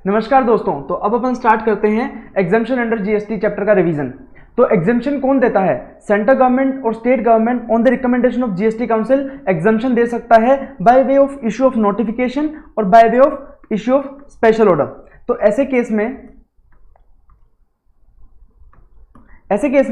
नमस्कार दोस्तों, तो अब अपन स्टार्ट करते हैं एग्जाम्पशन अंडर जीएसटी चैप्टर का रिवीजन। तो एग्जाम्पशन कौन देता है? सेंट्रल गवर्नमेंट और state government on the recommendation of GST council exemption दे सकता है by way of issue of notification और by way of issue of special order. तो ऐसे केस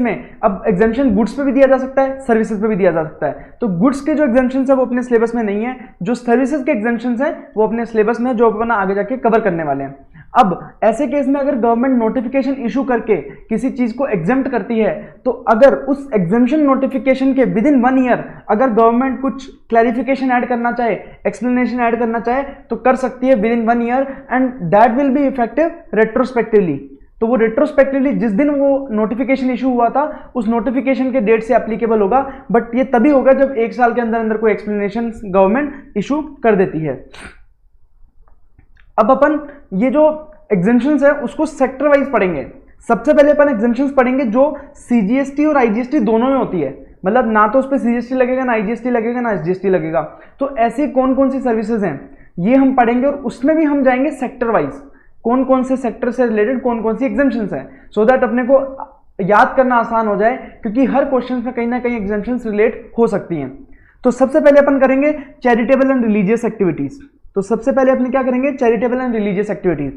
में अब एग्जाम्पशन गुड्स पे भी दिया जा सकता है, सर्विसेज पे भी दिया जा सकता है। तो गुड्स के जो एग्जाम्पशंस है वो अपने सिलेबस में नहीं है, जो सर्विसेज के एग्जाम्पशंस है वो अपने सिलेबस में है, जो अपन आगे जाके कवर करने वाले हैं। अब ऐसे केस में अगर गवर्नमेंट नोटिफिकेशन इशू करके किसी चीज को एग्जेम्प्ट करती है, तो अगर उस एग्जेम्पशन नोटिफिकेशन के विद इन 1 ईयर अगर गवर्नमेंट कुछ क्लैरिफिकेशन ऐड करना चाहे, एक्सप्लेनेशन ऐड करना चाहे, तो कर सकती है with in 1 year, and that will be effective retrospectively. तो वो रेट्रोस्पेक्टिवली जिस दिन वो नोटिफिकेशन इशू हुआ था उस नोटिफिकेशन के डेट से एप्लीकेबल होगा, बट ये तभी होगा जब 1 साल के अंदर अंदर कोई एक्सप्लेनेशन गवर्नमेंट इशू कर देती है। अब अपन ये जो एग्जेम्पशंस है उसको सेक्टर वाइज पढ़ेंगे। सबसे पहले अपन एग्जेम्पशंस पढ़ेंगे जो सीजीएसटी और आईजीएसटी दोनों में होती है, मतलब ना तो उस पर सीजीएसटी लगेगा, ना आईजीएसटी लगेगा, ना एसजीएसटी लगेगा। तो ऐसी कौन कौन सी सर्विसेज हैं ये हम पढ़ेंगे, और उसमें भी हम जाएंगे सेक्टर वाइज, कौन कौन से सेक्टर से रिलेटेड कौन कौन सी एग्जेम्पशंस हैं, सो दैट अपने को याद करना आसान हो जाए, क्योंकि हर क्वेश्चन में कहीं ना कहीं एग्जेम्पशंस रिलेट हो सकती हैं। तो सबसे पहले अपन करेंगे चैरिटेबल एंड रिलीजियस एक्टिविटीज। तो सबसे पहले अपने क्या करेंगे? Charitable and religious activities.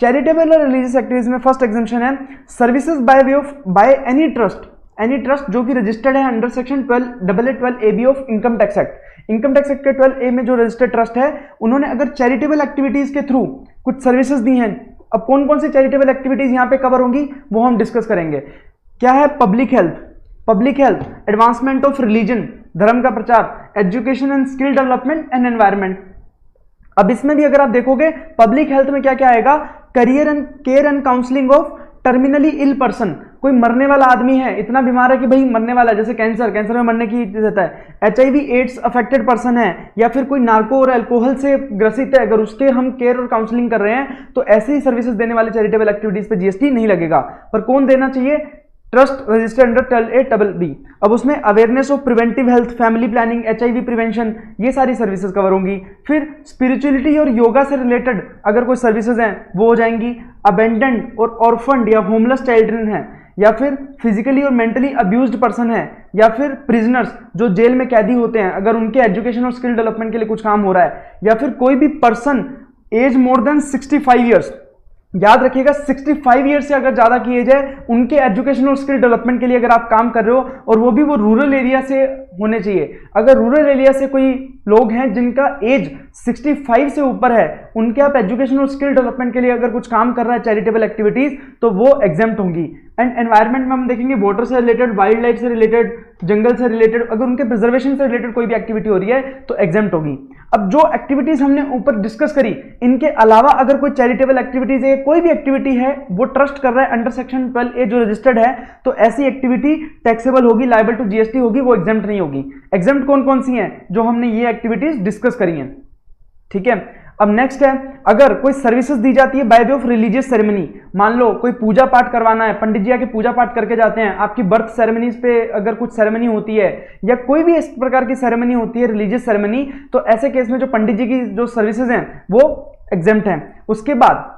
Charitable और रिलीजियस एक्टिविटीज में फर्स्ट एग्जेम्पशन है services by way of by any trust जो कि रजिस्टर्ड है under section 12A of income tax act. Income tax act के 12A में जो रजिस्टर्ड ट्रस्ट है उन्होंने अगर चैरिटेबल एक्टिविटीज के थ्रू कुछ सर्विसेज दी हैं, अब कौन कौन सी चैरिटेबल एक्टिविटीज यहां पे कवर होंगी वो हम डिस्कस करेंगे। क्या है? Public health, advancement of religion, धर्म का प्रचार, education and skill development and environment. अब इसमें भी अगर आप देखोगे पब्लिक हेल्थ में क्या क्या आएगा? Career and care and counselling of terminally ill person, कोई मरने वाला आदमी है, इतना बीमार है कि भाई मरने वाला है, जैसे कैंसर में मरने की रहता है, एचआईवी एड्स अफेक्टेड पर्सन है, या फिर कोई नार्को और अल्कोहल से ग्रसित है, अगर उसके हम केयर और काउंसलिंग कर रहे हैं तो ऐसी सर्विसेज देने वाले चैरिटेबल एक्टिविटीज पे जीएसटी नहीं लगेगा। पर कौन देना चाहिए? ट्रस्ट रजिस्टर्ड अंडर 12A अब उसमें awareness of preventive health, family planning, HIV prevention, ये सारी सर्विसेज कवर होंगी। फिर स्पिरिचुअलिटी और योगा से रिलेटेड अगर कोई सर्विसेज हैं वो हो जाएंगी। अबेंडेंड और ऑर्फन्ड या होमलेस चिल्ड्रन है, या फिर फिजिकली और मेंटली अब्यूज्ड पर्सन है, या फिर प्रिजनर्स जो जेल में कैदी होते हैं अगर उनके एजुकेशन और स्किल डेवलपमेंट के लिए कुछ काम हो रहा है, या फिर कोई भी person as more than 65 years, याद रखिएगा 65 ईयर से अगर ज्यादा की एज है उनके एजुकेशन और स्किल डेवलपमेंट के लिए अगर आप काम कर रहे हो, और वो भी वो रूरल एरिया से होने चाहिए। अगर रूरल एरिया से कोई लोग हैं जिनका एज 65 से ऊपर है, उनके आप एजुकेशन और स्किल डेवलपमेंट के लिए अगर कुछ काम कर रहा है चैरिटेबल एक्टिविटीज, तो वो एग्जेम्प्ट होंगी। एंड एनवायरमेंट में हम देखेंगे वाटर से रिलेटेड, वाइल्ड लाइफ से रिलेटेड, जंगल से रिलेटेड, अगर उनके प्रिजर्वेशन से रिलेटेड कोई भी एक्टिविटी हो रही है तो एग्जेम्प्ट होगी। अब जो एक्टिविटीज हमने ऊपर डिस्कस करी, इनके अलावा अगर कोई चैरिटेबल एक्टिविटीज है, कोई भी एक्टिविटी है वो ट्रस्ट कर रहा है अंडर सेक्शन 12A जो रजिस्टर्ड है, तो ऐसी एक्टिविटी टैक्सेबल होगी, लायबल टू जीएसटी होगी, वो एग्जेम्प्ट नहीं होगी। एग्जेम्प्ट कौन कौन सी हैं? जो हमने ये एक्टिविटीज डिस्कस करी हैं, ठीक है। अब नेक्स्ट है, अगर कोई सर्विसेज दी जाती है by way of religious ceremony, मान लो कोई पूजा पाठ करवाना है, पंडित जी आके पूजा पाठ करके जाते हैं, आपकी बर्थ सेरेमनीज पे अगर कुछ सेरेमनी होती है या कोई भी इस प्रकार की सेरेमनी होती है रिलीजियस सेरेमनी, तो ऐसे केस में जो पंडित जी की जो सर्विसेज हैं वो एग्जेम्प्ट हैं। उसके बाद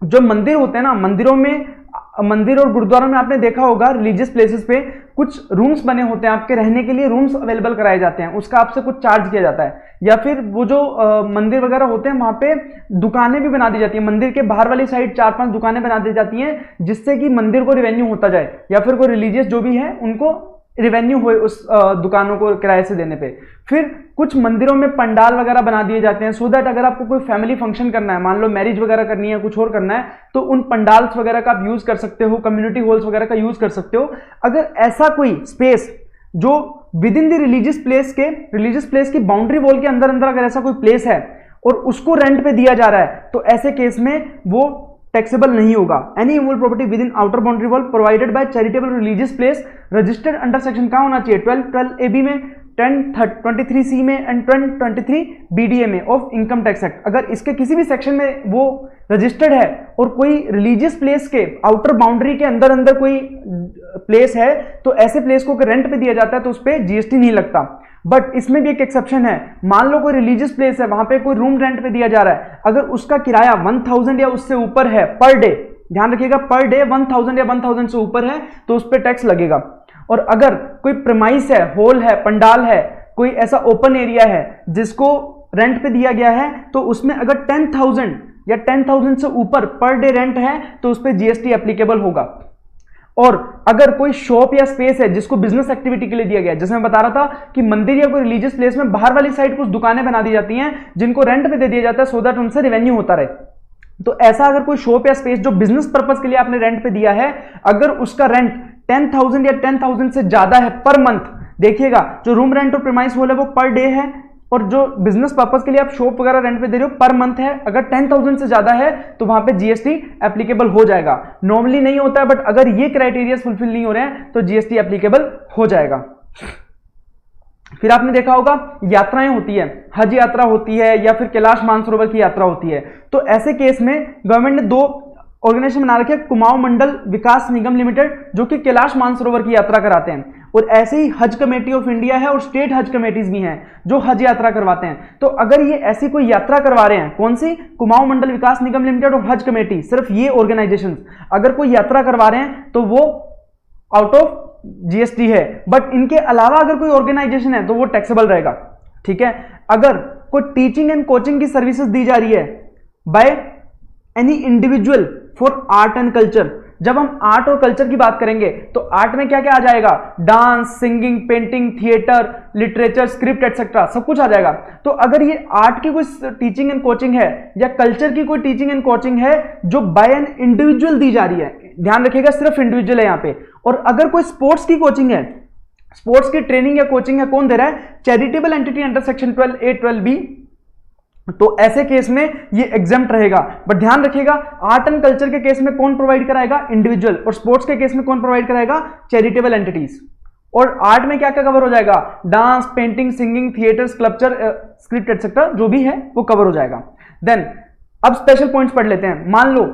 जो मंदिर होते हैं ना, मंदिर और गुरुद्वारों में आपने देखा होगा रिलीजियस प्लेसेस पे कुछ रूम्स बने होते हैं, आपके रहने के लिए रूम्स अवेलेबल कराए जाते हैं, उसका आपसे कुछ चार्ज किया जाता है। या फिर वो जो मंदिर वगैरह होते हैं वहां पे दुकानें भी बना दी जाती है, मंदिर के बाहर वाली साइड 4-5 दुकानें बना दी जाती हैं, जिससे कि मंदिर को रिवेन्यू होता जाए, या फिर कोई रिलीजियस जो भी है उनको रिवेन्यू हो उस दुकानों को किराए से देने पे। फिर कुछ मंदिरों में पंडाल वगैरह बना दिए जाते हैं, सो दैट अगर आपको कोई फैमिली फंक्शन करना है, मान लो मैरिज वगैरह करनी है, कुछ और करना है, तो उन पंडाल्स वगैरह का आप यूज कर सकते हो, कम्युनिटी हॉल्स वगैरह का यूज कर सकते हो। अगर ऐसा कोई स्पेस जो with in the religious place की बाउंड्री वॉल के अंदर अगर ऐसा कोई प्लेस है और उसको रेंट पे दिया जा रहा है, तो ऐसे केस में वो टैक्सेबल नहीं होगा। Any movable property with in outer boundary wall provided by charitable religious place registered under section कहां होना चाहिए? 12AB में, 1023C में एंड 1023BDA में ऑफ इनकम टैक्स एक्ट। अगर इसके किसी भी सेक्शन में वो रजिस्टर्ड है और कोई रिलीजियस प्लेस के आउटर बाउंड्री के अंदर अंदर कोई प्लेस है तो ऐसे प्लेस को रेंट पे दिया जाता है तो उस पर जीएसटी नहीं लगता। बट इसमें भी एक एक्सेप्शन है, मान लो कोई रिलीजियस प्लेस है, वहां पे कोई रूम रेंट पे दिया जा रहा है, अगर उसका किराया 1000 या उससे ऊपर है पर डे, ध्यान रखिएगा पर डे 1000 या 1000 से ऊपर है तो उस पर टैक्स लगेगा। और अगर कोई प्रेमाइस है, हॉल है, पंडाल है, कोई ऐसा ओपन एरिया है जिसको रेंट पे दिया गया है तो उसमें अगर 10,000 या 10,000 से ऊपर पर डे रेंट है तो उस पर जीएसटी एप्लीकेबल होगा। और अगर कोई शॉप या स्पेस है जिसको बिजनेस एक्टिविटी के लिए दिया गया है, जैसे मैं बता रहा था कि मंदिर या कोई रिलीजियस प्लेस में बाहर वाली साइड कुछ दुकानें बना दी जाती हैं जिनको रेंट पे दे दिया जाता है सो दैट उनसे रेवेन्यू होता रहे, तो ऐसा अगर कोई शॉप या स्पेस जो बिजनेस पर्पस के लिए आपने रेंट पे दिया है, अगर उसका रेंट 10,000 या 10,000 से ज्यादा है पर मंथ, देखिएगा जो रूम रेंट और प्रीमाइस हॉल है वो पर डे है और जो बिजनेस पर्पस के लिए आप शॉप वगैरह रेंट पे दे रहे हो पर मंथ है, अगर 10,000 से ज्यादा है तो वहां पे जीएसटी एप्लीकेबल हो जाएगा। नॉर्मली नहीं होता है बट अगर ये क्राइटेरिया फुलफिल नहीं हो रहे हैं तो जीएसटी एप्लीकेबल हो जाएगा। फिर आपने देखा होगा यात्राएं होती है, हज यात्रा होती है या फिर कैलाश मानसरोवर की यात्रा होती है, तो ऐसे केस में गवर्नमेंट ने 2 ऑर्गेनाइजेशन बना रखे, कुमाऊं मंडल विकास निगम लिमिटेड जो कि कैलाश मानसरोवर की यात्रा कराते हैं, और ऐसे ही हज कमेटी ऑफ इंडिया है और स्टेट हज कमेटीज भी हैं जो हज यात्रा करवाते हैं। तो अगर ये ऐसी कोई यात्रा करवा रहे हैं, कौन सी, कुमाऊं मंडल विकास निगम लिमिटेड और हज कमेटी, सिर्फ ये ऑर्गेनाइजेशन अगर कोई यात्रा करवा रहे हैं तो वो आउट ऑफ जीएसटी है, बट इनके अलावा अगर कोई ऑर्गेनाइजेशन है तो वो टैक्सेबल रहेगा। ठीक है, अगर कोई टीचिंग एंड कोचिंग की सर्विसेज दी जा रही है by any individual for art and culture, जब हम आर्ट और कल्चर की बात करेंगे तो आर्ट में क्या क्या आ जाएगा, dance, singing, painting, theatre, literature, script etcetera, सब कुछ आ जाएगा। तो अगर ये आर्ट की कोई टीचिंग एंड कोचिंग है या कल्चर की कोई टीचिंग एंड कोचिंग है जो बाय एन इंडिविजुअल दी जा रही है, ध्यान रखिएगा सिर्फ इंडिविजुअल है यहां पे, और अगर कोई स्पोर्ट्स की कोचिंग है, स्पोर्ट्स की ट्रेनिंग या कोचिंग है, कौन दे रहा है, charitable entity under section 12A 12B, तो ऐसे केस में ये एग्जेम्प्ट रहेगा। बट ध्यान रखिएगा आर्ट एंड कल्चर के केस में कौन प्रोवाइड कराएगा, इंडिविजुअल, और स्पोर्ट्स के केस में कौन प्रोवाइड कराएगा, चैरिटेबल एंटिटीज। और आर्ट में क्या क्या कवर हो जाएगा, dance, painting, singing, theatre, sculpture, script etcetera जो भी है वो कवर हो जाएगा। देन अब स्पेशल पॉइंट्स पढ़ लेते हैं। मान लो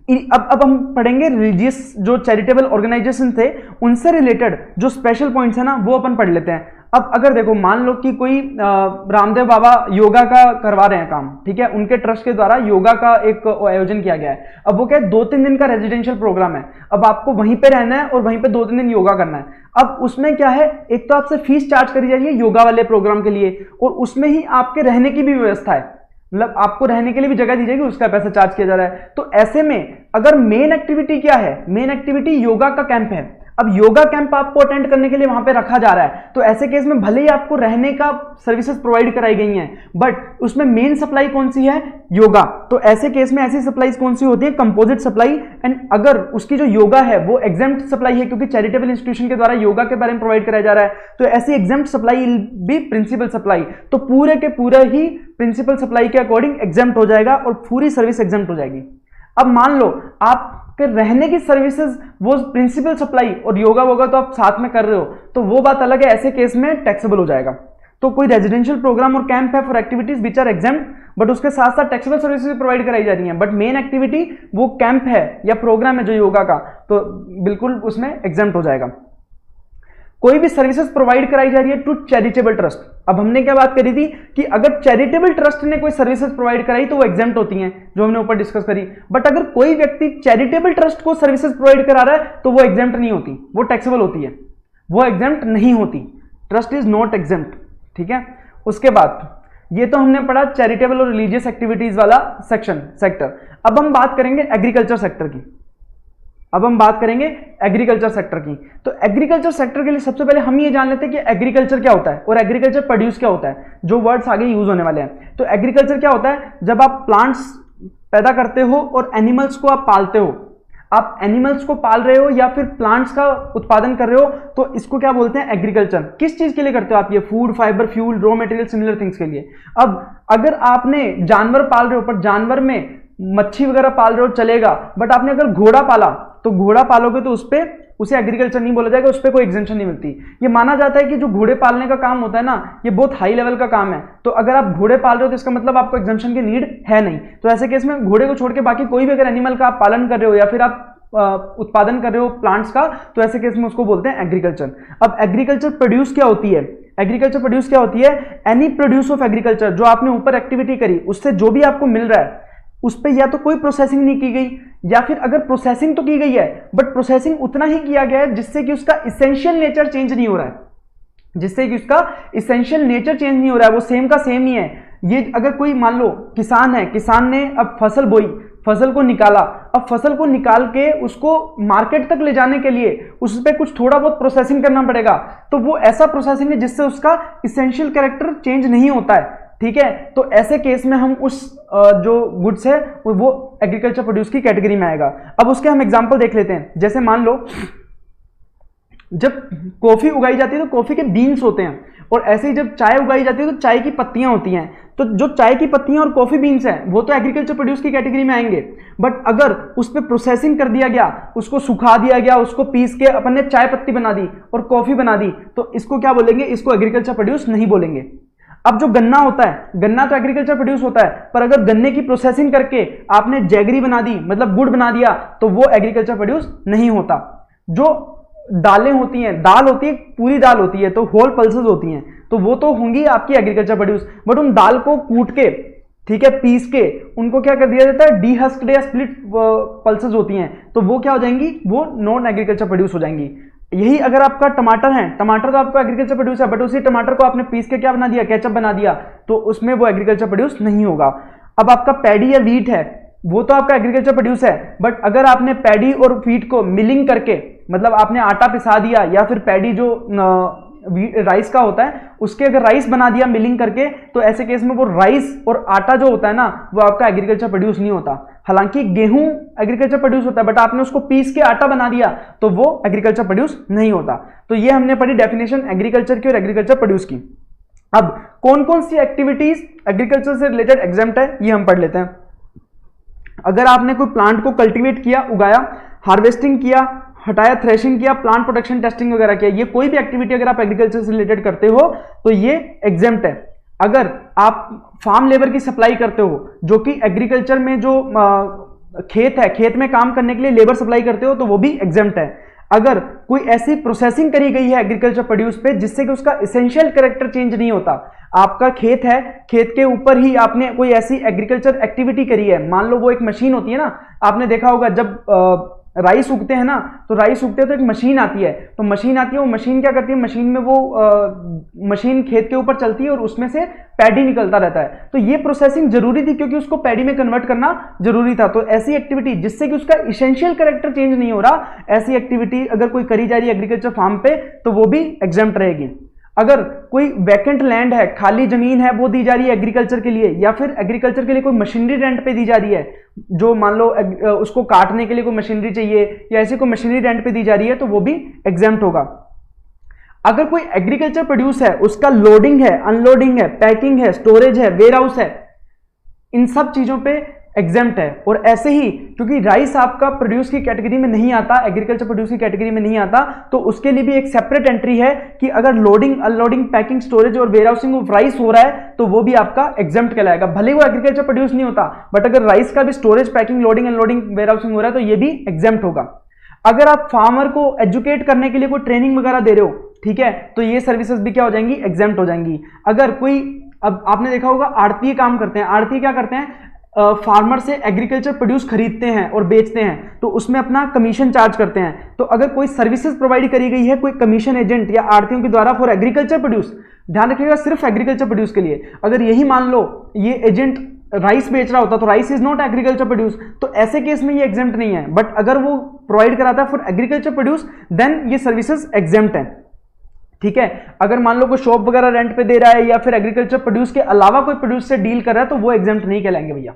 अब हम पढ़ेंगे रिलीजियस जो चैरिटेबल ऑर्गेनाइजेशन थे उनसे रिलेटेड जो स्पेशल पॉइंट्स है ना वो अपन पढ़ लेते हैं। अब अगर देखो मान लो कि कोई रामदेव बाबा योगा का करवा रहे हैं काम, ठीक है, उनके ट्रस्ट के द्वारा योगा का एक आयोजन किया गया है। अब वो क्या है, 2-3 दिन का रेजिडेंशियल प्रोग्राम है, अब आपको वहीं पे रहना है और वहीं पे 2-3 दिन योगा करना है। अब उसमें क्या है, एक तो आपसे फीस चार्ज करी जा रही है योगा वाले प्रोग्राम के लिए, और उसमें ही आपके रहने की भी व्यवस्था है, मतलब आपको रहने के लिए भी जगह दी जाएगी, उसका पैसा चार्ज किया जा रहा है। तो ऐसे में अगर मेन एक्टिविटी क्या है, मेन एक्टिविटी योगा का कैंप है, अब योगा कैंप आपको अटेंड करने के लिए वहां पे रखा जा रहा है, तो ऐसे केस में भले ही आपको रहने का सर्विसेज प्रोवाइड कराई गई हैं बट उसमें मेन सप्लाई कौन सी है, योगा। तो ऐसे केस में ऐसी सप्लाईज कौन सी होती है, कंपोजिट सप्लाई। एंड अगर उसकी जो योगा है वो एग्जेम्प्ट सप्लाई है क्योंकि चैरिटेबल इंस्टीट्यूशन के द्वारा योगा के बारे में प्रोवाइड कराया जा रहा है, तो ऐसी एग्जेम्प्ट सप्लाई भी प्रिंसिपल सप्लाई, तो पूरे के पूरा ही प्रिंसिपल सप्लाई के अकॉर्डिंग एग्जेम्प्ट हो जाएगा और पूरी सर्विस एग्जेम्प्ट हो जाएगी। अब मान लो आपके रहने की सर्विसेज वो प्रिंसिपल सप्लाई और योगा वोगा तो आप साथ में कर रहे हो, तो वो बात अलग है, ऐसे केस में टैक्सेबल हो जाएगा। तो कोई रेजिडेंशियल प्रोग्राम और कैंप है for activities which are exempt, but उसके साथ साथ टैक्सेबल सर्विसेज प्रोवाइड कराई जा रही हैं, बट मेन एक्टिविटी वो कैंप है या प्रोग्राम है जो योगा का, तो बिल्कुल उसमें एग्जेम्प्ट हो जाएगा। कोई भी सर्विसेज प्रोवाइड कराई जा रही है टू चैरिटेबल ट्रस्ट। अब हमने क्या बात करी थी कि अगर चैरिटेबल ट्रस्ट ने कोई सर्विसेज प्रोवाइड कराई तो वो एग्जेम्प्ट होती हैं, जो हमने ऊपर डिस्कस करी। बट अगर कोई व्यक्ति चैरिटेबल ट्रस्ट को सर्विसेज प्रोवाइड करा रहा है तो वो एग्जेम्प्ट नहीं होती, वो टैक्सेबल होती है, वो एग्जेम्प्ट नहीं होती, ट्रस्ट इज नॉट एग्जेम्प्ट। ठीक है, उसके बाद ये तो हमने पढ़ा चैरिटेबल और रिलीजियस एक्टिविटीज वाला सेक्टर। अब हम बात करेंगे एग्रीकल्चर सेक्टर की। अब हम बात करेंगे एग्रीकल्चर सेक्टर की। तो एग्रीकल्चर सेक्टर के लिए सबसे पहले हम ये जान लेते हैं कि एग्रीकल्चर क्या होता है और एग्रीकल्चर प्रोड्यूस क्या होता है, जो वर्ड्स आगे यूज होने वाले हैं। तो एग्रीकल्चर क्या होता है, जब आप प्लांट्स पैदा करते हो और एनिमल्स को आप पालते हो, आप एनिमल्स को पाल रहे हो या फिर प्लांट्स का उत्पादन कर रहे हो, तो इसको क्या बोलते हैं, एग्रीकल्चर। किस चीज के लिए करते हो आप ये, food, fibre, fuel, raw material, similar things के लिए। अब अगर आपने जानवर पाल रहे हो पर जानवर में मच्छी वगैरह पाल रहे हो चलेगा, बट आपने अगर घोड़ा पाला तो घोड़ा पालोगे तो उस पर उसे एग्रीकल्चर नहीं बोला जाएगा, उस पर कोई एग्जेम्पशन नहीं मिलती। ये माना जाता है कि जो घोड़े पालने का काम होता है ना, ये बहुत हाई लेवल का काम है, तो अगर आप घोड़े पाल रहे हो तो इसका मतलब आपको एग्जेम्पशन की नीड है नहीं। तो ऐसे केस में घोड़े को छोड़ के बाकी कोई भी अगर एनिमल का आप पालन कर रहे हो या फिर आप उत्पादन कर रहे हो प्लांट्स का, तो ऐसे केस में उसको बोलते हैं एग्रीकल्चर। अब एग्रीकल्चर प्रोड्यूस क्या होती है? एग्रीकल्चर प्रोड्यूस क्या होती है? एनी प्रोड्यूस ऑफ एग्रीकल्चर, जो आपने ऊपर एक्टिविटी करी उससे जो भी आपको मिल रहा है उस पर या तो कोई प्रोसेसिंग नहीं की गई, या फिर अगर प्रोसेसिंग तो की गई है बट प्रोसेसिंग उतना ही किया गया है जिससे कि उसका इसेंशियल नेचर चेंज नहीं हो रहा है, जिससे कि उसका इसेंशियल नेचर चेंज नहीं हो रहा है, वो सेम का सेम ही है। ये अगर कोई मान लो किसान है, किसान ने अब फसल बोई, फसल को निकाला, अब फसल को निकाल के उसको मार्केट तक ले जाने के लिए उस पर कुछ थोड़ा बहुत प्रोसेसिंग करना पड़ेगा, तो वो ऐसा प्रोसेसिंग है जिससे उसका इसेंशियल कैरेक्टर चेंज नहीं होता है, ठीक है। तो ऐसे केस में हम उस जो गुड्स है वो एग्रीकल्चर प्रोड्यूस की कैटेगरी में आएगा। अब उसके हम एग्जांपल देख लेते हैं। जैसे मान लो जब कॉफी उगाई जाती है तो कॉफी के बीन्स होते हैं, और ऐसे ही जब चाय उगाई जाती है तो चाय की पत्तियां होती हैं। तो जो चाय की पत्तियां और कॉफी बीन्स हैं वो तो एग्रीकल्चर प्रोड्यूस की कैटेगरी में आएंगे, बट अगर उस पर प्रोसेसिंग कर दिया गया, उसको सुखा दिया गया, उसको पीस के अपन ने चाय पत्ती बना दी और कॉफी बना दी, तो इसको क्या बोलेंगे? इसको एग्रीकल्चर प्रोड्यूस नहीं बोलेंगे। अब जो गन्ना होता है, गन्ना तो एग्रीकल्चर प्रोड्यूस होता है, पर अगर गन्ने की प्रोसेसिंग करके आपने जैगरी बना दी, मतलब गुड़ बना दिया, तो वो एग्रीकल्चर प्रोड्यूस नहीं होता। जो दालें होती हैं, दाल होती है, पूरी दाल होती है, तो होल पल्सेस होती हैं, तो वो तो होंगी आपकी एग्रीकल्चर प्रोड्यूस, बट उन दाल को कूट के, ठीक है, पीस के उनको क्या कर दिया जाता है? डीहस्क्ड या स्प्लिट पल्सेस होती हैं, तो वो क्या हो जाएंगी? वो नॉन एग्रीकल्चर प्रोड्यूस हो जाएंगी। यही अगर आपका टमाटर है, टमाटर तो आपका एग्रीकल्चर प्रोड्यूस है, बट उसी टमाटर को आपने पीस के क्या बना दिया? केचप बना दिया, तो उसमें वो एग्रीकल्चर प्रोड्यूस नहीं होगा। अब आपका पैडी या वीट है, वो तो आपका एग्रीकल्चर प्रोड्यूस है, बट अगर आपने पैडी और वीट को मिलिंग करके, मतलब आपने आटा पिसा दिया, या फिर पैडी जो राइस का होता है उसके अगर राइस बना दिया मिलिंग करके, तो ऐसे केस में वो राइस और आटा जो होता है ना, वो आपका एग्रीकल्चर प्रोड्यूस नहीं होता। हालांकि गेहूं एग्रीकल्चर प्रोड्यूस होता है, बट आपने उसको पीस के आटा बना दिया तो वो एग्रीकल्चर प्रोड्यूस नहीं होता। तो ये हमने पढ़ी डेफिनेशन एग्रीकल्चर की और एग्रीकल्चर प्रोड्यूस की। अब कौन कौन सी एक्टिविटीज एग्रीकल्चर से रिलेटेड एग्जेम्प्ट है, ये हम पढ़ लेते हैं। अगर आपने कोई प्लांट को कल्टीवेट किया, उगाया, हार्वेस्टिंग किया, हटाया, थ्रेशिंग किया, प्लांट प्रोटेक्शन टेस्टिंग वगैरह किया, ये कोई भी एक्टिविटी अगर आप एग्रीकल्चर से रिलेटेड करते हो तो ये एग्जेम्प्ट है। अगर आप फार्म लेबर की सप्लाई करते हो, जो कि एग्रीकल्चर में जो खेत है, खेत में काम करने के लिए लेबर सप्लाई करते हो, तो वो भी एग्जेम्प्ट है। अगर कोई ऐसी प्रोसेसिंग करी गई है एग्रीकल्चर प्रोड्यूस पे जिससे कि उसका इसेंशियल कैरेक्टर चेंज नहीं होता, आपका खेत है, खेत के ऊपर ही आपने कोई ऐसी एग्रीकल्चर एक्टिविटी करी है, मान लो वो एक मशीन होती है ना, आपने देखा होगा जब राइस उगते हैं ना, तो राइस उगते हैं तो एक मशीन आती है, तो मशीन आती है, वो मशीन क्या करती है? मशीन में वो मशीन खेत के ऊपर चलती है और उसमें से पैडी निकलता रहता है। तो ये प्रोसेसिंग जरूरी थी क्योंकि उसको पैडी में कन्वर्ट करना जरूरी था। तो ऐसी एक्टिविटी जिससे कि उसका इसेंशियल कैरेक्टर चेंज नहीं हो रहा, ऐसी एक्टिविटी अगर कोई करी जा रही है एग्रीकल्चर फार्म पे, तो वो भी एग्जेम्प्ट रहेगी। अगर कोई वैकेंट लैंड है, खाली जमीन है, वो दी जा रही है एग्रीकल्चर के लिए, या फिर एग्रीकल्चर के लिए कोई मशीनरी रेंट पे दी जा रही है, जो मान लो उसको काटने के लिए कोई मशीनरी चाहिए या ऐसी कोई मशीनरी रेंट पे दी जा रही है, तो वो भी एग्जेम्प्ट होगा। अगर कोई एग्रीकल्चर प्रोड्यूस है, उसका लोडिंग है, अनलोडिंग है, पैकिंग है, स्टोरेज है, वेयर हाउस है, इन सब चीजों पे एग्जेम्प्ट है। और ऐसे ही क्योंकि राइस आपका प्रोड्यूस की कैटेगरी में नहीं आता, एग्रीकल्चर प्रोड्यूस की कैटेगरी में नहीं आता, तो उसके लिए भी एक सेपरेट एंट्री है कि अगर लोडिंग, अनलोडिंग, पैकिंग, स्टोरेज और वेयर हाउसिंग ऑफ राइस हो रहा है तो वो भी आपका एग्जेम्प्ट कहलाएगा। भले वो एग्रीकल्चर प्रोड्यूस नहीं होता, बट अगर राइस का भी storage, packing, loading, unloading, warehousing हो रहा है तो ये भी एग्जेम्प्ट होगा। अगर आप फार्मर को एजुकेट करने के लिए कोई ट्रेनिंग वगैरह दे रहे हो, ठीक है, तो ये सर्विसेज भी क्या हो जाएंगी? एग्जेम्प्ट हो जाएंगी। अगर कोई, अब आपने देखा होगा आड़तीय काम करते हैं, आड़तीय क्या करते हैं? फार्मर से एग्रीकल्चर प्रोड्यूस खरीदते हैं और बेचते हैं, तो उसमें अपना कमीशन चार्ज करते हैं। तो अगर कोई सर्विसेज प्रोवाइड करी गई है कोई कमीशन एजेंट या आड़तियों के द्वारा फॉर एग्रीकल्चर प्रोड्यूस, ध्यान रखिएगा सिर्फ एग्रीकल्चर प्रोड्यूस के लिए, अगर यही मान लो ये एजेंट राइस बेच रहा होता तो rice is not agriculture produce, तो ऐसे केस में ये एग्जेम्प्ट नहीं है। बट अगर वो प्रोवाइड कराता है फॉर एग्रीकल्चर प्रोड्यूस, देन ये सर्विसेज एग्जेम्प्ट है, ठीक है। अगर मान लो कोई शॉप वगैरह रेंट पे दे रहा है या फिर एग्रीकल्चर प्रोड्यूस के अलावा कोई प्रोड्यूस से डील कर रहा है, तो वो एग्जेम्प्ट नहीं कहलाएंगे भैया।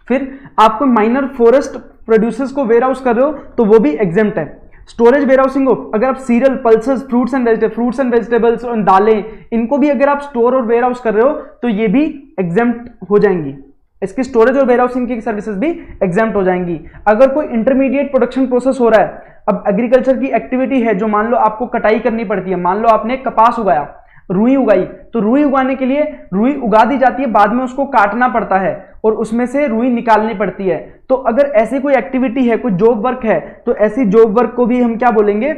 फिर आपको माइनर फॉरेस्ट प्रोड्यूसर्स को वेयर हाउस कर रहे हो तो वो भी एग्जेम्प्ट है। स्टोरेज वेयर हाउसिंग हो, अगर आप serial, pulses, fruits and vegetables और दालें, इनको भी अगर आप स्टोर और वेयर हाउस कर रहे हो तो ये भी एग्जेम्प्ट हो जाएंगी, इसकी स्टोरेज और वेयरहाउसिंग की सर्विसेज भी एग्जाम्प्ट हो जाएंगी। अगर कोई इंटरमीडिएट प्रोडक्शन प्रोसेस हो रहा है, अब एग्रीकल्चर की एक्टिविटी है जो मान लो आपको कटाई करनी पड़ती है, मान लो आपने कपास उगाया, रुई उगाई, तो रुई उगाने के लिए रुई उगा दी जाती है, बाद में उसको काटना पड़ता है और उसमें से रुई निकालनी पड़ती है। तो अगर ऐसी कोई एक्टिविटी है, कोई जॉब वर्क है, तो ऐसी जॉब वर्क को भी हम क्या बोलेंगे,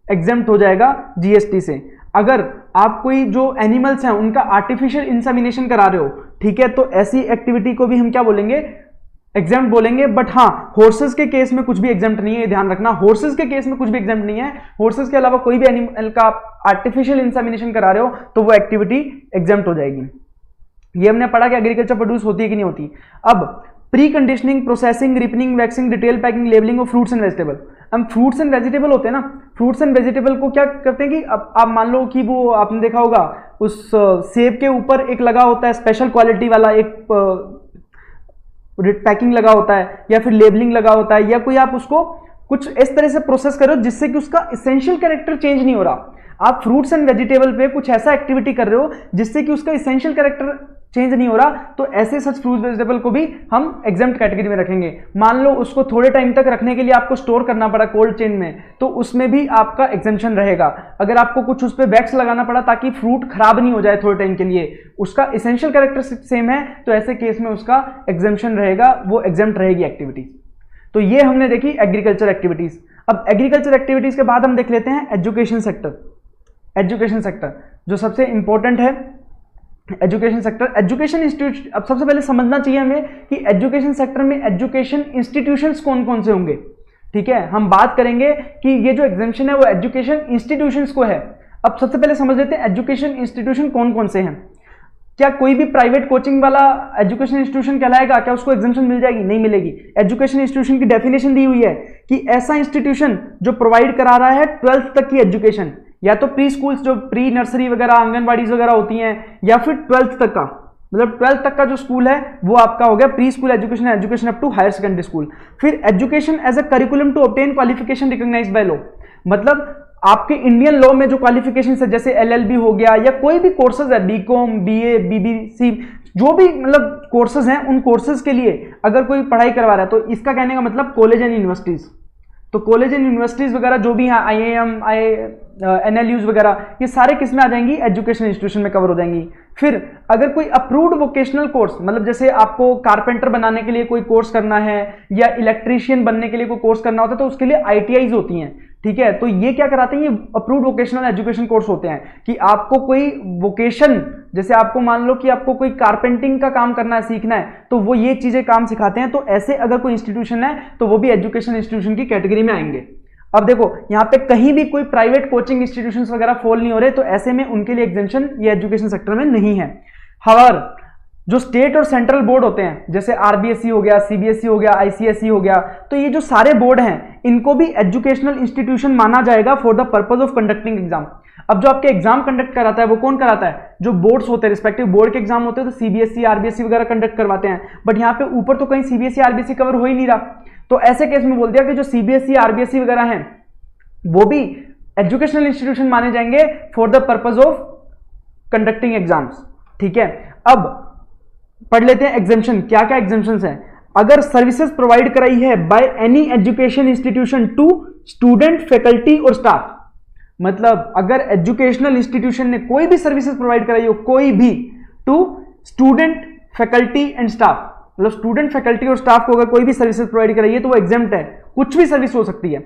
एग्जेम्प्ट हो जाएगा जीएसटी से। अगर आप कोई जो एनिमल्स हैं उनका आर्टिफिशियल इंसेमिनेशन करा रहे हो, ठीक है, तो ऐसी एक्टिविटी को भी हम क्या बोलेंगे, एग्जाम्प्ट बोलेंगे। बट हाँ, हॉर्सेस के केस में कुछ भी एग्जाम्प्ट नहीं है, ये ध्यान रखना, हॉर्सेस के केस में कुछ भी एग्जाम्प्ट नहीं है। हॉर्सेस के अलावा कोई भी एनिमल का आर्टिफिशियल इंसेमिनेशन करा रहे हो तो वो एक्टिविटी एग्जाम्प्ट हो जाएगी। ये हमने पढ़ा कि एग्रीकल्चर प्रोड्यूस होती है कि नहीं होती। अब pre conditioning, processing, ripening, waxing, detail packing, labelling of fruits and vegetable. अब फ्रूट्स एंड वेजिटेबल होते हैं ना, फ्रूट्स एंड वेजिटेबल को क्या करते हैं कि अब आप मान लो कि वो आपने देखा होगा उस सेब के ऊपर एक लगा होता है स्पेशल क्वालिटी वाला एक पैकिंग लगा होता है या फिर लेबलिंग लगा होता है, या कोई आप उसको कुछ इस तरह से प्रोसेस करो जिससे कि उसका इसेंशियल कैरेक्टर चेंज नहीं हो रहा। आप फ्रूट्स एंड वेजिटेबल पे कुछ ऐसा एक्टिविटी कर रहे हो जिससे कि उसका इसेंशियल कैरेक्टर चेंज नहीं हो रहा, तो ऐसे सच फ्रूट वेजिटेबल को भी हम एग्जाम्प्ट कैटेगरी में रखेंगे। मान लो उसको थोड़े टाइम तक रखने के लिए आपको स्टोर करना पड़ा कोल्ड चेन में, तो उसमें भी आपका एग्जेम्पशन रहेगा। अगर आपको कुछ उस पर वैक्स लगाना पड़ा ताकि फ्रूट खराब नहीं हो जाए थोड़े टाइम के लिए, उसका इसेंशियल कैरेक्टर सेम है, तो ऐसे केस में उसका एग्जेम्पशन रहेगा, वो एग्जेम्प्ट रहेगी एक्टिविटीज। तो ये हमने देखी एग्रीकल्चर एक्टिविटीज। अब एग्रीकल्चर एक्टिविटीज के बाद हम देख लेते हैं एजुकेशन सेक्टर। एजुकेशन सेक्टर जो सबसे इंपॉर्टेंट है, एजुकेशन सेक्टर, एजुकेशन इंस्टीट्यूट। अब सबसे पहले समझना चाहिए हमें कि एजुकेशन सेक्टर में एजुकेशन इंस्टीट्यूशंस कौन कौन से होंगे। ठीक है, हम बात करेंगे कि ये जो एग्जेम्पशन है वो एजुकेशन इंस्टीट्यूशंस को है। अब सबसे पहले समझ लेते हैं एजुकेशन इंस्टीट्यूशन कौन कौन से हैं। क्या कोई भी प्राइवेट कोचिंग वाला एजुकेशन इंस्टीट्यूशन कहलाएगा? क्या उसको एग्जेम्पशन मिल जाएगी? नहीं मिलेगी। एजुकेशन इंस्टीट्यूशन की डेफिनेशन दी हुई है कि ऐसा इंस्टीट्यूशन जो प्रोवाइड करा रहा है 12th तक की एजुकेशन, या तो प्री स्कूल्स जो प्री नर्सरी वगैरह आंगनबाड़ी वगैरह होती हैं, या फिर 12th तक का, मतलब 12th तक का जो स्कूल है वो आपका हो गया pre school education, education up to higher secondary school. फिर education as a curriculum to obtain qualification recognized by law, मतलब आपके इंडियन लॉ में जो क्वालिफिकेशन है जैसे एलएलबी हो गया या कोई भी कोर्सेज है, बीकॉम, बीए, बीबीसी, जो भी मतलब कोर्सेज हैं, उन कोर्सेज के लिए अगर कोई पढ़ाई करवा रहा है तो इसका कहने का मतलब कॉलेज एंड यूनिवर्सिटीज। तो कॉलेज एंड यूनिवर्सिटीज वगैरह जो भी हैं, आईआईएम, एनएलयूज वगैरह, ये सारे किस में आ जाएंगी? एजुकेशन इंस्टीट्यूशन में कवर हो जाएंगी। फिर अगर कोई अप्रूव्ड वोकेशनल कोर्स, मतलब जैसे आपको कारपेंटर बनाने के लिए कोई कोर्स करना है या इलेक्ट्रीशियन बनने के लिए कोई कोर्स करना होता है, तो उसके लिए आईटीआईज होती हैं। ठीक है, तो ये क्या कराते हैं? ये अप्रूव्ड वोकेशनल एजुकेशन कोर्स होते हैं कि आपको कोई वोकेशन, जैसे आपको मान लो कि आपको कोई कारपेंटिंग का काम करना है, सीखना है, तो वो ये चीजें काम सिखाते हैं। तो ऐसे अगर कोई इंस्टीट्यूशन है तो वो भी एजुकेशन इंस्टीट्यूशन की कैटेगरी में आएंगे। अब देखो यहाँ पे कहीं भी कोई प्राइवेट कोचिंग इंस्टीट्यूशंस वगैरह फॉल नहीं हो रहे, तो ऐसे में उनके लिए एग्जेम्पशन ये एजुकेशन सेक्टर में नहीं है। हाउएवर जो स्टेट और सेंट्रल बोर्ड होते हैं, जैसे आरबीएसई हो गया, सीबीएसई हो गया, आईसीएसई हो गया, तो ये जो सारे बोर्ड हैं इनको भी एजुकेशनल इंस्टीट्यूशन माना जाएगा for the purpose of conducting exam. अब जो आपके एग्जाम कंडक्ट कराता है वो कौन कराता है? जो बोर्ड्स होते हैं, रिस्पेक्टिव बोर्ड के एग्जाम होते हैं, तो सीबीएसई, आरबीएसई वगैरह कंडक्ट करवाते हैं। बट यहाँ पे ऊपर तो कहीं सीबीएसई, आरबीएसई कवर हो ही नहीं रहा, तो ऐसे केस में बोल दिया कि जो सीबीएसई, आरबीएसई वगैरह हैं वो भी एजुकेशनल इंस्टीट्यूशन माने जाएंगे for the purpose of conducting exams. ठीक है, अब पढ़ लेते हैं एग्जेम्पशन, क्या क्या एग्जेम्पशंस हैं। अगर सर्विसेज प्रोवाइड कराई है by any education institution to student, faculty और स्टाफ, मतलब अगर एजुकेशनल इंस्टीट्यूशन ने कोई भी सर्विसेज प्रोवाइड कराई हो, कोई भी, to student, faculty and staff, मतलब स्टूडेंट, फैकल्टी और स्टाफ को अगर कोई भी सर्विसेज प्रोवाइड कराई है तो वो एग्जेम्प्ट है। कुछ भी सर्विस हो सकती है,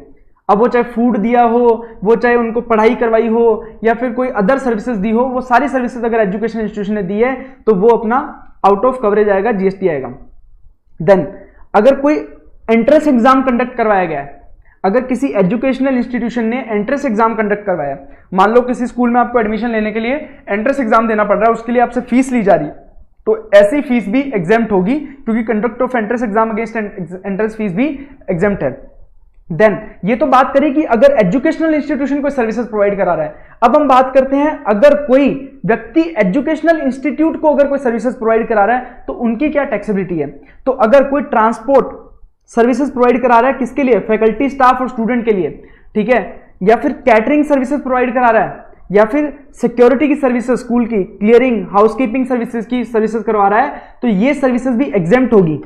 अब वो चाहे फूड दिया हो, वो चाहे उनको पढ़ाई करवाई हो, या फिर कोई अदर सर्विसेज दी हो, वो सारी सर्विसेज अगर एजुकेशन इंस्टीट्यूशन ने दी है तो वो अपना आउट ऑफ कवरेज आएगा, जीएसटी आएगा। देन अगर कोई एंट्रेंस एग्जाम कंडक्ट करवाया गया है, अगर किसी एजुकेशनल इंस्टीट्यूशन ने एंट्रेंस एग्जाम कंडक्ट करवाया, मान लो किसी स्कूल में आपको एडमिशन लेने के लिए एंट्रेंस एग्जाम देना पड़ रहा है, उसके लिए आपसे फीस ली जा रही है, तो ऐसी फीस भी एग्जेम्प्ट होगी क्योंकि conduct of entrance exam against entrance fees भी एग्जेम्प्ट है। देन ये तो बात करें कि अगर एजुकेशनल इंस्टीट्यूशन कोई सर्विसेज प्रोवाइड करा रहा है। अब हम बात करते हैं अगर कोई व्यक्ति एजुकेशनल इंस्टीट्यूट को अगर कोई सर्विसेज प्रोवाइड करा रहा है तो उनकी क्या टैक्सेबिलिटी है। तो अगर कोई ट्रांसपोर्ट सर्विसेज प्रोवाइड करा रहा है, किसके लिए? फैकल्टी, स्टाफ और स्टूडेंट के लिए, ठीक है, या फिर कैटरिंग सर्विसेज प्रोवाइड करा रहा है, या फिर सिक्योरिटी की सर्विसेज, स्कूल की क्लियरिंग, हाउसकीपिंग सर्विसेज की सर्विसेज करवा रहा है, तो ये सर्विसेज भी एग्जेम्प्ट होगी।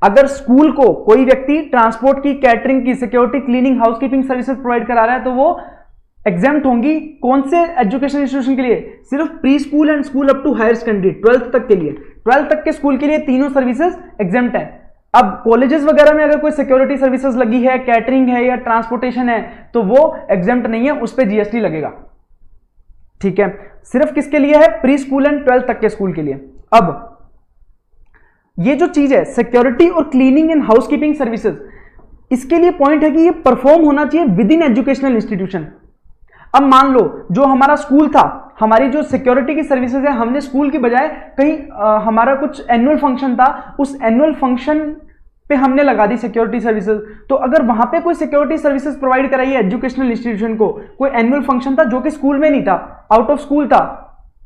अगर स्कूल को कोई व्यक्ति ट्रांसपोर्ट की, कैटरिंग की, security, cleaning, housekeeping services provide करा रहा है तो वो एग्जेम्प्ट होंगी। कौन से एजुकेशन इंस्टीट्यूशन के लिए? सिर्फ preschool and school up to higher secondary, 12th तक के लिए। 12th तक के स्कूल के लिए तीनों सर्विसेज एग्जेम्प्ट है। अब कॉलेजेस वगैरह में अगर कोई सिक्योरिटी सर्विसेज लगी है, कैटरिंग है या ट्रांसपोर्टेशन है, तो वो एग्जेम्प्ट नहीं है, उस पर जीएसटी लगेगा। ठीक है, सिर्फ किसके लिए है? प्री स्कूल एंड 12th तक के स्कूल के लिए। अब ये जो चीज है सिक्योरिटी और क्लीनिंग एंड हाउसकीपिंग सर्विसेज, इसके लिए पॉइंट है कि ये परफॉर्म होना चाहिए विद इन एजुकेशनल इंस्टीट्यूशन। अब मान लो जो हमारा स्कूल था, हमारी जो सिक्योरिटी की सर्विसेज है, हमने स्कूल की बजाय कहीं हमारा कुछ एनुअल फंक्शन था, उस एनुअल फंक्शन पे हमने लगा दी सिक्योरिटी सर्विसेज, तो अगर वहां पे कोई सिक्योरिटी सर्विसेज प्रोवाइड कराई है एजुकेशनल इंस्टीट्यूशन को, कोई एनुअल फंक्शन था जो कि स्कूल में नहीं था, आउट ऑफ स्कूल था,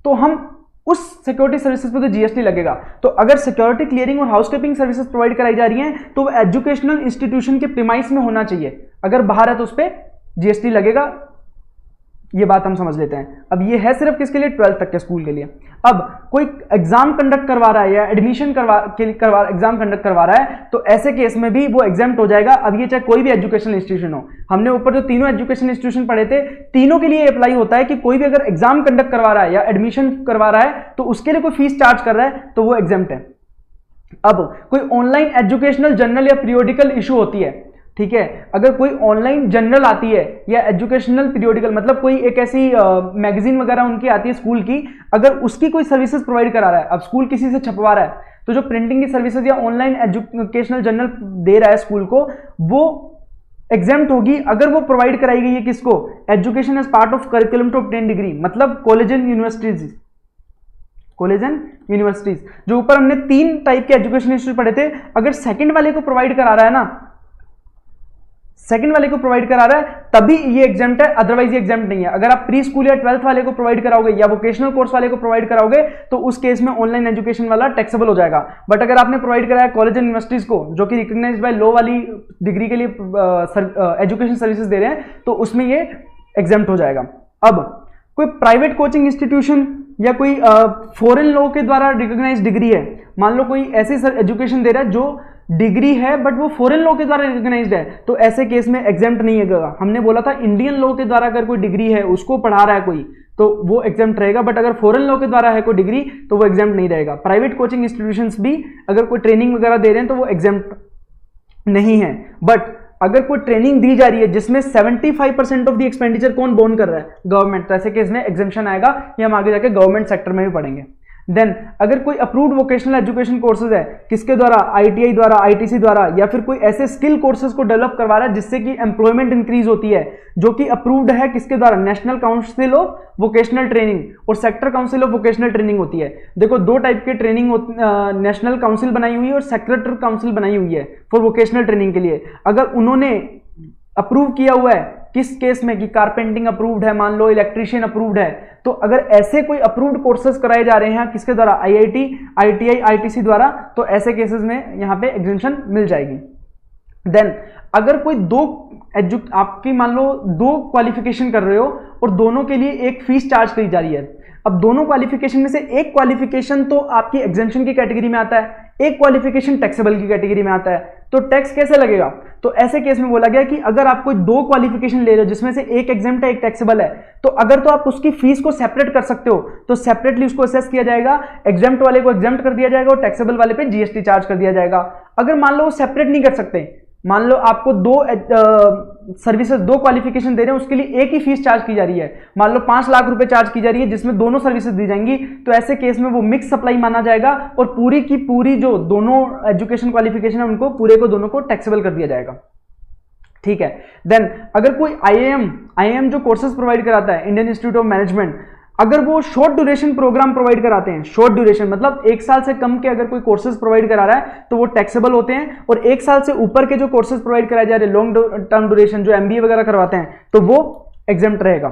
तो हम उस सिक्योरिटी सर्विसेज पे तो जीएसटी लगेगा। तो अगर सिक्योरिटी, क्लियरिंग और हाउसकीपिंग सर्विसेज प्रोवाइड कराई जा रही हैं तो वो एजुकेशनल इंस्टीट्यूशन के प्रीमाइस में होना चाहिए। अगर बाहर है तो उस पर जीएसटी लगेगा। ये बात हम समझ लेते हैं। अब ये है सिर्फ किसके लिए? 12th तक के स्कूल के लिए। अब कोई एग्जाम कंडक्ट करवा रहा है या एडमिशन एग्जाम कंडक्ट करवा रहा है, तो ऐसे केस में भी वो एग्जाम्प्ट हो जाएगा। अब ये चाहे कोई भी एजुकेशनल इंस्टीट्यूशन हो, हमने ऊपर जो तीनों एजुकेशनल इंस्टीट्यूशन पढ़े थे, तीनों के लिए अप्लाई होता है कि कोई भी अगर एग्जाम कंडक्ट करवा रहा है या एडमिशन करवा रहा है तो उसके लिए कोई फीस चार्ज कर रहा है तो वो एग्जाम्प्ट है। अब कोई ऑनलाइन एजुकेशनल जर्नल या पीरियोडिकल इशू होती है, ठीक है, अगर कोई ऑनलाइन जर्नल आती है या एजुकेशनल पीरियोडिकल, मतलब कोई एक ऐसी मैगजीन वगैरह उनकी आती है स्कूल की, अगर उसकी कोई सर्विसेज प्रोवाइड करा रहा है, अब स्कूल किसी से छपवा रहा है, तो जो प्रिंटिंग की सर्विसेज या ऑनलाइन एजुकेशनल जर्नल दे रहा है स्कूल को, वो एग्जाम्प्ट होगी अगर वो प्रोवाइड कराई गई है किसको? Education as part of curriculum to obtain degree, मतलब college and universities. College and universities जो ऊपर हमने 3 टाइप के एजुकेशन इंस्टीट्यूट पढ़े थे, अगर सेकंड वाले को प्रोवाइड करा रहा है ना, सेकंड वाले को प्रोवाइड करा रहा है तभी ये एग्जाम्प्ट है, अदरवाइज ये एग्जाम्प्ट नहीं है। अगर आप प्री स्कूल या 12th वाले को प्रोवाइड कराओगे या वोकेशनल कोर्स वाले को प्रोवाइड कराओगे तो उस केस में ऑनलाइन एजुकेशन वाला टैक्सेबल हो जाएगा। बट अगर आपने प्रोवाइड कराया कॉलेज एंड यूनिवर्सिटीज को, जो कि रिकॉग्नाइज्ड बाय लॉ वाली डिग्री के लिए एजुकेशन सर्विसेज दे रहे हैं, तो उसमें ये एग्जाम्प्ट हो जाएगा। अब कोई प्राइवेट कोचिंग इंस्टीट्यूशन या कोई फॉरेन लॉ के द्वारा रिकॉग्नाइज्ड डिग्री है, मान लो कोई ऐसी एजुकेशन दे रहा है जो डिग्री है बट वो फॉरेन लॉ के द्वारा रिकॉग्नाइज्ड है, तो ऐसे केस में एग्जाम्प्ट नहीं होगा। हमने बोला था इंडियन लॉ के द्वारा अगर कोई डिग्री है, उसको पढ़ा रहा है कोई, तो वो एग्जाम्प्ट रहेगा, बट अगर फॉरेन लॉ के द्वारा है कोई डिग्री तो वो एग्जाम्प्ट नहीं रहेगा। प्राइवेट कोचिंग इंस्टीट्यूशंस भी अगर कोई ट्रेनिंग वगैरह दे रहे हैं तो वो एग्जाम्प्ट नहीं है। बट अगर कोई ट्रेनिंग दी जा रही है जिसमें 75% ऑफ द एक्सपेंडिचर कौन बोन कर रहा है? गवर्नमेंट, तो ऐसे केस में एग्जेम्पशन आएगा। ये हम आगे जाके गवर्नमेंट सेक्टर में भी पढ़ेंगे। देन अगर कोई अप्रूव्ड वोकेशनल एजुकेशन कोर्सेज है, किसके द्वारा? आईटीआई द्वारा, आईटीसी द्वारा, या फिर कोई ऐसे स्किल कोर्सेज को डेवलप करवा रहा है जिससे कि एम्प्लॉयमेंट इंक्रीज होती है, जो कि अप्रूव्ड है किसके द्वारा? National council of vocational training और sector council of vocational training होती है। देखो 2 टाइप की ट्रेनिंग नेशनल काउंसिल बनाई हुई है और सेक्टर काउंसिल बनाई हुई है फॉर वोकेशनल ट्रेनिंग के लिए। अगर उन्होंने अप्रूव किया हुआ है किस केस में कि कारपेंटिंग अप्रूव्ड है, मान लो इलेक्ट्रीशियन अप्रूव्ड है, तो अगर ऐसे कोई अप्रूव्ड कोर्सेज कराए जा रहे हैं किसके द्वारा? आईआईटी, आईटीआई, आईटीसी द्वारा, तो ऐसे केसेस में यहां पे एग्जेम्पशन मिल जाएगी। देन अगर कोई आपकी मान लो 2 क्वालिफिकेशन कर रहे हो और दोनों के लिए एक फीस चार्ज करी जा रही है। अब दोनों क्वालिफिकेशन में से एक क्वालिफिकेशन तो आपकी एग्जेम्पशन की कैटेगरी में आता है, एक क्वालिफिकेशन टैक्सेबल की कैटेगरी में आता है, तो टैक्स कैसे लगेगा? तो ऐसे केस में बोला गया कि अगर आप कोई 2 क्वालिफिकेशन ले रहे हो जिसमें से एक एग्जेम्प्ट है, एक टैक्सेबल है, तो अगर तो आप उसकी फीस को सेपरेट कर सकते हो तो सेपरेटली उसको असेस किया जाएगा, एग्जेम्प्ट वाले को एग्जेम्प्ट कर दिया जाएगा और टैक्सेबल वाले पे जीएसटी चार्ज कर दिया जाएगा। अगर मान लो वो सेपरेट नहीं कर सकते, मान लो आपको 2 सर्विसेज 2 क्वालिफिकेशन दे रहे हैं, उसके लिए एक ही फीस चार्ज की जा रही है, मान लो 5 लाख रुपए चार्ज की जा रही है जिसमें दोनों सर्विसेज दी जाएंगी, तो ऐसे केस में वो मिक्स सप्लाई माना जाएगा और पूरी की पूरी जो दोनों एजुकेशन क्वालिफिकेशन है उनको पूरे को दोनों को टैक्सेबल कर दिया जाएगा। ठीक है। देन अगर कोई आईआईएम जो कोर्सेज प्रोवाइड कराता है, इंडियन इंस्टीट्यूट ऑफ मैनेजमेंट, अगर वो शॉर्ट ड्यूरेशन प्रोग्राम प्रोवाइड कराते हैं, शॉर्ट ड्यूरेशन मतलब 1 साल से कम के अगर कोई कोर्सेज प्रोवाइड करा रहा है तो वो टैक्सेबल होते हैं, और 1 साल से ऊपर के जो कोर्सेज प्रोवाइड कराए जा रहे हैं लॉन्ग टर्म ड्यूरेशन जो एमबीए वगैरह करवाते हैं तो वो एग्जेम्प्ट रहेगा।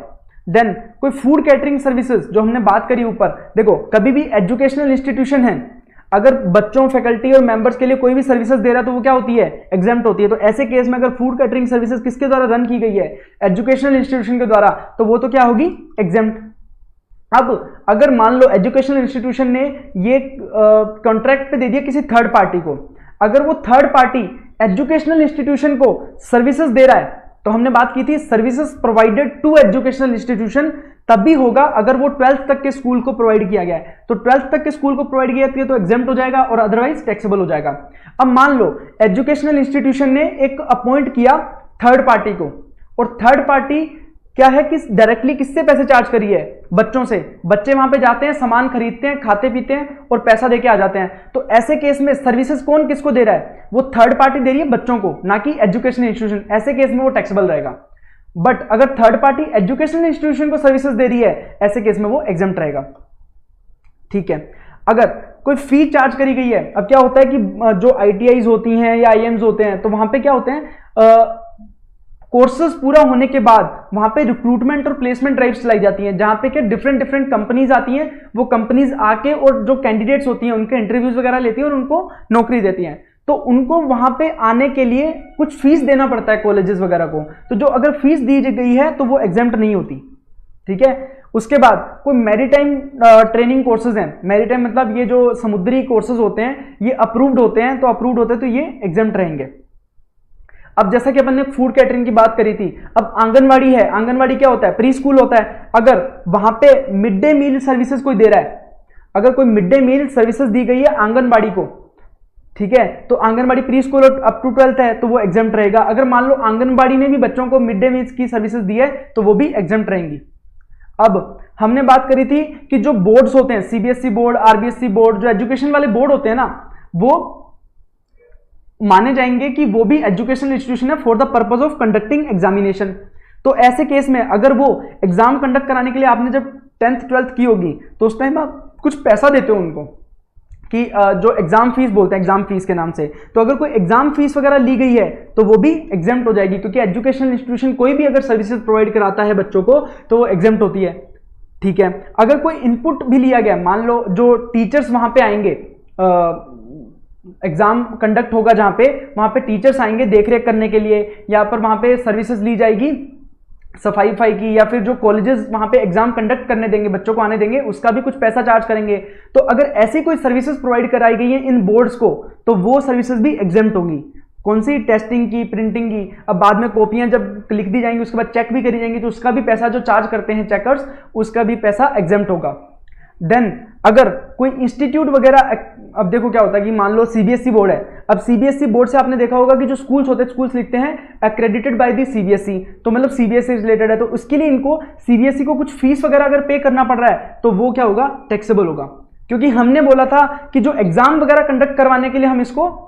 देन कोई फूड कैटरिंग सर्विसेज जो हमने बात करी ऊपर, देखो कभी भी एजुकेशनल इंस्टीट्यूशन है अगर बच्चों, फैकल्टी और मेंबर्स के लिए कोई भी सर्विसेज दे रहा है तो वो क्या होती है, एग्जेम्प्ट होती है। तो ऐसे केस में अगर फूड कैटरिंग सर्विसेज किसके द्वारा रन की गई है, एजुकेशनल इंस्टीट्यूशन के द्वारा, तो वो तो क्या होगी, एग्जेम्प्ट। अब अगर मान लो एजुकेशनल इंस्टीट्यूशन ने ये कॉन्ट्रैक्ट पे दे दिया किसी थर्ड पार्टी को, अगर वो थर्ड पार्टी एजुकेशनल इंस्टीट्यूशन को सर्विसेज दे रहा है, तो हमने बात की थी services provided to educational institution तभी होगा अगर वो 12th तक के स्कूल को प्रोवाइड किया गया है। तो 12th तक के स्कूल को प्रोवाइड किया गया तो एग्जेम्प्ट हो जाएगा और अदरवाइज टैक्सेबल हो जाएगा। अब मान लो एजुकेशनल इंस्टीट्यूशन ने एक अपॉइंट किया थर्ड पार्टी को, और थर्ड पार्टी क्या है कि डायरेक्टली किससे पैसे चार्ज करी है, बच्चों से। बच्चे वहां पे जाते हैं, सामान खरीदते हैं, खाते पीते हैं और पैसा देके आ जाते हैं। तो ऐसे केस में सर्विसेज कौन किसको दे रहा है, वो थर्ड पार्टी दे रही है बच्चों को, ना कि एजुकेशनल इंस्टीट्यूशन। ऐसे केस में वो टैक्सेबल रहेगा। बट अगर थर्ड पार्टी एजुकेशनल इंस्टीट्यूशन को सर्विसेज दे रही है, ऐसे केस में वो एग्जेम्प्ट रहेगा। ठीक है। अगर कोई फी चार्ज करी गई है, अब क्या होता है कि जो ITIs होती हैं या IIMs होते हैं, तो वहां पे क्या होते हैं, कोर्सेज पूरा होने के बाद वहां पे रिक्रूटमेंट और प्लेसमेंट ड्राइव्स चलाई जाती हैं, जहां पे क्या डिफरेंट कंपनीज आती हैं, वो कंपनीज आके और जो कैंडिडेट्स होती हैं उनके इंटरव्यूज वगैरह लेती हैं और उनको नौकरी देती हैं। तो उनको वहां पे आने के लिए कुछ फीस देना पड़ता है कॉलेजेस वगैरह को, तो जो अगर फीस दी गई है तो वो एग्जेम्प्ट नहीं होती। ठीक है। उसके बाद कोई मैरीटाइम ट्रेनिंग कोर्सेज हैं, मैरीटाइम मतलब ये जो समुद्री कोर्सेज होते हैं ये अप्रूव्ड होते हैं, तो अप्रूव्ड होते हैं तो ये एग्जेम्प्ट रहेंगे। अब जैसा कि अपन ने फूड कैटरिंग की बात करी थी, अब आंगनवाड़ी है, आंगनवाड़ी क्या होता है, प्री स्कूल होता है। अगर वहां पे मिड डे मील सर्विसेज कोई दे रहा है, अगर कोई मिड डे मील सर्विसेज दी गई है आंगनवाड़ी को, ठीक है, तो anganwadi pre school up to 12th है तो वो एग्जेम्प्ट रहेगा। अगर मान लो आंगनवाड़ी ने भी बच्चों को मिड डे मील की सर्विसेज दी है तो वो भी एग्जेम्प्ट रहेंगी। अब हमने बात करी थी कि जो बोर्ड्स होते हैं, CBSE बोर्ड, RBSE बोर्ड, जो एजुकेशन वाले बोर्ड होते हैं ना, वो माने जाएंगे कि वो भी एजुकेशनल इंस्टीट्यूशन है for the purpose of conducting examination. तो ऐसे केस में अगर वो एग्जाम कंडक्ट कराने के लिए आपने जब 10th 12th की होगी तो उस टाइम आप कुछ पैसा देते हो उनको, कि जो एग्जाम फीस बोलते हैं, एग्जाम फीस के नाम से। तो अगर कोई एग्जाम फीस वगैरह ली गई है तो वो भी एग्जेम्प्ट हो जाएगी, क्योंकि एजुकेशनल इंस्टीट्यूशन कोई भी अगर सर्विसेज प्रोवाइड कराता है बच्चों को तो वो एग्जेम्प्ट होती है। ठीक है। अगर कोई इनपुट भी लिया गया, मान लो जो टीचर्स वहां पे आएंगे, एग्जाम कंडक्ट होगा जहां पे, वहां पे टीचर्स आएंगे देखरेख करने के लिए, या पर वहां पे सर्विसेज ली जाएगी सफाई वफाई की, या फिर जो कॉलेजेस वहां पे एग्जाम कंडक्ट करने देंगे, बच्चों को आने देंगे, उसका भी कुछ पैसा चार्ज करेंगे। तो अगर ऐसी कोई सर्विसेज प्रोवाइड कराई गई है इन बोर्ड्स को तो वो सर्विसेज भी एग्जेम्प्ट होंगी। कौन सी, टेस्टिंग की, प्रिंटिंग की। अब बाद में कॉपियां जब लिख दी जाएंगी उसके बाद चेक भी करी जाएंगी तो उसका भी पैसा जो चार्ज करते हैं चेकर्स, उसका भी पैसा एग्जेम्प्ट होगा। देन अगर कोई इंस्टीट्यूट वगैरह, अब देखो क्या होता है कि मान लो CBSE बोर्ड है, अब CBSE बोर्ड से आपने देखा होगा कि जो स्कूल्स होते हैं, स्कूल्स लिखते हैं एक्रेडिटेड बाय दी CBSE, तो मतलब CBSE रिलेटेड है, तो उसके लिए इनको CBSE को कुछ फीस वगैरह अगर पे करना पड़ रहा है तो वो क्या होगा, टैक्सेबल होगा। क्योंकि हमने बोला था कि जो एग्जाम वगैरह कंडक्ट करवाने के लिए हम इसको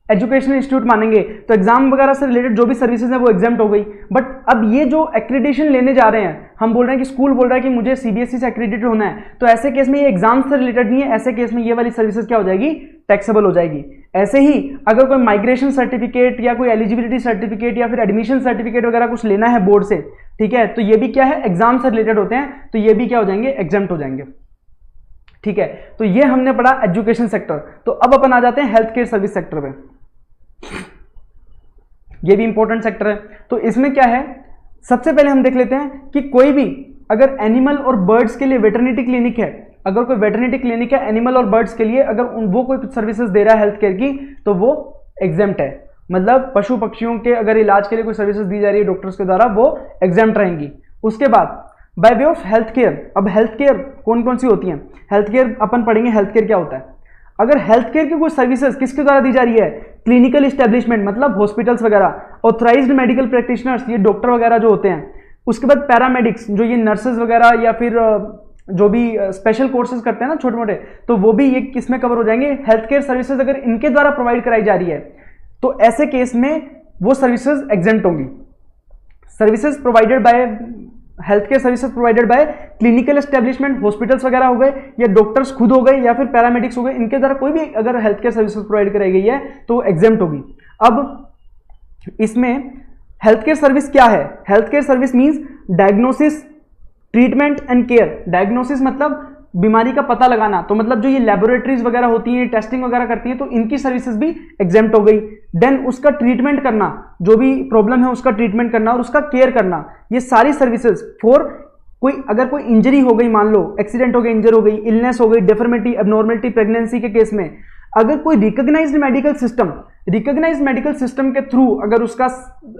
एजुकेशनल इंस्टीट्यूट मानेंगे, तो एग्जाम वगैरह से रिलेटेड जो भी सर्विसेज है वो एग्जेम्प्ट हो गई। बट अब ये जो एक्रेडिटेशन लेने जा रहे हैं, हम बोल रहे हैं कि स्कूल बोल रहा है कि मुझे CBSE से एक्रेडिटेड होना है, तो ऐसे केस में ये एग्जाम से रिलेटेड नहीं है, ऐसे केस में ये वाली सर्विसेज क्या हो जाएगी, टैक्सेबल हो जाएगी। ऐसे ही अगर कोई माइग्रेशन सर्टिफिकेट या कोई एलिजिबिलिटी सर्टिफिकेट या फिर एडमिशन सर्टिफिकेट वगैरह कुछ लेना है बोर्ड से, ठीक है, तो ये भी क्या है, एग्जाम से रिलेटेड होते हैं, तो ये भी क्या हो जाएंगे, एग्जेम्प्ट हो जाएंगे। ठीक है। तो ये हमने पढ़ा एजुकेशन सेक्टर। तो अब अपन आ जाते हैं हेल्थ केयर सर्विस सेक्टर पे। ये भी इंपॉर्टेंट सेक्टर है। तो इसमें क्या है, सबसे पहले हम देख लेते हैं कि कोई भी अगर एनिमल और बर्ड्स के लिए वेटरनिटी क्लिनिक है, अगर कोई वेटरनिटी क्लिनिक है एनिमल और बर्ड्स के लिए, अगर वो कोई सर्विसेज दे रहा है हेल्थ केयर की, तो वो एग्जेम्प्ट है। मतलब पशु पक्षियों के अगर इलाज के लिए कोई सर्विसेज दी जा रही है डॉक्टर्स के द्वारा, वो एग्जेम्प्ट रहेंगी। उसके बाद bye way of health care, अब हेल्थ केयर कौन कौन सी होती हैं, हेल्थ केयर अपन पढ़ेंगे हेल्थ केयर क्या होता है। अगर हेल्थ केयर की कोई सर्विसेज किसके द्वारा दी जा रही है, क्लिनिकल एस्टेब्लिशमेंट मतलब हॉस्पिटल्स वगैरह, ऑथराइज्ड मेडिकल प्रैक्टिशनर्स ये डॉक्टर वगैरह जो होते हैं, उसके बाद पैरामेडिक्स जो ये नर्सेज वगैरह या फिर जो भी स्पेशल कोर्सेज करते हैं ना छोटे मोटे, तो वो भी ये किसमें कवर हो जाएंगे, हेल्थ केयर सर्विसेज अगर इनके द्वारा प्रोवाइड कराई जा रही है तो ऐसे केस में वो सर्विसेज एग्जेम्प्ट होंगी। Services provided by health care services provided by clinical establishment, hospitals वगैरह हो गए या डॉक्टर्स खुद हो गए या फिर पैरामेडिक्स हो गए, इनके द्वारा कोई भी अगर हेल्थ केयर सर्विसेज प्रोवाइड कराई गई है तो एग्जेम्प्ट होगी। अब इसमें हेल्थ केयर सर्विस क्या है, health care service means diagnosis, treatment and care. Diagnosis मतलब बीमारी का पता लगाना, तो मतलब जो ये लेबोरेटरीज वगैरह होती हैं, टेस्टिंग वगैरह करती हैं, तो इनकी सर्विसेज भी एग्जेम्प्ट हो गई। देन उसका ट्रीटमेंट करना, जो भी प्रॉब्लम है उसका ट्रीटमेंट करना और उसका केयर करना, ये सारी सर्विसेज फॉर अगर कोई इंजरी हो गई, मान लो एक्सीडेंट हो गया, इंजर हो गई, इलनेस हो गई, डिफॉर्मिटी, एबनॉर्मलिटी प्रेगनेंसी के केस में, अगर कोई रिकॉग्नाइज्ड मेडिकल सिस्टम के थ्रू अगर उसका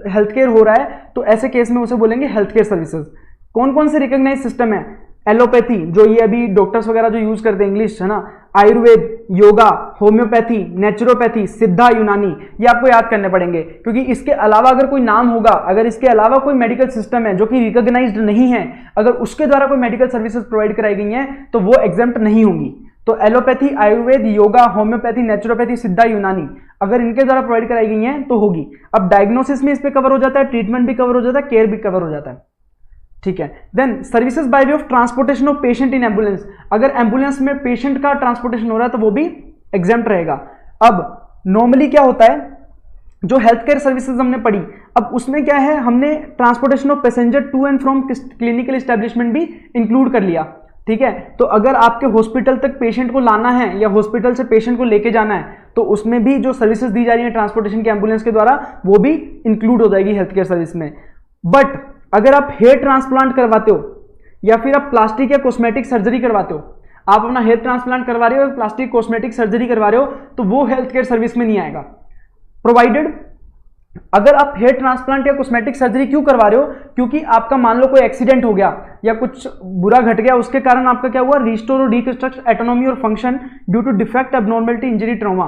हेल्थ केयर हो रहा है, तो ऐसे केस में उसे बोलेंगे हेल्थ केयर सर्विसेज। कौन कौन से रिकॉग्नाइज सिस्टम है? एलोपैथी, जो ये अभी डॉक्टर्स वगैरह जो यूज करते हैं इंग्लिश, है ना, आयुर्वेद, योगा, होम्योपैथी, नेचुरोपैथी, सिद्धा, यूनानी, ये आपको याद करने पड़ेंगे, क्योंकि इसके अलावा अगर कोई नाम होगा, अगर इसके अलावा कोई मेडिकल सिस्टम है जो कि रिकॉग्नाइज्ड नहीं है, अगर उसके द्वारा कोई मेडिकल सर्विसेज प्रोवाइड कराई गई हैं, तो वो एग्जेम्प्ट नहीं होंगी। तो allopathy, Ayurveda, yoga, homeopathy, naturopathy, सिद्धा, यूनानी, अगर इनके द्वारा प्रोवाइड कराई गई हैं तो होगी। अब डायग्नोसिस में इस पे कवर हो जाता है, ट्रीटमेंट भी कवर हो जाता है, केयर भी कवर हो जाता है, ठीक है। Then services by way of transportation of patient in ambulance, अगर एम्बुलेंस में पेशेंट का ट्रांसपोर्टेशन हो रहा है तो वो भी एग्जेम्प्ट रहेगा। अब नॉर्मली क्या होता है, जो हेल्थ केयर सर्विसेज हमने पढ़ी, अब उसमें क्या है, हमने transportation of passenger to and from clinical establishment भी इंक्लूड कर लिया, ठीक है। तो अगर आपके हॉस्पिटल तक पेशेंट को लाना है या हॉस्पिटल से पेशेंट को लेके जाना है, तो उसमें भी जो सर्विसेज दी जा रही है ट्रांसपोर्टेशन के एम्बुलेंस के द्वारा, वो भी इंक्लूड हो जाएगी हेल्थ केयर सर्विस में। बट अगर आप हेयर ट्रांसप्लांट करवाते हो या फिर आप प्लास्टिक या कॉस्मेटिक सर्जरी करवाते हो, आप अपना हेयर ट्रांसप्लांट करवा रहे हो, प्लास्टिक कॉस्मेटिक सर्जरी करवा रहे हो, तो वो हेल्थ केयर सर्विस में नहीं आएगा। प्रोवाइडेड, अगर आप हेयर ट्रांसप्लांट या कॉस्मेटिक सर्जरी क्यों करवा रहे हो, क्योंकि आपका मान लो कोई एक्सीडेंट हो गया या कुछ बुरा घट गया, उसके कारण आपका क्या हुआ, रिस्टोर और रिकंस्ट्रक्ट एटोनॉमी और function due to defect, abnormality, injury, trauma.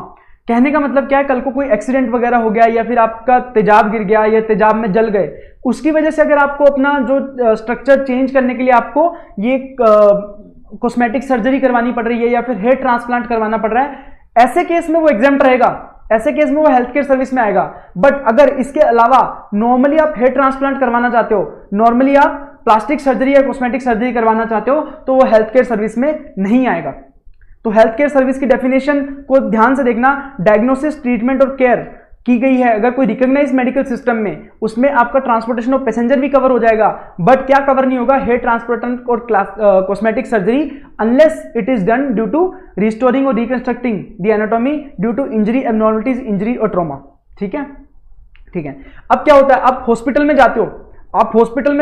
कहने का मतलब क्या है, कल को कोई एक्सीडेंट वगैरह हो गया या फिर आपका तेजाब गिर गया या तेजाब में जल गए, उसकी वजह से अगर आपको अपना जो स्ट्रक्चर चेंज करने के लिए आपको ये कॉस्मेटिक सर्जरी करवानी पड़ रही है या फिर हेयर ट्रांसप्लांट करवाना पड़ रहा है, ऐसे केस में वो एग्जेम्प्ट रहेगा, ऐसे केस में वो हेल्थ केयर सर्विस में आएगा। बट अगर इसके अलावा नॉर्मली आप हेयर ट्रांसप्लांट करवाना चाहते हो, नॉर्मली आप प्लास्टिक सर्जरी या कॉस्मेटिक सर्जरी करवाना चाहते हो, तो वो हेल्थ केयर सर्विस में नहीं आएगा। तो हेल्थ केयर सर्विस की डेफिनेशन को ध्यान से देखना, डायग्नोसिस, ट्रीटमेंट और केयर की गई है अगर कोई रिकॉग्नाइज्ड मेडिकल सिस्टम में, उसमें आपका ट्रांसपोर्टेशन ऑफ पैसेंजर भी कवर हो जाएगा, बट क्या कवर नहीं होगा, हेयर ट्रांसप्लांट और cosmetic surgery, unless it is done due to restoring और reconstructing the anatomy due to injury, abnormalities, injury और ट्रॉमा, ठीक है, ठीक है। अब क्या होता है, आप हॉस्पिटल में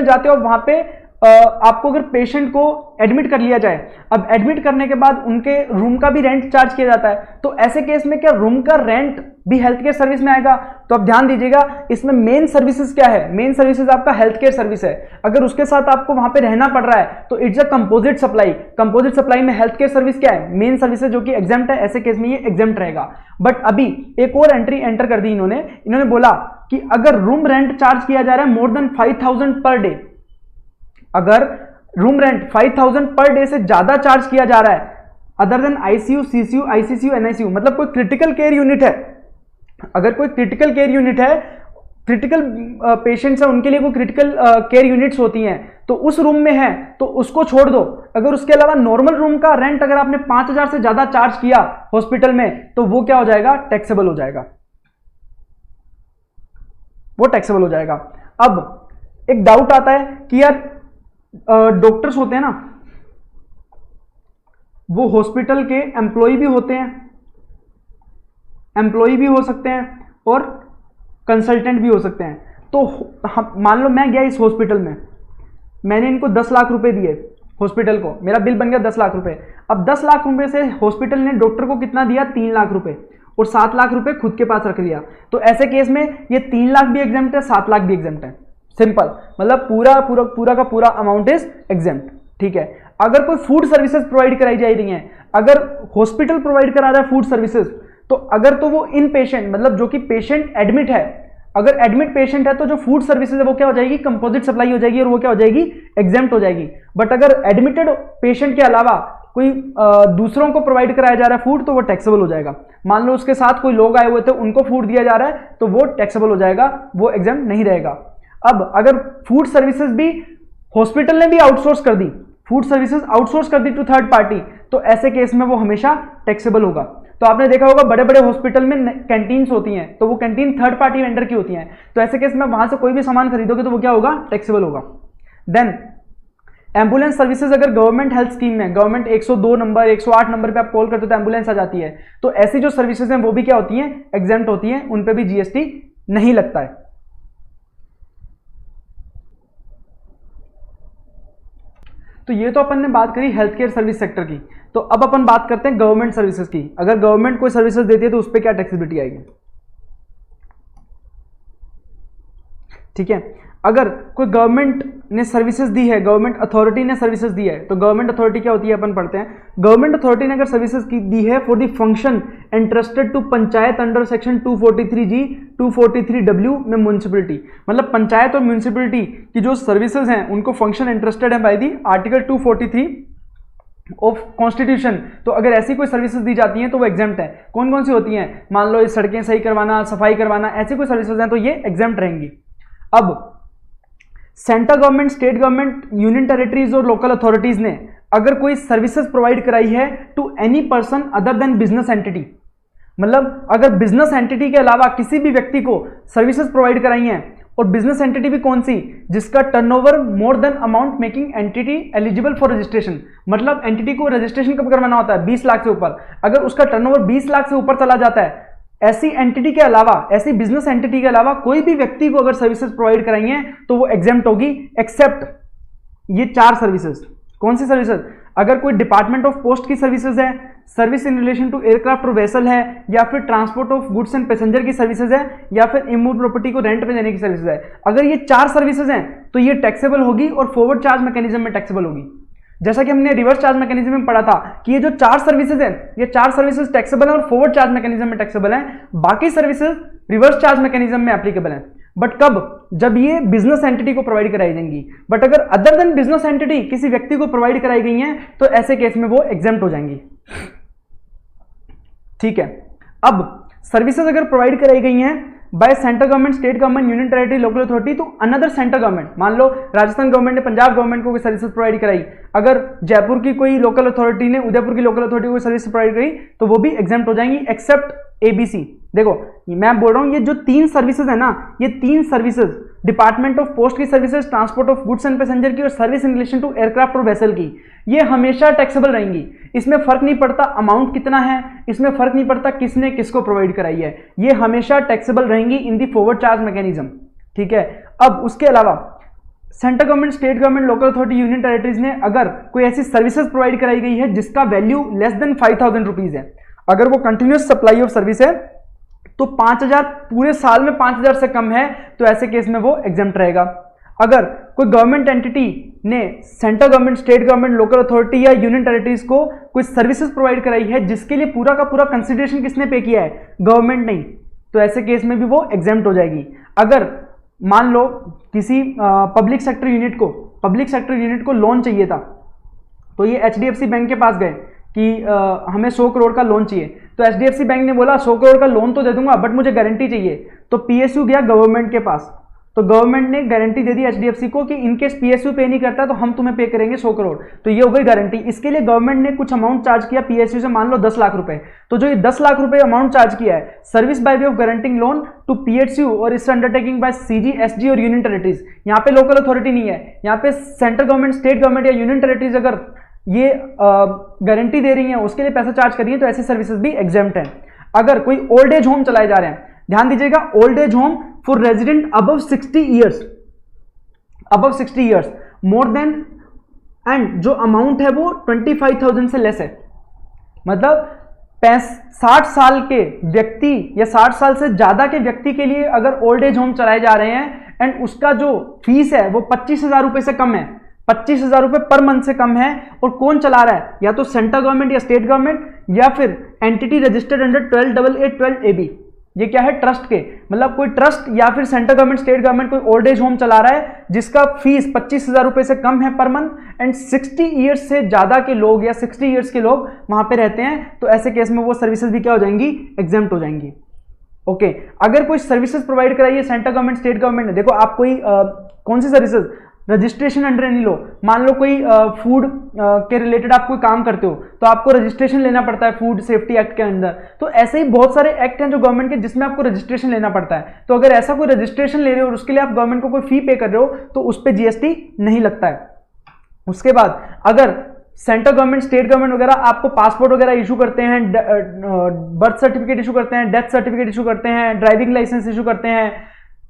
जाते हो, वहां पे आपको अगर पेशेंट को एडमिट कर लिया जाए, अब एडमिट करने के बाद उनके रूम का भी रेंट चार्ज किया जाता है, तो ऐसे केस में क्या रूम का रेंट भी हेल्थ केयर सर्विस में आएगा? तो अब ध्यान दीजिएगा, इसमें मेन सर्विसेज क्या है, मेन सर्विसेज आपका हेल्थ केयर सर्विस है। अगर उसके साथ आपको वहां पे रहना पड़ रहा है तो it's a composite supply. Composite supply में हेल्थ केयर सर्विस क्या है, मेन सर्विसेज जो कि एग्जेम्प्ट है, ऐसे केस में ये एग्जेम्प्ट रहेगा। बट अभी एक और एंट्री एंटर कर दी इन्होंने बोला कि अगर रूम रेंट चार्ज किया जा रहा है मोर देन 5000 पर डे, अगर रूम रेंट 5000 पर डे से ज्यादा चार्ज किया जा रहा है, other than ICU, CCU, ICCU, NICU, मतलब कोई क्रिटिकल केयर यूनिट है, अगर कोई क्रिटिकल केयर यूनिट है, क्रिटिकल पेशेंट्स है, उनके लिए कोई क्रिटिकल केयर यूनिट्स होती हैं, तो उस रूम में है तो उसको छोड़ दो। अगर उसके अलावा नॉर्मल रूम का रेंट अगर आपने 5000 से ज्यादा चार्ज किया हॉस्पिटल में, तो वो क्या हो जाएगा, टैक्सेबल हो जाएगा, वो टैक्सेबल हो जाएगा। अब एक डाउट आता है कि यार डॉक्टर्स होते हैं ना, वो हॉस्पिटल के एम्प्लॉय भी होते हैं, एम्प्लॉय भी हो सकते हैं और कंसल्टेंट भी हो सकते हैं। तो मान लो मैं गया इस हॉस्पिटल में, मैंने इनको 10 लाख रुपए दिए हॉस्पिटल को, मेरा बिल बन गया 10 लाख रुपए। अब 10 लाख रुपए से हॉस्पिटल ने डॉक्टर को कितना दिया, 3 लाख रुपए, और 7 लाख रुपए खुद के पास रख लिया। तो ऐसे केस में ये 3 लाख भी एग्जेम्प्ट है, 7 लाख भी एग्जेम्प्ट है। सिंपल, मतलब पूरा का पूरा अमाउंट इज एग्जेम्प्ट, ठीक है। अगर कोई फूड सर्विसेज प्रोवाइड कराई जा रही हैं, अगर हॉस्पिटल प्रोवाइड करा रहा है फूड सर्विसेज, तो अगर तो वो इन पेशेंट, मतलब जो कि पेशेंट एडमिट है, अगर एडमिट पेशेंट है तो जो फूड सर्विसेज है वो क्या हो जाएगी, कंपोजिट सप्लाई हो जाएगी और वो क्या हो जाएगी, एग्जेम्प्ट हो जाएगी। बट अगर एडमिटेड पेशेंट के अलावा कोई दूसरों को प्रोवाइड कराया जा रहा है फूड, तो वो टैक्सेबल हो जाएगा। मान लो उसके साथ कोई लोग आए हुए थे, उनको फूड दिया जा रहा है, तो वो टैक्सेबल हो जाएगा, वो एग्जेम्प्ट नहीं रहेगा। अब अगर फूड सर्विसेज भी हॉस्पिटल ने भी आउटसोर्स कर दी, फूड सर्विसेज आउटसोर्स कर दी टू थर्ड पार्टी, तो ऐसे केस में वो हमेशा टैक्सेबल होगा। तो आपने देखा होगा बड़े बड़े हॉस्पिटल में कैंटीन्स होती हैं, तो वो कैंटीन थर्ड पार्टी वेंडर की होती हैं, तो ऐसे केस में वहां से कोई भी सामान खरीदोगे तो वो क्या होगा, टैक्सेबल होगा। देन एम्बुलेंस सर्विसेज अगर गवर्नमेंट हेल्थ स्कीम में, गवर्नमेंट 102 नंबर 108 नंबर पे आप कॉल करते हो तो एम्बुलेंस आ जाती है, तो ऐसी जो सर्विसेज हैं वो भी क्या होती हैं, एग्जेम्प्ट होती हैं, उन पे भी जीएसटी नहीं लगता है। तो ये तो अपन ने बात करी हेल्थ केयर सर्विस सेक्टर की। तो अब अपन बात करते हैं गवर्नमेंट सर्विसेज की। अगर गवर्नमेंट कोई सर्विसेज देती है तो उस पर क्या टैक्सेबिलिटी आएगी, ठीक है। अगर कोई गवर्नमेंट ने सर्विसेज दी है, गवर्नमेंट अथॉरिटी ने सर्विसेज दी है, तो गवर्नमेंट अथॉरिटी क्या होती है अपन पढ़ते हैं। गवर्नमेंट अथॉरिटी ने अगर सर्विसेज दी है for the function interested to panchayat under section 243G 243W में म्युनिसिपलिटी, मतलब पंचायत और म्युनिसिपलिटी की जो सर्विसेज हैं उनको फंक्शन इंटरेस्टेड है by the article 243 of constitution. तो अगर ऐसी कोई सर्विसेज दी जाती हैं तो वो एग्जेम्प्ट है। कौन कौन सी होती हैं, मान लो ये सड़कें सही करवाना, सफाई करवाना, ऐसी कोई सर्विसेज हैं तो ये एग्जेम्प्ट रहेंगी। अब central government, state government, union territories और लोकल अथॉरिटीज ने अगर कोई सर्विसेज प्रोवाइड कराई है to any person other than business entity, मतलब अगर बिजनेस एंटिटी के अलावा किसी भी व्यक्ति को सर्विसेज प्रोवाइड कराई हैं, और बिजनेस एंटिटी भी कौन सी, जिसका turnover more than amount making entity eligible for registration, मतलब एंटिटी को रजिस्ट्रेशन कब करवाना होता है, 20 लाख से ऊपर। अगर उसका टर्नओवर 20 लाख से ऊपर चला जाता है, ऐसी एंटिटी के अलावा, ऐसी बिजनेस एंटिटी के अलावा कोई भी व्यक्ति को अगर सर्विसेज प्रोवाइड कराई हैं तो वो एग्जेम्प्ट होगी, एक्सेप्ट ये 4 सर्विसेज। कौन सी सर्विसेज, अगर कोई डिपार्टमेंट ऑफ पोस्ट की सर्विसेज है, service in relation to aircraft और वेसल है, या फिर transport of goods and passenger की सर्विसेज है, या फिर इमूव प्रॉपर्टी को रेंट पे देने की सर्विसेज है। अगर ये 4 सर्विसेज हैं तो ये टैक्सेबल होगी और फॉरवर्ड चार्ज मैकेनिज्म में टैक्सेबल होगी। जैसा कि हमने रिवर्स चार्ज मैकेनिज्म में पढ़ा था कि ये जो 4 सर्विसेज हैं, ये 4 सर्विसेज टैक्सेबल है और फॉरवर्ड चार्ज मैकेनिज्म में टैक्सेबल है, बाकी सर्विसेज रिवर्स चार्ज मैकेनिज्म में एप्लीकेबल है। बट कब, जब ये बिजनेस एंटिटी को प्रोवाइड कराई जाएंगी। बट अगर अदर देन बिजनेस एंटिटी किसी व्यक्ति को प्रोवाइड कराई गई हैं तो ऐसे केस में वो एग्जेम्प्ट हो जाएंगी, ठीक है। अब सर्विसेज अगर प्रोवाइड कराई गई हैं by central government, state government, union territory, local authority to another central government, मान लो राजस्थान गवर्नमेंट ने पंजाब गवर्नमेंट को कोई सर्विसेज प्रोवाइड कराई, अगर जयपुर की कोई लोकल अथॉरिटी ने उदयपुर की लोकल अथॉरिटी को कोई सर्विस प्रोवाइड करी तो वो भी एग्जेम्प्ट हो जाएंगी, एक्सेप्ट ABC। देखो मैं बोल रहा हूं ये जो 3 सर्विसेज है ना, ये 3 सर्विसेज डिपार्टमेंट ऑफ पोस्ट की services, transport of goods and passenger की और service in relation to aircraft और वेसल की, ये हमेशा टैक्सेबल रहेंगी। इसमें फर्क नहीं पड़ता अमाउंट कितना है, इसमें फर्क नहीं पड़ता किसने किसको प्रोवाइड कराई है, ये हमेशा टैक्सेबल रहेंगी इन दी फॉरवर्ड चार्ज मैकेनिज्म, ठीक है। अब उसके अलावा central government, state government, local authority, union territories ने अगर कोई ऐसी सर्विसेज प्रोवाइड कराई गई है जिसका वैल्यू लेस देन 5000 रुपीज है, अगर वो कंटिन्यूस सप्लाई ऑफ सर्विस है तो 5000 पूरे साल में 5000 से कम है तो ऐसे केस में वो एग्जेम्प्ट रहेगा। अगर कोई गवर्नमेंट एंटिटी ने central government, state government, local authority या यूनियन टेरिटरीज को कोई सर्विसेज प्रोवाइड कराई है जिसके लिए पूरा का पूरा कंसिडरेशन किसने पे किया है, गवर्नमेंट नहीं, तो ऐसे केस में भी वो एग्जेम्प्ट हो जाएगी। अगर मान लो किसी पब्लिक सेक्टर यूनिट को लोन चाहिए था, तो ये HDFC बैंक के पास गए कि हमें 100 करोड़ का लोन चाहिए, तो HDFC बैंक ने बोला 100 करोड़ का लोन तो दे दूंगा बट मुझे गारंटी चाहिए, तो PSU गया गवर्नमेंट के पास, तो गवर्नमेंट ने गारंटी दे दी HDFC को कि इनकेस PSU पे नहीं करता तो हम तुम्हें पे करेंगे 100 करोड़, तो ये हो गई गारंटी। इसके लिए गवर्नमेंट ने कुछ अमाउंट चार्ज किया PSU से, मान लो 10 लाख रुपए, तो जो ये 10 लाख रुपए अमाउंट चार्ज किया है service by way of guaranteeing loan to PSU और इस अंडरटेकिंग बाय CG, SG और यूनियन टेरिटरीज, यहाँ पे लोकल अथॉरिटी नहीं है, यहाँ पे सेंट्रल गवर्नमेंट, स्टेट गवर्नमेंट या यूनियन टेरिटरीज अगर ये गारंटी दे रही है उसके लिए पैसा चार्ज कर रही है तो ऐसी सर्विसेज भी एग्जेम्प्ट है। अगर कोई ओल्ड एज होम चलाए जा रहे हैं, ध्यान दीजिएगा, old age home for resident above 60 years more than, and जो अमाउंट है वो 25,000 से लेस है, मतलब 60 साल के व्यक्ति या 60 साल से ज्यादा के व्यक्ति के लिए अगर ओल्ड एज होम चलाए जा रहे हैं एंड उसका जो फीस है वो 25,000 रुपए से कम है, 25,000 रुपए पर मंथ से कम है, और कौन चला रहा है, या तो सेंट्रल गवर्नमेंट या स्टेट गवर्नमेंट या फिर एंटिटी रजिस्टर्ड अंडर 12AA12AB, ये क्या है, ट्रस्ट के, मतलब कोई ट्रस्ट या फिर सेंट्रल गवर्नमेंट, स्टेट गवर्नमेंट कोई ओल्ड एज होम चला रहा है जिसका फीस 25,000 रुपए से कम है पर मंथ एंड 60 ईयर्स से ज्यादा के लोग या 60 ईयर्स के लोग वहां पे रहते हैं, तो ऐसे केस में वो सर्विसेज भी क्या हो जाएंगी, एग्जेम्प्ट हो जाएंगी। ओके, अगर कोई सर्विसेज प्रोवाइड कराई है सेंट्रल गवर्नमेंट, स्टेट गवर्नमेंट ने, देखो आप कोई कौन सी सर्विसेज, रजिस्ट्रेशन अंडर एनी लो, मान लो कोई फूड के रिलेटेड आप कोई काम करते हो तो आपको रजिस्ट्रेशन लेना पड़ता है फूड सेफ्टी एक्ट के अंदर, तो ऐसे ही बहुत सारे एक्ट हैं जो गवर्नमेंट के जिसमें आपको रजिस्ट्रेशन लेना पड़ता है, तो अगर ऐसा कोई रजिस्ट्रेशन ले रहे हो और उसके लिए आप गवर्नमेंट को कोई फी पे कर रहे हो तो उस पर GST नहीं लगता है। उसके बाद अगर सेंट्रल गवर्नमेंट स्टेट गवर्नमेंट वगैरह आपको पासपोर्ट वगैरह इशू करते हैं, बर्थ सर्टिफिकेट इशू करते हैं, डेथ सर्टिफिकेट इशू करते हैं, ड्राइविंग लाइसेंस इशू करते हैं,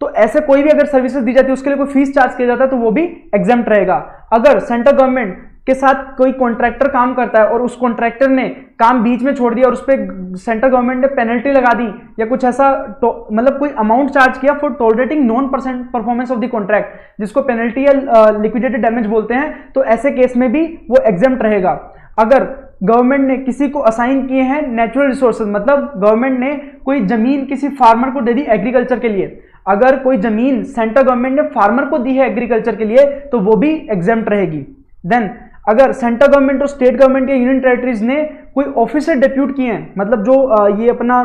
तो ऐसे कोई भी अगर सर्विसेज दी जाती है उसके लिए कोई फीस चार्ज किया जाता है तो वो भी एग्जेम्प्ट रहेगा। अगर सेंट्रल गवर्नमेंट के साथ कोई कॉन्ट्रैक्टर काम करता है और उस कॉन्ट्रैक्टर ने काम बीच में छोड़ दिया और उस पर सेंट्रल गवर्नमेंट ने पेनल्टी लगा दी या कुछ ऐसा मतलब कोई अमाउंट चार्ज किया for tolerating non performance of the contract, जिसको पेनल्टी या लिक्विडेटेड डैमेज बोलते हैं, तो ऐसे केस में भी वो एग्जेम्प्ट रहेगा। अगर गवर्नमेंट ने किसी को असाइन किए हैं नेचुरल रिसोर्सेज, मतलब गवर्नमेंट ने कोई जमीन किसी फार्मर को दे दी एग्रीकल्चर के लिए, अगर कोई जमीन सेंट्रल गवर्नमेंट ने फार्मर को दी है एग्रीकल्चर के लिए तो वो भी एग्जेम्प्ट रहेगी। देन अगर सेंट्रल गवर्नमेंट और स्टेट गवर्नमेंट या यूनियन टेरिटरीज ने कोई ऑफिसर डेप्यूट किए हैं, मतलब जो ये अपना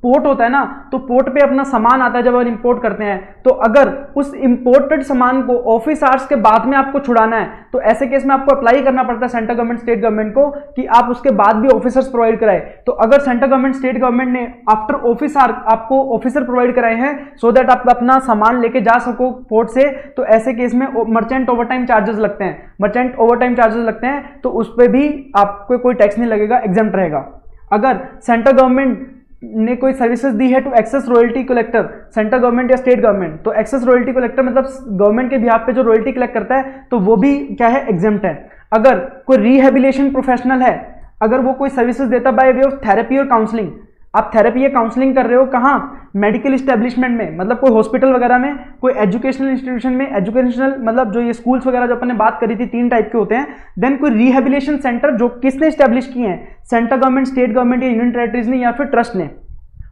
पोर्ट होता है ना, तो पोर्ट पे अपना सामान आता है जब हम इंपोर्ट करते हैं, तो अगर उस इंपोर्टेड सामान को ऑफिस आवर्स के बाद में आपको छुड़ाना है तो ऐसे केस में आपको अप्लाई करना पड़ता है सेंट्रल गवर्नमेंट स्टेट गवर्नमेंट को कि आप उसके बाद भी ऑफिसर्स प्रोवाइड कराए। तो अगर सेंट्रल गवर्नमेंट स्टेट गवर्नमेंट ने आफ्टर ऑफिस आवर आपको ऑफिसर प्रोवाइड कराए हैं सो दैट आप अपना सामान लेके जा सको पोर्ट से, तो ऐसे केस में मर्चेंट ओवरटाइम चार्जेस लगते हैं, मर्चेंट ओवरटाइम चार्जेस लगते हैं, तो उस पर भी आपको कोई टैक्स नहीं लगेगा, एग्जेम्प्ट रहेगा। अगर सेंट्रल गवर्नमेंट ने कोई सर्विसेज दी है to access royalty collector, central government या स्टेट गवर्नमेंट, तो एक्सेस रॉयल्टी कलेक्टर मतलब गवर्नमेंट के बिहाफ पे जो रॉयल्टी कलेक्ट करता है तो वो भी क्या है, एग्जेम्प्ट है। अगर कोई रिहेबिलिटेशन प्रोफेशनल है, अगर वो कोई सर्विसेज देता बाय वे ऑफ थेरेपी और काउंसलिंग, आप थेरेपी या काउंसलिंग कर रहे हो कहाँ, मेडिकल इस्टेब्लिशमेंट में, मतलब कोई हॉस्पिटल वगैरह में, कोई एजुकेशनल इंस्टीट्यूशन में, एजुकेशनल मतलब जो ये स्कूल्स वगैरह जो अपन ने बात करी थी 3 टाइप के होते हैं। देन कोई रिहेबिलिटेशन सेंटर जो किसने स्टैब्लिश किए हैं, सेंट्रल गवर्नमेंट, स्टेट गवर्नमेंट या यूनियन टेरिटरीज ने या फिर ट्रस्ट ने।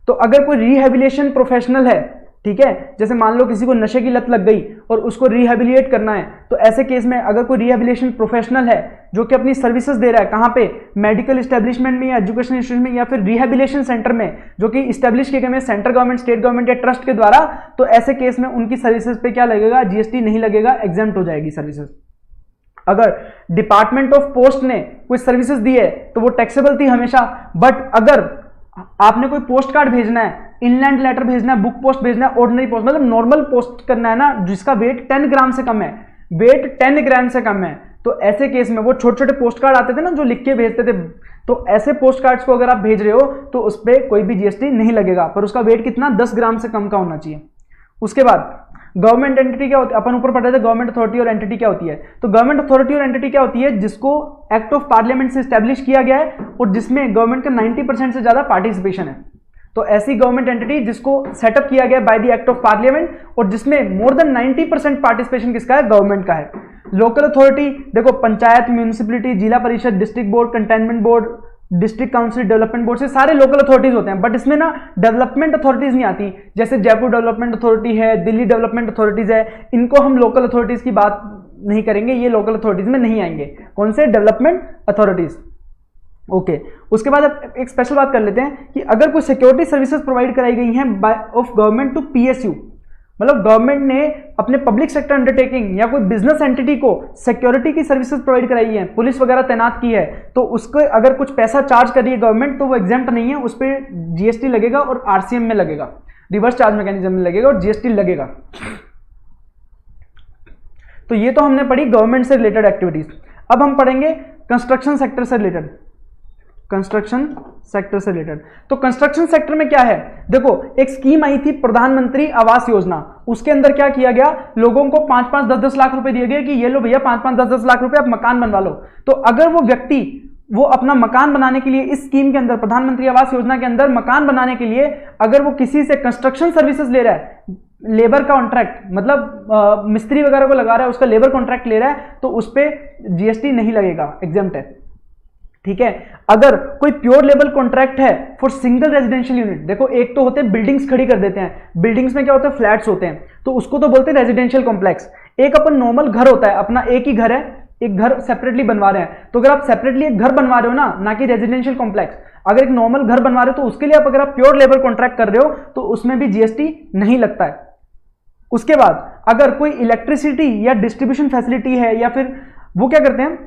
तो अगर कोई रिहेबिलिटेशन प्रोफेशनल है, ठीक है, जैसे मान लो किसी को नशे की लत लग गई और उसको रिहेबिलिटेट करना है, तो ऐसे केस में अगर कोई रिहेबिलिटेशन प्रोफेशनल है जो कि अपनी सर्विसेज दे रहा है कहाँ पे, मेडिकल इस्टेब्लिशमेंट में या एजुकेशन इंस्टीट्यूशन में या फिर रिहेबिलिटेशन सेंटर में जो कि इस्टेब्लिश किए गए हैं सेंट्रल गवर्नमेंट, स्टेट गवर्नमेंट या ट्रस्ट के द्वारा, तो ऐसे केस में उनकी सर्विसेज पे क्या लगेगा, जीएसटी नहीं लगेगा, एग्जेम्प्ट हो जाएगी सर्विसेज। अगर डिपार्टमेंट ऑफ पोस्ट ने कोई सर्विसेज दी है तो वो टैक्सेबल थी हमेशा, बट अगर आपने कोई पोस्ट कार्ड भेजना है, इनलैंड लेटर भेजना है, बुक पोस्ट भेजना है, ऑर्डिनरी पोस्ट मतलब नॉर्मल पोस्ट करना है ना, जिसका वेट 10 ग्राम से कम है, वेट 10 ग्राम से कम है, तो ऐसे केस में वो छोटे छोटे पोस्ट कार्ड आते थे ना जो लिख के भेजते थे, तो ऐसे पोस्ट कार्ड्स को अगर आप भेज रहे हो तो उस पर कोई भी जीएसटी नहीं लगेगा, पर उसका वेट कितना 10 ग्राम से कम का होना चाहिए। उसके बाद गवर्नमेंट एंटिटी क्या होती है, अपन ऊपर पढ़ रहे थे गवर्नमेंट अथॉरिटी और एंटिटी क्या होती है, तो गवर्नमेंट अथॉरिटी और एंटिटी क्या होती है, जिसको एक्ट ऑफ पार्लियामेंट से एस्टैब्लिश किया गया है और जिसमें गवर्नमेंट का 90% से ज्यादा पार्टिसिपेशन है। तो ऐसी गवर्नमेंट एंटिटी जिसको सेटअप किया गया by the act of parliament और जिसमें मोर देन 90% पार्टिसिपेशन किसका है, गवर्नमेंट का है। लोकल अथॉरिटी देखो पंचायत, म्यूनिसिपैलिटी, जिला परिषद, district board, containment board, district council, development board से सारे लोकल अथॉरिटीज होते हैं, बट इसमें ना डेवलपमेंट अथॉरिटीज नहीं आती, जैसे जयपुर डेवलपमेंट अथॉरिटी है, दिल्ली डेवलपमेंट अथॉरिटीज है, इनको हम लोकल अथॉरिटीज की बात नहीं करेंगे, ये लोकल अथॉरिटीज में नहीं आएंगे। कौन से, डेवलपमेंट अथॉरिटीज। ओके, उसके बाद अब एक स्पेशल बात कर लेते हैं कि अगर कोई सिक्योरिटी सर्विसेज प्रोवाइड कराई गई हैं by of government to PSU, मतलब गवर्नमेंट ने अपने पब्लिक सेक्टर अंडरटेकिंग या कोई बिजनेस एंटिटी को सिक्योरिटी की सर्विसेज प्रोवाइड कराई है, पुलिस वगैरह तैनात की है, तो उसको अगर कुछ पैसा चार्ज कर रही है गवर्नमेंट तो वो एग्जेम्प्ट नहीं है, उस पर जीएसटी लगेगा और आरसीएम में लगेगा, रिवर्स चार्ज मैकेनिज्म में लगेगा और जीएसटी लगेगा। तो ये तो हमने पढ़ी गवर्नमेंट से रिलेटेड एक्टिविटीज। अब हम पढ़ेंगे कंस्ट्रक्शन सेक्टर से रिलेटेड, कंस्ट्रक्शन सेक्टर से रिलेटेड। तो कंस्ट्रक्शन सेक्टर में क्या है, देखो एक स्कीम आई थी प्रधानमंत्री आवास योजना, उसके अंदर क्या किया गया, लोगों को 5-5, 10-10 लाख रुपए दिए गए कि ये लो भैया 5-5, 10-10 लाख रुपए आप मकान बनवा लो। तो अगर वो व्यक्ति वो अपना मकान बनाने के लिए इस स्कीम के अंदर, प्रधानमंत्री आवास योजना के अंदर मकान बनाने के लिए अगर वो किसी से कंस्ट्रक्शन सर्विसेज ले रहा है, लेबर का कॉन्ट्रैक्ट मतलब मिस्त्री वगैरह को लगा रहा है, उसका लेबर कॉन्ट्रैक्ट ले रहा है, तो उस पर जीएसटी नहीं लगेगा, एग्जेम्प्ट है। ठीक है, अगर कोई प्योर लेबर कॉन्ट्रैक्ट है फॉर सिंगल रेजिडेंशियल यूनिट, देखो एक तो होते हैं बिल्डिंग्स खड़ी कर देते हैं, बिल्डिंग्स में क्या होता है, फ्लैट्स होते हैं, तो उसको तो बोलते हैं रेजिडेंशियल कॉम्प्लेक्स। एक अपन नॉर्मल घर होता है, अपना एक ही घर है, एक घर सेपरेटली बनवा रहे हैं, तो अगर आप सेपरेटली एक घर बनवा रहे हो ना कि रेजिडेंशियल कॉम्प्लेक्स, अगर एक नॉर्मल घर बनवा रहे हो तो उसके लिए आप अगर आप प्योर लेबर कॉन्ट्रैक्ट कर रहे हो तो उसमें भी जीएसटी नहीं लगता है। उसके बाद अगर कोई इलेक्ट्रिसिटी या डिस्ट्रीब्यूशन फैसिलिटी है, या फिर वो क्या करते हैं,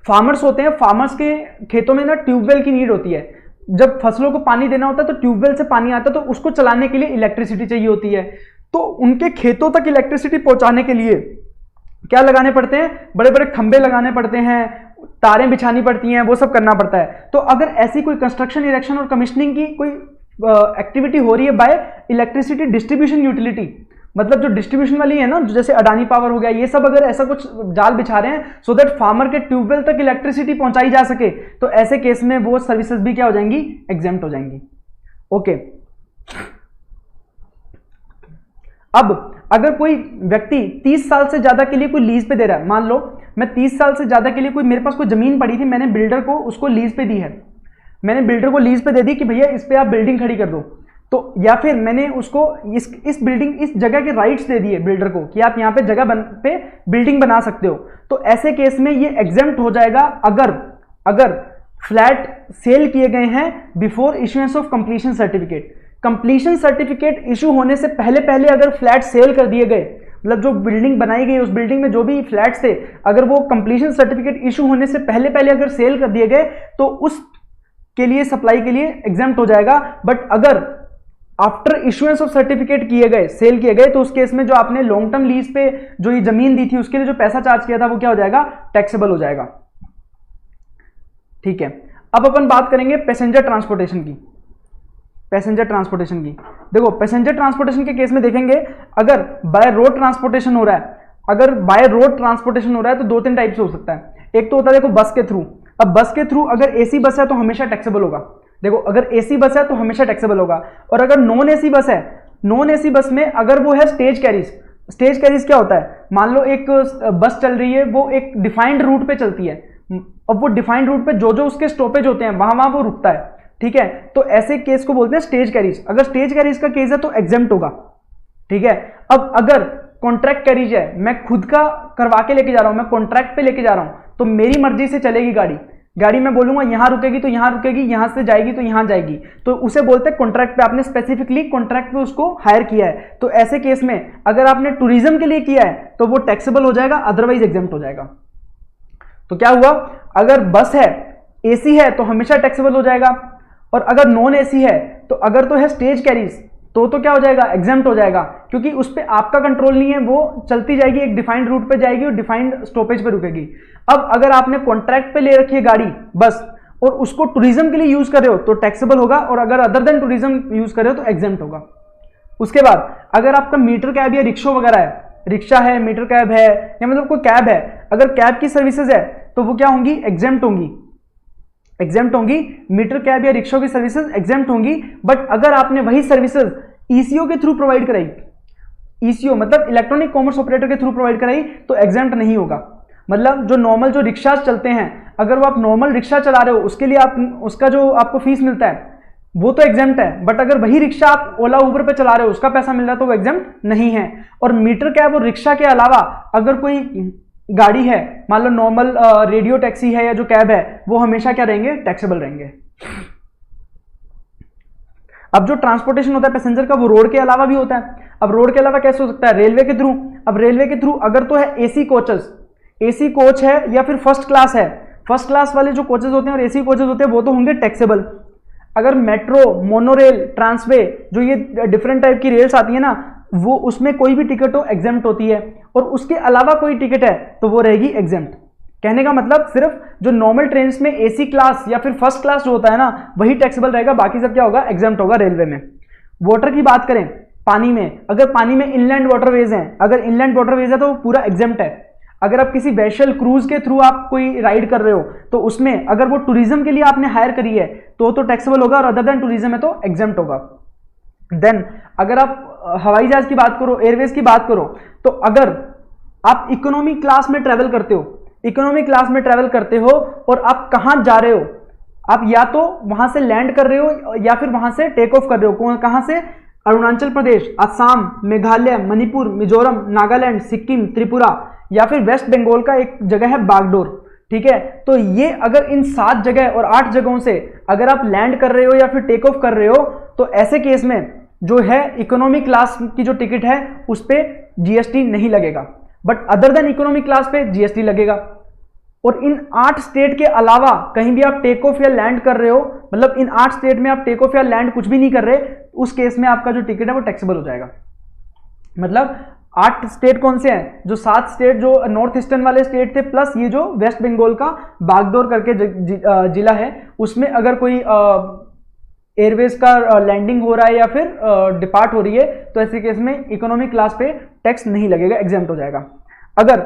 फार्मर्स होते हैं, फार्मर्स के खेतों में ना ट्यूबवेल की नीड होती है, जब फसलों को पानी देना होता है तो ट्यूबवेल से पानी आता है, तो उसको चलाने के लिए इलेक्ट्रिसिटी चाहिए होती है, तो उनके खेतों तक इलेक्ट्रिसिटी पहुंचाने के लिए क्या लगाने पड़ते हैं, बड़े बड़े खंबे लगाने पड़ते हैं, तारें बिछानी पड़ती हैं, वो सब करना पड़ता है। तो अगर ऐसी कोई कंस्ट्रक्शन, इरेक्शन और कमीशनिंग की कोई एक्टिविटी हो रही है बाय इलेक्ट्रिसिटी डिस्ट्रीब्यूशन यूटिलिटी, मतलब जो डिस्ट्रीब्यूशन वाली है ना, जैसे अडानी पावर हो गया, ये सब अगर ऐसा कुछ जाल बिछा रहे हैं सो दैट फार्मर के ट्यूबवेल तक इलेक्ट्रिसिटी पहुंचाई जा सके, तो ऐसे केस में वो सर्विसेज भी क्या हो जाएंगी, एग्जेम्प्ट हो जाएंगी। ओके। अब अगर कोई व्यक्ति 30 साल से ज्यादा के लिए कोई लीज पे दे रहा है, मान लो मैं 30 साल से ज्यादा के लिए कोई, मेरे पास कोई जमीन पड़ी थी, मैंने बिल्डर को उसको लीज पे दी है, मैंने बिल्डर को लीज पे दे दी कि भैया इस पे आप बिल्डिंग खड़ी कर दो, तो या फिर मैंने उसको इस बिल्डिंग, इस जगह के राइट्स दे दिए बिल्डर को कि आप यहाँ पे जगह पे बिल्डिंग बना सकते हो, तो ऐसे केस में ये एग्जेम्प्ट हो जाएगा अगर फ्लैट सेल किए गए हैं before issuance of completion certificate. Completion certificate issue होने से पहले पहले अगर फ्लैट सेल कर दिए गए, मतलब जो बिल्डिंग बनाई गई उस बिल्डिंग में जो भी फ्लैट्स थे, अगर वो कंप्लीशन सर्टिफिकेट इशू होने से पहले पहले अगर सेल कर दिए गए तो उस के लिए, सप्लाई के लिए एग्जेम्प्ट हो जाएगा। बट अगर आफ्टर इश्यूएंस ऑफ सर्टिफिकेट किए गए, सेल किए गए, तो उस केस में जो आपने लॉन्ग टर्म लीज पे जो ये जमीन दी थी उसके लिए जो पैसा चार्ज किया था वो क्या हो जाएगा, टैक्सेबल हो जाएगा। ठीक है। अब अपन बात करेंगे पैसेंजर ट्रांसपोर्टेशन की। पैसेंजर ट्रांसपोर्टेशन की देखो, पैसेंजर ट्रांसपोर्टेशन के केस में देखेंगे, अगर बाय रोड ट्रांसपोर्टेशन हो रहा है, अगर बाय रोड ट्रांसपोर्टेशन हो रहा है तो 2-3 टाइप से हो सकता है। एक तो होता है देखो बस के थ्रू। अब बस के थ्रू अगर एसी बस है तो हमेशा टैक्सेबल होगा। देखो अगर एसी बस है तो हमेशा टैक्सेबल होगा, और अगर नॉन एसी बस है, नॉन एसी बस में अगर वो है स्टेज कैरीज। स्टेज कैरीज क्या होता है, मान लो एक बस चल रही है, वो एक डिफाइंड रूट पे चलती है, अब वो डिफाइंड रूट पे जो जो उसके स्टॉपेज होते हैं वहां वहां वो रुकता है। ठीक है, तो ऐसे केस को बोलते हैं स्टेज कैरीज। अगर स्टेज कैरीज का केस है तो एग्जेम्प्ट होगा। ठीक है। अब अगर कॉन्ट्रैक्ट कैरीज है, मैं खुद का करवा के लेके जा रहा हूं, मैं कॉन्ट्रैक्ट पे लेके जा रहा हूं, तो मेरी मर्जी से चलेगी गाड़ी में बोलूंगा यहां रुकेगी तो यहां रुकेगी, यहां से जाएगी तो यहां जाएगी, तो उसे बोलते हैं कॉन्ट्रैक्ट पे। आपने स्पेसिफिकली कॉन्ट्रैक्ट पे उसको हायर किया है, तो ऐसे केस में अगर आपने टूरिज्म के लिए किया है तो वो टैक्सेबल हो जाएगा, अदरवाइज एग्जेम्प्ट हो जाएगा। तो क्या हुआ, अगर बस है, एसी है तो हमेशा टैक्सेबल हो जाएगा, और अगर नॉन एसी है तो अगर तो है स्टेज कैरीज तो क्या हो जाएगा, एग्जेम्प्ट हो जाएगा, क्योंकि उस पर आपका कंट्रोल नहीं है, वो चलती जाएगी, एक डिफाइंड रूट पे जाएगी और डिफाइंड स्टॉपेज पे रुकेगी। अब अगर आपने कॉन्ट्रैक्ट पे ले रखी है गाड़ी, बस, और उसको टूरिज्म के लिए यूज कर रहे हो तो टैक्सेबल होगा, और अगर अदर देन टूरिज्म यूज कर रहे हो तो एग्जेम्प्ट होगा। उसके बाद अगर आपका मीटर कैब या रिक्शा वगैरह है, रिक्शा है, मीटर कैब है, या मतलब कोई कैब है, अगर कैब की सर्विसेज है तो वो क्या होंगी, एग्जेम्प्ट होंगी, एग्जेम्प्ट होंगी। मीटर कैब या रिक्शा की सर्विसेज एग्जेम्प्ट होंगी। बट अगर आपने वही सर्विसेज ईसीओ के थ्रू प्रोवाइड कराई, ईसीओ मतलब इलेक्ट्रॉनिक कॉमर्स ऑपरेटर के थ्रू प्रोवाइड कराई, तो एग्जेम्प्ट नहीं होगा। मतलब जो नॉर्मल जो रिक्शा चलते हैं, अगर वो आप नॉर्मल रिक्शा चला रहे हो, उसके लिए आप उसका जो आपको फीस मिलता है वो तो एग्जेम्प्ट है, बट अगर वही रिक्शा आप ओला उबर पे चला रहे हो, उसका पैसा मिल रहा है, तो वो एग्जेम्प्ट नहीं है। और मीटर कैब और रिक्शा के अलावा अगर कोई गाड़ी है, मान लो नॉर्मल रेडियो टैक्सी है या जो कैब है, वो हमेशा क्या रहेंगे, टैक्सेबल रहेंगे। अब जो ट्रांसपोर्टेशन होता है पैसेंजर का, वो रोड के अलावा भी होता है। अब रोड के अलावा कैसे हो सकता है, रेलवे के थ्रू। अब रेलवे के थ्रू अगर तो है एसी कोचेस, एसी कोच है या फिर फर्स्ट क्लास है, फर्स्ट क्लास वाले जो कोचेस होते हैं और एसी कोचेस होते हैं वो तो होंगे टैक्सेबल। अगर मेट्रो, मोनोरेल, ट्रांसवे, जो ये डिफरेंट टाइप की रेल्स आती है ना, वो उसमें कोई भी टिकट हो एग्जेम्प्ट होती है, और उसके अलावा कोई टिकट है तो वो रहेगी एग्जेम्प्ट। कहने का मतलब सिर्फ जो नॉर्मल ट्रेन में एसी क्लास या फिर फर्स्ट क्लास जो होता है ना, वही टैक्सेबल रहेगा, बाकी सब क्या होगा, एग्जेम्प्ट होगा रेलवे में। वाटर की बात करें, पानी में, अगर पानी में इनलैंड वाटरवेज हैं, अगर इनलैंड वाटरवेज है तो वो पूरा एग्जेम्प्ट है। अगर आप किसी वेसल क्रूज के थ्रू आप कोई राइड कर रहे हो तो उसमें अगर वो टूरिज्म के लिए आपने हायर करी है तो टैक्सेबल होगा, और अदर देन टूरिज्म है तो एग्जेम्प्ट होगा। देन अगर आप हवाई जहाज की बात करो, एयरवेज की बात करो, तो अगर आप इकोनॉमी क्लास में ट्रेवल करते हो, इकोनॉमी क्लास में ट्रेवल करते हो और आप कहां जा रहे हो, आप या तो वहां से लैंड कर रहे हो या फिर वहां से टेक ऑफ कर रहे हो। कहां से, अरुणाचल प्रदेश, असम, मेघालय, मणिपुर, मिजोरम, नागालैंड, सिक्किम, त्रिपुरा, या फिर वेस्ट बंगाल का एक जगह है बागडोर। ठीक है, तो ये अगर इन 7 जगह और 8 जगहों से अगर आप लैंड कर रहे हो या फिर टेक ऑफ कर रहे हो, तो ऐसे केस में जो है इकोनॉमी क्लास की जो टिकट है उस पे जीएसटी नहीं लगेगा, but other than economy class पे जीएसटी लगेगा। और इन 8 स्टेट के अलावा कहीं भी आप टेक ऑफ या लैंड कर रहे हो, मतलब इन 8 स्टेट में आप टेक ऑफ या लैंड कुछ भी नहीं कर रहे, उस केस में आपका जो टिकट है वो टैक्सेबल हो जाएगा। मतलब 8 स्टेट कौन से हैं? जो 7 स्टेट जो नॉर्थ ईस्टर्न वाले स्टेट थे, प्लस ये जो वेस्ट बंगाल का बागडोर करके जिला है, उसमें अगर कोई एयरवेज का लैंडिंग हो रहा है या फिर डिपार्ट हो रही है, तो ऐसे केस में इकोनॉमिक क्लास पे टैक्स नहीं लगेगा, एग्जेम्प्ट हो जाएगा। अगर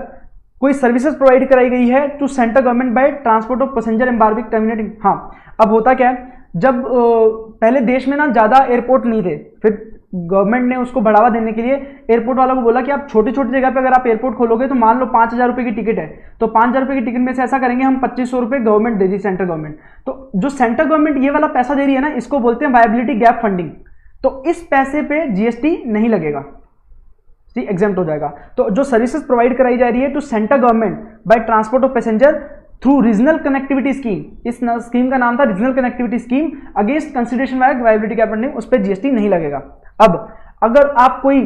कोई सर्विसेज प्रोवाइड कराई गई है to central government by transport of passenger embarking terminating. हाँ, अब होता क्या है, जब पहले देश में ना ज़्यादा एयरपोर्ट नहीं थे, फिर गवर्नमेंट ने उसको बढ़ावा देने के लिए एयरपोर्ट वालों को बोला कि आप छोटी छोटी जगह पे अगर आप एयरपोर्ट खोलोगे तो मान लो 5,000 रुपये की टिकट है, तो 5,000 रुपये की टिकट में से ऐसा करेंगे हम 2,500 रुपये गवर्नमेंट दे दी, सेंट्रल गवर्नमेंट। तो जो सेंट्रल गवर्नमेंट ये वाला पैसा दे रही है ना, इसको बोलते हैं वायबिलिटी गैप फंडिंग। तो इस पैसे पे जीएसटी नहीं लगेगा, एग्जेम्प्ट हो जाएगा। तो जो सर्विसेज प्रोवाइड कराई जा रही है to central government by transport of passenger through regional connectivity scheme, इस स्कीम का नाम था regional connectivity scheme against consideration viability gap funding, उस पर जीएसटी नहीं लगेगा। अब अगर आप कोई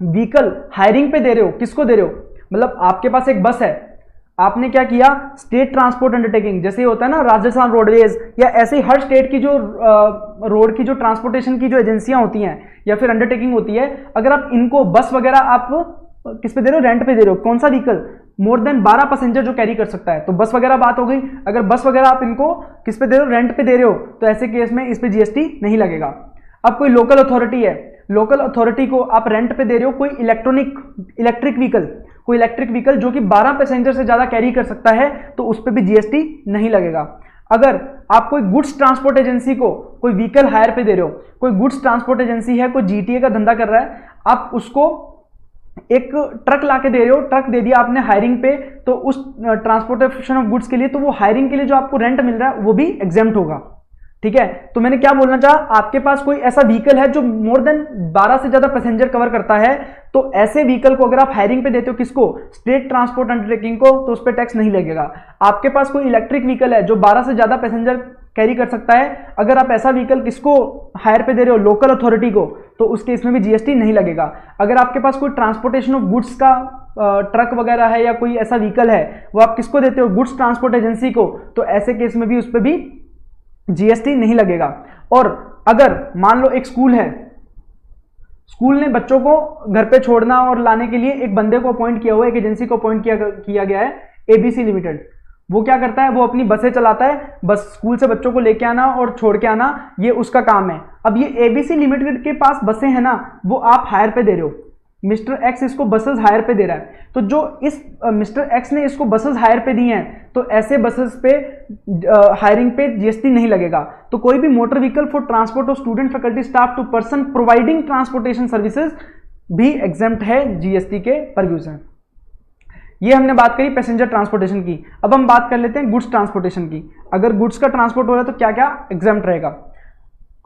व्हीकल हायरिंग पे दे रहे हो, किसको दे रहे हो, मतलब आपके पास एक बस है, आपने क्या किया, स्टेट ट्रांसपोर्ट अंडरटेकिंग, जैसे होता है ना राजस्थान रोडवेज, या ऐसे ही हर स्टेट की जो रोड की जो ट्रांसपोर्टेशन की जो एजेंसियां होती हैं या फिर अंडरटेकिंग होती है, अगर आप इनको बस वगैरह आप किस पे दे रहे हो, रेंट पे दे रहे हो, कौन सा व्हीकल, मोर देन 12 पैसेंजर जो कैरी कर सकता है, तो बस वगैरह बात हो गई। अगर बस वगैरह आप इनको किस पे दे रहे हो, रेंट पे दे रहे हो, तो ऐसे केस में इस पे जीएसटी नहीं लगेगा। अब कोई लोकल अथॉरिटी है, लोकल अथॉरिटी को आप रेंट पे दे रहे हो कोई इलेक्ट्रिक व्हीकल, कोई इलेक्ट्रिक व्हीकल जो कि 12 पैसेंजर से ज्यादा कैरी कर सकता है, तो उस पर भी जीएसटी नहीं लगेगा। अगर आप कोई गुड्स ट्रांसपोर्ट एजेंसी को कोई व्हीकल हायर पे दे रहे हो, कोई गुड्स ट्रांसपोर्ट एजेंसी है, कोई जीटीए का धंधा कर रहा है, आप उसको एक ट्रक लाके दे रहे हो, ट्रक दे दिया आपने हायरिंग पे, तो उस ट्रांसपोर्टेशन ऑफ गुड्स के लिए, तो वो हायरिंग के लिए जो आपको रेंट मिल रहा है वो भी एग्जेम्प्ट होगा। ठीक है, तो मैंने क्या बोलना चाहा, आपके पास कोई ऐसा व्हीकल है जो मोर देन 12 से ज्यादा पैसेंजर कवर करता है, तो ऐसे व्हीकल को अगर आप हायरिंग पे देते हो, किसको, स्टेट ट्रांसपोर्ट अंडरटेकिंग को, तो उस पर टैक्स नहीं लगेगा। आपके पास कोई इलेक्ट्रिक व्हीकल है जो 12 से ज्यादा पैसेंजर कैरी कर सकता है, अगर आप ऐसा व्हीकल किसको हायर पे दे रहे हो, लोकल अथॉरिटी को, तो उसके इसमें भी जीएसटी नहीं लगेगा। अगर आपके पास कोई ट्रांसपोर्टेशन ऑफ गुड्स का ट्रक वगैरह है या कोई ऐसा व्हीकल है, वो आप किसको देते हो, गुड्स ट्रांसपोर्ट एजेंसी को, तो ऐसे केस में भी उस पर भी जीएसटी नहीं लगेगा। और अगर मान लो एक स्कूल है, स्कूल ने बच्चों को घर पे छोड़ना और लाने के लिए एक बंदे को अपॉइंट किया हुआ है, एक एजेंसी को अपॉइंट किया गया है, एबीसी लिमिटेड। वो क्या करता है, वो अपनी बसें चलाता है, बस स्कूल से बच्चों को लेके आना और छोड़ के आना, ये उसका काम है। अब ये एबीसी लिमिटेड के पास बसें हैं ना, वो आप हायर पे दे रहे हो, मिस्टर एक्स इसको बसेस हायर पे दे रहा है, तो जो इस मिस्टर एक्स ने इसको बसेस हायर पे दी हैं, तो ऐसे बसेस पे हायरिंग पे जीएसटी नहीं लगेगा। तो कोई भी motor vehicle for transport of student faculty staff to person providing transportation services भी एग्जेम्प्ट है जीएसटी के परव्यू से। ये हमने बात करी पैसेंजर ट्रांसपोर्टेशन की। अब हम बात कर लेते हैं गुड्स ट्रांसपोर्टेशन की। अगर गुड्स का ट्रांसपोर्ट हो रहा है तो क्या क्या एग्जेम्प्ट रहेगा।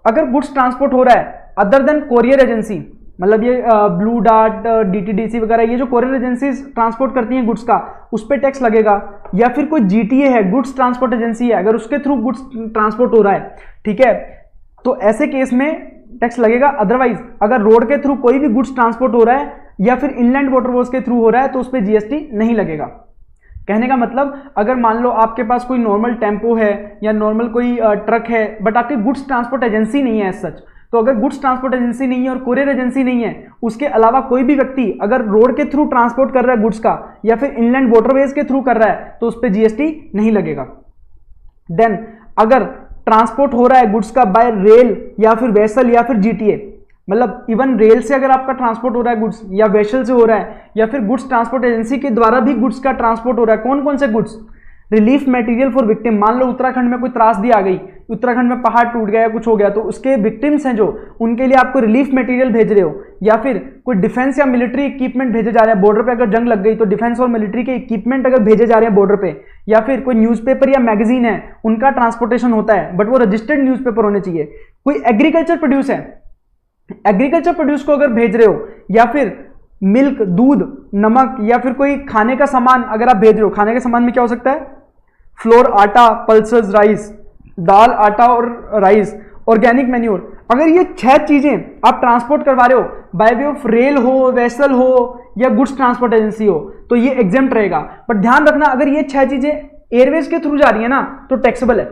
अगर गुड्स ट्रांसपोर्ट हो रहा है अदर देन कोरियर एजेंसी, मतलब ये ब्लू डार्ट, डीटीडीसी वगैरह, ये जो कोरियर एजेंसी ट्रांसपोर्ट करती हैं गुड्स का, उस पर टैक्स लगेगा। या फिर कोई जीटीए है, गुड्स ट्रांसपोर्ट एजेंसी है, अगर उसके थ्रू गुड्स ट्रांसपोर्ट हो रहा है, ठीक है, तो ऐसे केस में टैक्स लगेगा। अदरवाइज अगर रोड के थ्रू कोई भी गुड्स ट्रांसपोर्ट हो रहा है या फिर इनलैंड वाटरवेज के थ्रू हो रहा है, तो उस पर जीएसटी नहीं लगेगा। कहने का मतलब, अगर मान लो आपके पास कोई नॉर्मल टेम्पो है या नॉर्मल कोई ट्रक है, बट आपकी गुड्स ट्रांसपोर्ट एजेंसी नहीं है एज सच, तो अगर गुड्स ट्रांसपोर्ट एजेंसी नहीं है और कोरियर एजेंसी नहीं है, उसके अलावा कोई भी व्यक्ति अगर रोड के थ्रू ट्रांसपोर्ट कर रहा है गुड्स का या फिर इनलैंड वाटरवेज के थ्रू कर रहा है, तो उस पर जीएसटी नहीं लगेगा। देन अगर ट्रांसपोर्ट हो रहा है गुड्स का बाय रेल या फिर वेसल या फिर जीटीए, मतलब इवन रेल से अगर आपका ट्रांसपोर्ट हो रहा है गुड्स, या वेसल से हो रहा है, या फिर गुड्स ट्रांसपोर्ट एजेंसी के द्वारा भी गुड्स का ट्रांसपोर्ट हो रहा है, कौन कौन से goods, relief material for victim, मान लो उत्तराखंड में कोई त्रासदी आ गई, उत्तराखंड में पहाड़ टूट गया या कुछ हो गया, तो उसके विक्टिम्स हैं जो, उनके लिए आपको रिलीफ मटेरियल भेज रहे हो, या फिर कोई डिफेंस या मिलिट्री इक्विपमेंट भेजे जा रहे हैं, बॉर्डर पे अगर जंग लग गई तो डिफेंस और मिलिट्री के इक्विपमेंट अगर भेजे जा रहे हैं बॉर्डर पे, या फिर कोई न्यूज़पेपर या मैगजीन है, उनका ट्रांसपोर्टेशन होता है, बट वो रजिस्टर्ड न्यूज़पेपर होने चाहिए। कोई एग्रीकल्चर प्रोड्यूस है, एग्रीकल्चर प्रोड्यूस को अगर भेज रहे हो, या फिर मिल्क, दूध, नमक, या फिर कोई खाने का सामान अगर आप भेज रहे हो, खाने के सामान में क्या हो सकता है, फ्लोर, आटा, पल्सेस, राइस, दाल, आटा और राइस, ऑर्गेनिक मैन्योर, अगर ये 6 चीजें आप ट्रांसपोर्ट करवा रहे हो बाय वे ऑफ रेल हो, वेसल हो या गुड्स ट्रांसपोर्ट एजेंसी हो, तो ये एग्जेम्प्ट रहेगा। पर ध्यान रखना, अगर ये 6 चीजें एयरवेज के थ्रू जा रही है ना, तो टैक्सेबल है।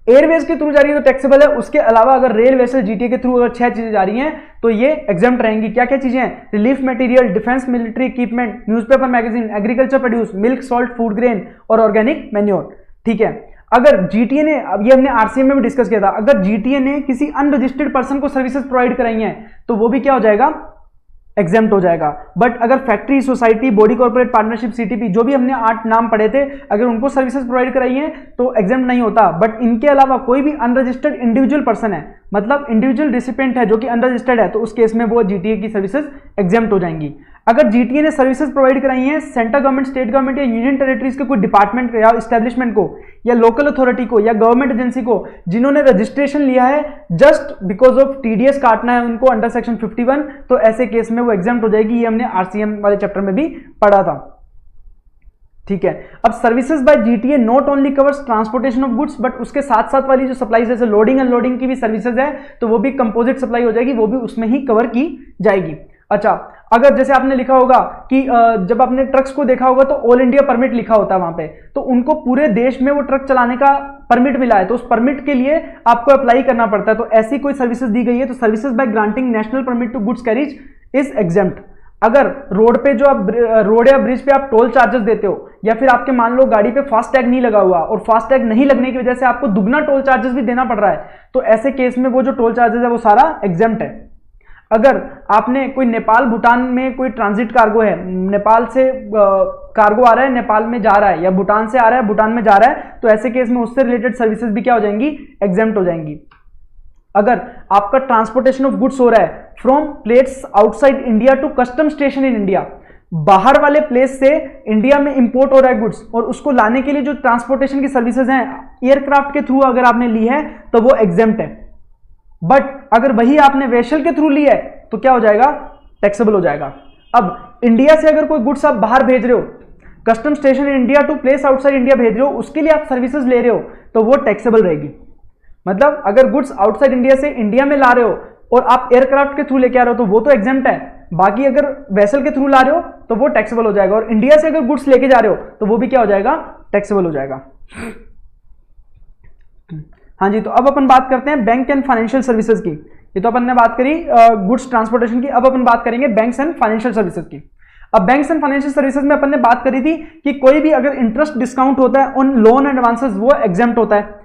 एयरवेज के थ्रू जा रही है तो टैक्सेबल है। उसके अलावा अगर रेल वेसल जीटीए के थ्रू अगर 6 चीजें जा रही हैं तो ये एग्जाम्प्ट रहेंगी। क्या क्या चीजें हैं? Relief material, defence military equipment, newspaper magazine, agriculture produce, milk, salt, food grain और ऑर्गेनिक मैन्योर। ठीक है, अगर जीटीए ने, अब ये हमने आरसीएम में भी डिस्कस किया था, अगर जीटीए ने किसी अनरजिस्टर्ड पर्सन को सर्विसेज प्रोवाइड कराई हैं तो वो भी क्या हो जाएगा? एग्जेम्प्ट हो जाएगा। बट अगर factory, society, body corporate partnership, CTP, जो भी हमने 8 नाम पढ़े थे, अगर उनको सर्विसेज प्रोवाइड कराई हैं तो एग्जेम्प्ट नहीं होता। बट इनके अलावा कोई भी अनरजिस्टर्ड इंडिविजुअल पर्सन है, मतलब इंडिविजुअल रिसिपेंट है जो कि अनरजिस्टर्ड है, तो उस केस में वो जीटीए की सर्विसेज एग्जेम्प्ट हो जाएंगी। अगर जीटीए ने सर्विसेज प्रोवाइड कराई हैं सेंट्रल गवर्नमेंट, स्टेट गवर्नमेंट या यूनियन टेरिटरीज के कोई डिपार्टमेंट या एस्टेब्लिशमेंट को या लोकल अथॉरिटी को या गवर्नमेंट एजेंसी को, जिन्होंने रजिस्ट्रेशन लिया है जस्ट बिकॉज ऑफ टीडीएस काटना है उनको अंडर सेक्शन 51, तो ऐसे केस में वो एग्जाम्प्ट हो जाएगी। ये हमने आरसीएम वाले चैप्टर में भी पढ़ा था। ठीक है, अब services by GTA not only covers transportation of goods, but उसके साथ साथ वाली जो सप्लाई जैसे लोडिंग अनलोडिंग की भी सर्विसेज है तो वो भी कंपोजिट सप्लाई हो जाएगी, वो भी उसमें ही कवर की जाएगी। अच्छा, अगर जैसे आपने लिखा होगा कि जब आपने ट्रक्स को देखा होगा तो ऑल इंडिया परमिट लिखा होता है वहां पे, तो उनको पूरे देश में वो ट्रक चलाने का परमिट मिला है, तो उस परमिट के लिए आपको अप्लाई करना पड़ता है। तो ऐसी कोई सर्विसेज दी गई है तो services by granting national permit to goods carriage is exempt. अगर रोड पे जो आप रोड या ब्रिज पे आप टोल चार्जेस देते हो, या फिर आपके मान लो गाड़ी पे फास्ट टैग नहीं लगा हुआ और फास्ट टैग नहीं लगने की वजह से आपको दुगना टोल चार्जेस भी देना पड़ रहा है, तो ऐसे केस में वो जो टोल चार्जेस है वो सारा एग्जेम्प्ट है। अगर आपने कोई नेपाल भूटान में कोई ट्रांजिट कार्गो है, नेपाल से कार्गो आ रहा है, नेपाल में जा रहा है, या भूटान से आ रहा है, भूटान में जा रहा है, तो ऐसे केस में उससे रिलेटेड सर्विसेज भी क्या हो जाएंगी? एग्जेम्प्ट हो जाएंगी। अगर आपका ट्रांसपोर्टेशन ऑफ गुड्स हो रहा है from place outside India to custom station in India, बाहर वाले प्लेस से इंडिया में इंपोर्ट हो रहा है गुड्स और उसको लाने के लिए जो ट्रांसपोर्टेशन की सर्विसेज हैं एयरक्राफ्ट के थ्रू अगर आपने ली है तो वो एग्जेम्प्ट है। बट अगर वही आपने वेसल के थ्रू ली है तो क्या हो जाएगा? टैक्सेबल हो जाएगा। अब इंडिया से अगर कोई गुड्स आप बाहर भेज रहे हो, custom station in India to place outside India भेज रहे हो, उसके लिए आप सर्विसेज ले रहे हो तो वो टैक्सेबल रहेगी। मतलब अगर गुड्स आउटसाइड इंडिया से इंडिया में ला रहे हो और आप एयरक्राफ्ट के थ्रू लेके आ रहे हो तो वो तो एग्जेम्प्ट है, बाकी अगर वेसल के थ्रू ला रहे हो तो वो टैक्सेबल हो जाएगा। और इंडिया से अगर गुड्स लेके जा रहे हो तो वो भी क्या हो जाएगा? टैक्सेबल हो जाएगा। हाँ जी, तो अब अपन बात करते हैं बैंक एंड फाइनेंशियल सर्विसेज की। ये तो अपन ने बात करी गुड्स ट्रांसपोर्टेशन की, अब अपन बात करेंगे बैंक्स एंड फाइनेंशियल सर्विसेज की। अब बैंक्स एंड फाइनेंशियल सर्विसेज में अपन ने बात करी थी कि कोई भी अगर इंटरेस्ट डिस्काउंट होता है ऑन लोन एंड एडवांसेस वो एग्जेम्प्ट होता है,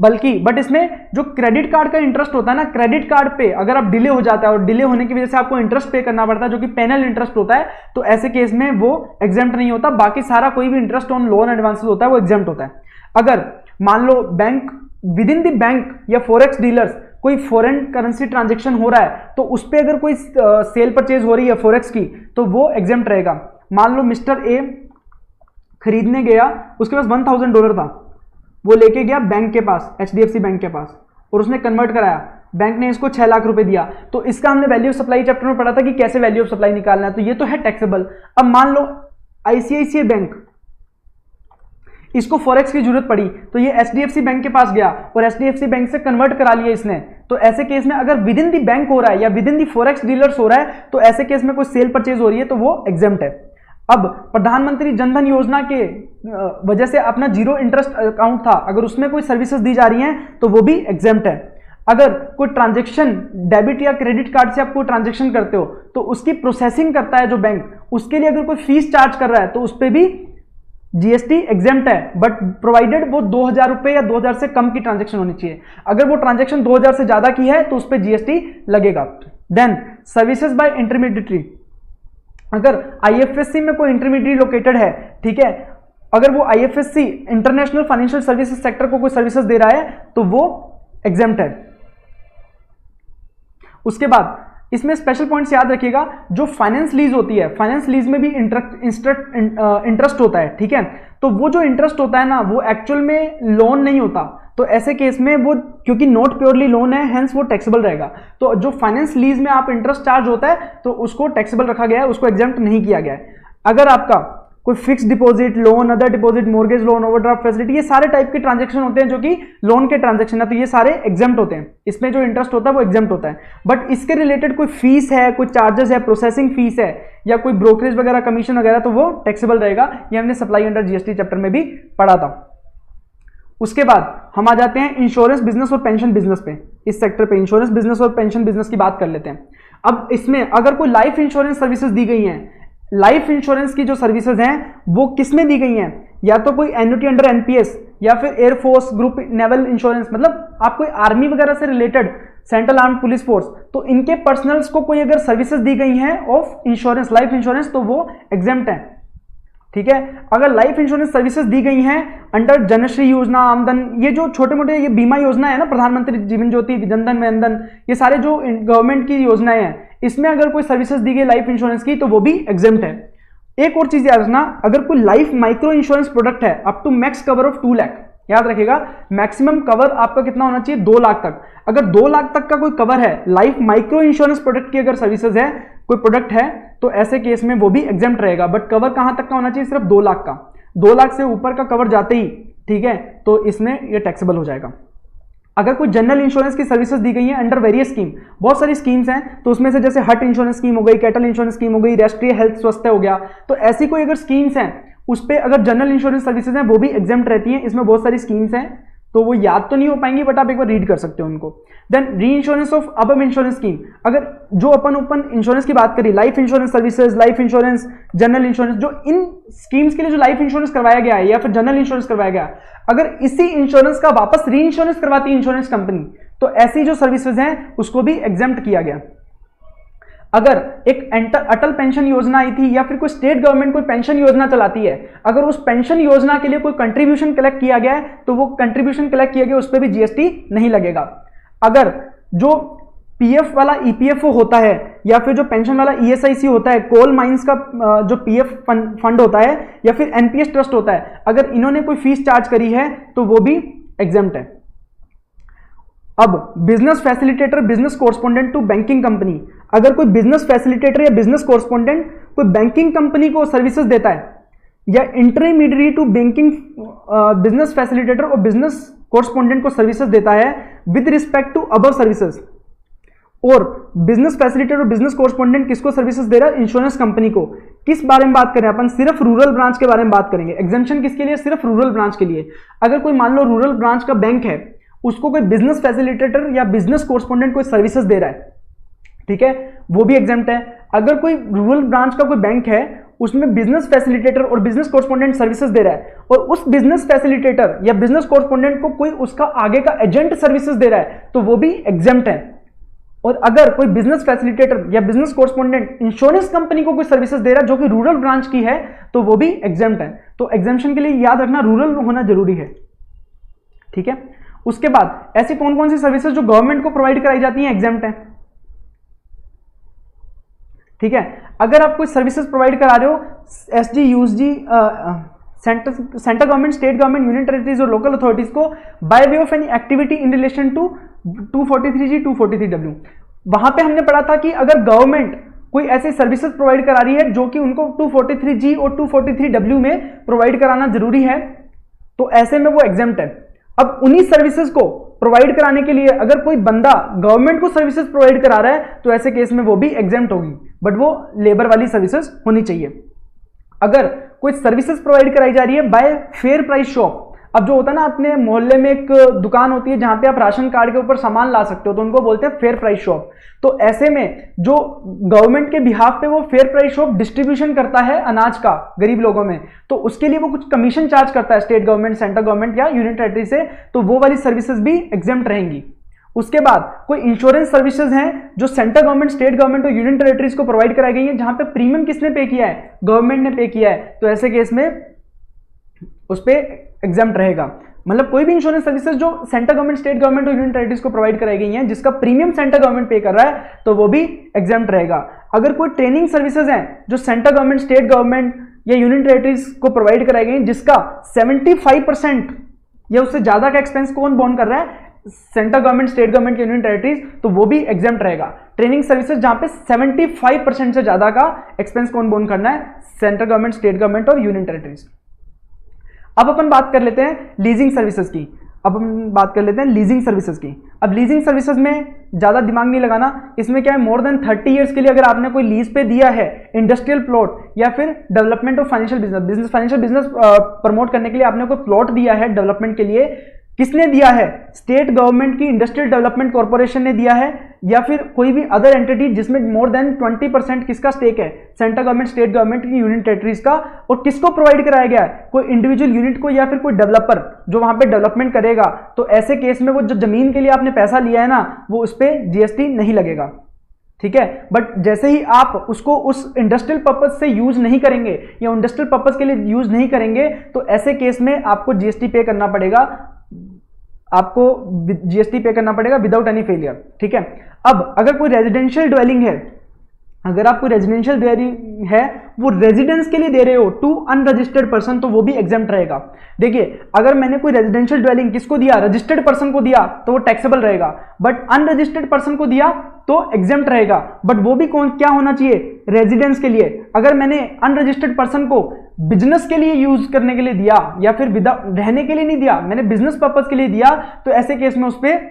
बल्कि बट इसमें जो क्रेडिट कार्ड का इंटरेस्ट होता है ना, क्रेडिट कार्ड पे अगर आप डिले हो जाता है और डिले होने की वजह से आपको इंटरेस्ट पे करना पड़ता है जो कि पेनल इंटरेस्ट होता है, तो ऐसे केस में वो एग्जेम्प्ट नहीं होता। बाकी सारा कोई भी इंटरेस्ट ऑन लोन एडवांसेस होता है वो एग्जेम्प्ट होता है। अगर मान लो bank within the bank या फॉरेक्स डीलर्स कोई फॉरेन करेंसी ट्रांजेक्शन हो रहा है तो उस पर अगर कोई सेल परचेज हो रही है फॉरेक्स की तो वो एग्जेम्प्ट रहेगा। मान लो मिस्टर ए खरीदने गया, उसके पास $1000 था, वो लेके गया बैंक के पास, एचडीएफसी बैंक के पास, और उसने कन्वर्ट कराया, बैंक ने इसको 6 लाख रुपए दिया। तो इसका हमने वैल्यू ऑफ सप्लाई चैप्टर में पढ़ा था कि कैसे वैल्यू ऑफ सप्लाई निकालना है, तो ये तो है टैक्सेबल। अब मान लो आईसीआईसीआई बैंक, इसको फॉरेक्स की जरूरत पड़ी तो ये एचडीएफसी बैंक के पास गया और एचडीएफसी बैंक से कन्वर्ट करा लिया इसने, तो ऐसे केस में अगर विद इन दी बैंक हो रहा है या with in the forex dealers हो रहा है तो ऐसे केस में कोई सेल परचेज हो रही है तो वो एग्जेम्प्ट है। अब प्रधानमंत्री जनधन योजना के वजह से अपना जीरो इंटरेस्ट अकाउंट था, अगर उसमें कोई सर्विसेज दी जा रही हैं तो वो भी एग्जेम्प्ट है। अगर कोई ट्रांजैक्शन डेबिट या क्रेडिट कार्ड से आप कोई ट्रांजैक्शन करते हो तो उसकी प्रोसेसिंग करता है जो बैंक, उसके लिए अगर कोई फीस चार्ज कर रहा है तो उस पर भी जीएसटी एग्जेम्प्ट है, बट प्रोवाइडेड वो 2000 रुपए या 2000 से कम की ट्रांजैक्शन होनी चाहिए। अगर वो ट्रांजैक्शन 2000 से ज्यादा की है तो उस पर जीएसटी लगेगा। देन सर्विसेज बाय इंटरमीडिएटरी, अगर आईएफएससी में कोई इंटरमीडिएट लोकेटेड है, ठीक है, अगर वो IFSC international financial services sector को कोई सर्विसेज दे रहा है तो वो एग्जेम्प्ट है। उसके बाद इसमें स्पेशल पॉइंट्स याद रखिएगा, जो फाइनेंस लीज होती है, फाइनेंस लीज में भी इंटरेस्ट होता है, ठीक है, तो वो जो इंटरेस्ट होता है ना वो एक्चुअल में लोन नहीं होता, तो ऐसे केस में वो क्योंकि नॉट प्योरली लोन है हेंस वो टैक्सेबल रहेगा। तो जो फाइनेंस लीज में आप इंटरेस्ट चार्ज होता है तो उसको टैक्सेबल रखा गया है, उसको एग्जेम्प्ट नहीं किया गया है। अगर आपका कोई fix deposit, loan, other deposit, mortgage loan, overdraft facility, ये सारे टाइप के ट्रांजैक्शन होते हैं जो कि लोन के ट्रांजैक्शन है, तो ये सारे एग्जेम्प्ट होते हैं, इसमें जो इंटरेस्ट होता है वो एग्जेम्प्ट होता है। बट इसके रिलेटेड कोई फीस है, कोई चार्जेस है, प्रोसेसिंग फीस है या कोई ब्रोकरेज वगैरह कमीशन वगैरह, तो वो टैक्सेबल रहेगा। ये हमने सप्लाई अंडर जीएसटी चैप्टर में भी पढ़ा था। उसके बाद हम आ जाते हैं इंश्योरेंस बिजनेस और पेंशन बिजनेस पे। इस सेक्टर पे इंश्योरेंस बिजनेस और पेंशन बिजनेस की बात कर लेते हैं। अब इसमें अगर कोई लाइफ इंश्योरेंस सर्विसेज दी गई हैं, लाइफ इंश्योरेंस की जो सर्विसेज हैं वो किसमें दी गई हैं, या तो कोई एन्युटी अंडर एनपीएस या फिर एयरफोर्स ग्रुप नेवल इंश्योरेंस, मतलब आप कोई आर्मी वगैरह से related, central arm police force, तो इनके पर्सनल्स को कोई अगर सर्विसेज दी गई हैं ऑफ इंश्योरेंस लाइफ इंश्योरेंस तो वो एग्जेम्प्ट है। ठीक है, अगर लाइफ इंश्योरेंस सर्विसेज दी गई हैं अंडर जनश्री योजना, आमदन, ये जो छोटे मोटे ये बीमा योजना है ना, प्रधानमंत्री जीवन ज्योति, जनधन जनधन, ये सारे जो गवर्नमेंट की योजनाएं हैं, इसमें अगर कोई सर्विसेज दी गई लाइफ इंश्योरेंस की तो वो भी एग्जेम्प्ट है। एक और चीज याद रखना, अगर कोई लाइफ माइक्रो इंश्योरेंस प्रोडक्ट है up to max cover of 2 lakh, याद रखिएगा मैक्सिमम कवर आपका कितना होना चाहिए, 2 लाख तक। अगर 2 लाख तक का कोई कवर है, लाइफ माइक्रो इंश्योरेंस प्रोडक्ट की अगर सर्विसेज है, कोई प्रोडक्ट है, तो ऐसे केस में वो भी एग्जेम्प्ट रहेगा। बट कवर कहां तक का होना चाहिए, सिर्फ 2 लाख का। 2 लाख से ऊपर का कवर जाते ही, ठीक है, तो इसमें ये टैक्सेबल हो जाएगा। अगर कोई जनरल इंश्योरेंस की सर्विसेज दी गई है अंडर वेरियस स्कीम, बहुत सारी स्कीम्स हैं, तो उसमें से जैसे हट इंश्योरेंस स्कीम हो गई, कैटल इंश्योरेंस स्कीम हो गई, राष्ट्रीय हेल्थ स्वास्थ्य हो गया, तो ऐसी कोई अगर स्कीम्स हैं उस पर अगर जनरल इंश्योरेंस सर्विसेज हैं वो भी एग्जेम्प्ट रहती हैं। इसमें बहुत सारी स्कीम्स हैं, तो वो याद तो नहीं हो पाएंगी, बट आप एक बार रीड कर सकते हो उनको। देन री insurance of above insurance scheme, अगर जो अपन इंश्योरेंस की बात करी, life insurance services, life insurance, general insurance, जो इन स्कीम्स के लिए जो लाइफ इंश्योरेंस करवाया गया है या फिर जनरल इंश्योरेंस करवाया गया है, अगर इसी इंश्योरेंस का वापस री इंश्योरेंस करवाती है इंश्योरेंस कंपनी, तो ऐसी जो सर्विसेज हैं उसको भी एग्जेम्प्ट किया गया। अगर एक अटल पेंशन योजना आई थी या फिर कोई स्टेट गवर्नमेंट कोई पेंशन योजना चलाती है, अगर उस पेंशन योजना के लिए कोई कंट्रीब्यूशन कलेक्ट किया गया है तो वो कंट्रीब्यूशन कलेक्ट किया गया उस पर भी जीएसटी नहीं लगेगा। अगर जो पीएफ वाला ईपीएफओ होता है या फिर जो पेंशन वाला ईएसआईसी होता है, कोल माइंस का जो पीएफ फंड होता है या फिर एनपीएस ट्रस्ट होता है, अगर इन्होंने कोई फीस चार्ज करी है तो वो भी एग्जेम्प्ट है। अब business facilitator, business correspondent to banking company, अगर कोई बिजनेस फैसिलिटेटर या बिजनेस कोरस्पोंडेंट कोई बैंकिंग कंपनी को सर्विसेज देता है या intermediary to banking business facilitator और बिजनेस कोरस्पोंडेंट को सर्विसेज देता है with respect to above services, और बिजनेस फैसिलिटेटर और बिजनेस कोरस्पोंडेंट किसको सर्विसेज दे रहा है, इंश्योरेंस कंपनी को। किस बारे में बात करें अपन, सिर्फ रूरल ब्रांच के बारे में बात करेंगे। एग्जेम्पशन किसके लिए, सिर्फ रूरल ब्रांच के लिए। अगर कोई मान लो रूरल ब्रांच का बैंक है, उसको कोई बिजनेस फैसिलिटेटर या बिजनेस कोरस्पोंडेंट कोई सर्विसेज दे रहा है, ठीक है, वो भी एग्जेम्प्ट है। अगर कोई रूरल ब्रांच का कोई बैंक है, उसमें बिजनेस फैसिलिटेटर और बिजनेस कोरस्पोंडेंट सर्विसेज दे रहा है और उस बिजनेस फैसिलिटेटर या बिजनेस कोरस्पोंडेंट को कोई उसका आगे का एजेंट सर्विसेज दे रहा है, तो वो भी एग्जेम्प्ट है। और अगर कोई बिजनेस फैसिलिटेटर या बिजनेस कोरस्पोंडेंट इंश्योरेंस कंपनी को कोई सर्विसेज दे रहा है जो कि रूरल ब्रांच की है, तो वो भी एग्जेम्प्ट है। तो एग्जेम्पशन के लिए याद रखना रूरल होना जरूरी है, ठीक है। उसके बाद ऐसी कौन कौन सी सर्विसेज जो गवर्नमेंट को प्रोवाइड कराई जाती हैं एग्जेम्प्ट है, ठीक है। अगर आप कोई सर्विसेज प्रोवाइड करा रहे हो SG, USG, central government, state government, union territories और लोकल अथॉरिटीज को by way of any activity in relation to 243G, 243W, वहां पे हमने पढ़ा था कि अगर गवर्नमेंट कोई ऐसी सर्विसेज प्रोवाइड करा रही है जो कि उनको 243G और 243W में प्रोवाइड कराना जरूरी है, तो ऐसे में वो एग्जेम्प्ट है। अब उन्हीं सर्विसेज को प्रोवाइड कराने के लिए अगर कोई बंदा गवर्नमेंट को सर्विसेज प्रोवाइड करा रहा है तो ऐसे केस में वो भी एग्जेम्प्ट होगी, बट वो लेबर वाली सर्विसेज होनी चाहिए। अगर कोई सर्विसेज प्रोवाइड कराई जा रही है बाय फेयर प्राइस शॉप, अब जो होता है ना अपने मोहल्ले में एक दुकान होती है जहां पे आप राशन कार्ड के ऊपर सामान ला सकते हो, तो उनको बोलते हैं फेयर प्राइस शॉप। तो ऐसे में जो गवर्नमेंट के बिहाफ पे वो फेयर प्राइस शॉप डिस्ट्रीब्यूशन करता है अनाज का गरीब लोगों में, तो उसके लिए वो कुछ कमीशन चार्ज करता है स्टेट गवर्नमेंट, सेंट्रल गवर्नमेंट या यूनियन टेरिटरी से, तो वो वाली सर्विसेज भी एग्जेम्प्ट रहेंगी। उसके बाद कोई इंश्योरेंस सर्विसेज हैं जो सेंट्रल गवर्नमेंट, स्टेट गवर्नमेंट और यूनियन टेरिटरीज को प्रोवाइड कराई गई है, जहां पे प्रीमियम किसने पे किया है, गवर्नमेंट ने पे किया है, तो ऐसे केस में उस पे एग्जेम्प्ट रहेगा। मतलब कोई भी इंश्योरेंस सर्विसेज जो सेंट्रल गवर्नमेंट, स्टेट गवर्नमेंट और यूनियन टेरिटरीज को प्रोवाइड कराई गई हैं जिसका प्रीमियम सेंट्रल गवर्नमेंट पे कर रहा है, तो वो भी एग्जेम्प्ट रहेगा। अगर कोई ट्रेनिंग सर्विसेज हैं जो सेंट्रल गवर्नमेंट, स्टेट गवर्नमेंट या यूनियन टेरिटरीज को प्रोवाइड कराई गई जिसका 75% या उससे ज्यादा का एक्सपेंस कौन बोन कर रहा है, central government, state government, union territories, तो वो भी एग्जेम्प्ट रहेगा। ट्रेनिंग सर्विसेज जहां पे 75% से ज्यादा का एक्सपेंस कौन बोन करना है, सेंट्रल गवर्नमेंट, स्टेट गवर्नमेंट और यूनियन टेरिटरीज। अब अपन बात कर लेते हैं लीजिंग सर्विसेज की। अब हम बात कर लेते हैं लीजिंग सर्विसेज की। अब लीजिंग सर्विसेज में ज़्यादा दिमाग नहीं लगाना, इसमें क्या है, मोर देन 30 ईयर्स के लिए अगर आपने कोई लीज पे दिया है इंडस्ट्रियल प्लॉट या फिर development of financial business promote करने के लिए आपने कोई प्लॉट दिया है डेवलपमेंट के लिए, किसने दिया है, स्टेट गवर्नमेंट की इंडस्ट्रियल डेवलपमेंट कॉर्पोरेशन ने दिया है या फिर कोई भी अदर एंटिटी जिसमें मोर देन 20% किसका स्टेक है, सेंट्रल गवर्नमेंट, स्टेट गवर्नमेंट की, यूनियन टेरिटरीज का, और किसको प्रोवाइड कराया गया है, कोई इंडिविजुअल यूनिट को या फिर कोई डेवलपर जो वहां पे डेवलपमेंट करेगा। तो ऐसे केस में वो जो जमीन के लिए आपने पैसा लिया है ना, वो उस पर जीएसटी नहीं लगेगा, ठीक है। बट जैसे ही आप उसको उस इंडस्ट्रियल पर्पज से यूज नहीं करेंगे या इंडस्ट्रियल पर्पज के लिए यूज नहीं करेंगे, तो ऐसे केस में आपको जीएसटी पे करना पड़ेगा, आपको जीएसटी पे करना पड़ेगा विदाउट एनी फेलियर, ठीक है। अब अगर कोई रेजिडेंशियल ड्वेलिंग है, अगर आप कोई रेजिडेंशियल ड्वेलिंग है वो रेजिडेंस के लिए दे रहे हो टू अनरजिस्टर्ड पर्सन, तो वो भी एग्जेम्प्ट रहेगा। देखिए, अगर मैंने कोई रेजिडेंशियल ड्वेलिंग किसको दिया, रजिस्टर्ड पर्सन को दिया, तो वो टैक्सेबल रहेगा, बट अनरजिस्टर्ड पर्सन को दिया तो एग्जेम्प्ट रहेगा। बट वो भी कौन क्या होना चाहिए, रेजिडेंस के लिए। अगर मैंने अनरजिस्टर्ड पर्सन को बिजनेस के लिए यूज करने के लिए दिया या फिर रहने के लिए नहीं दिया, मैंने बिजनेस पर्पज के लिए दिया, तो ऐसे केस में उस पर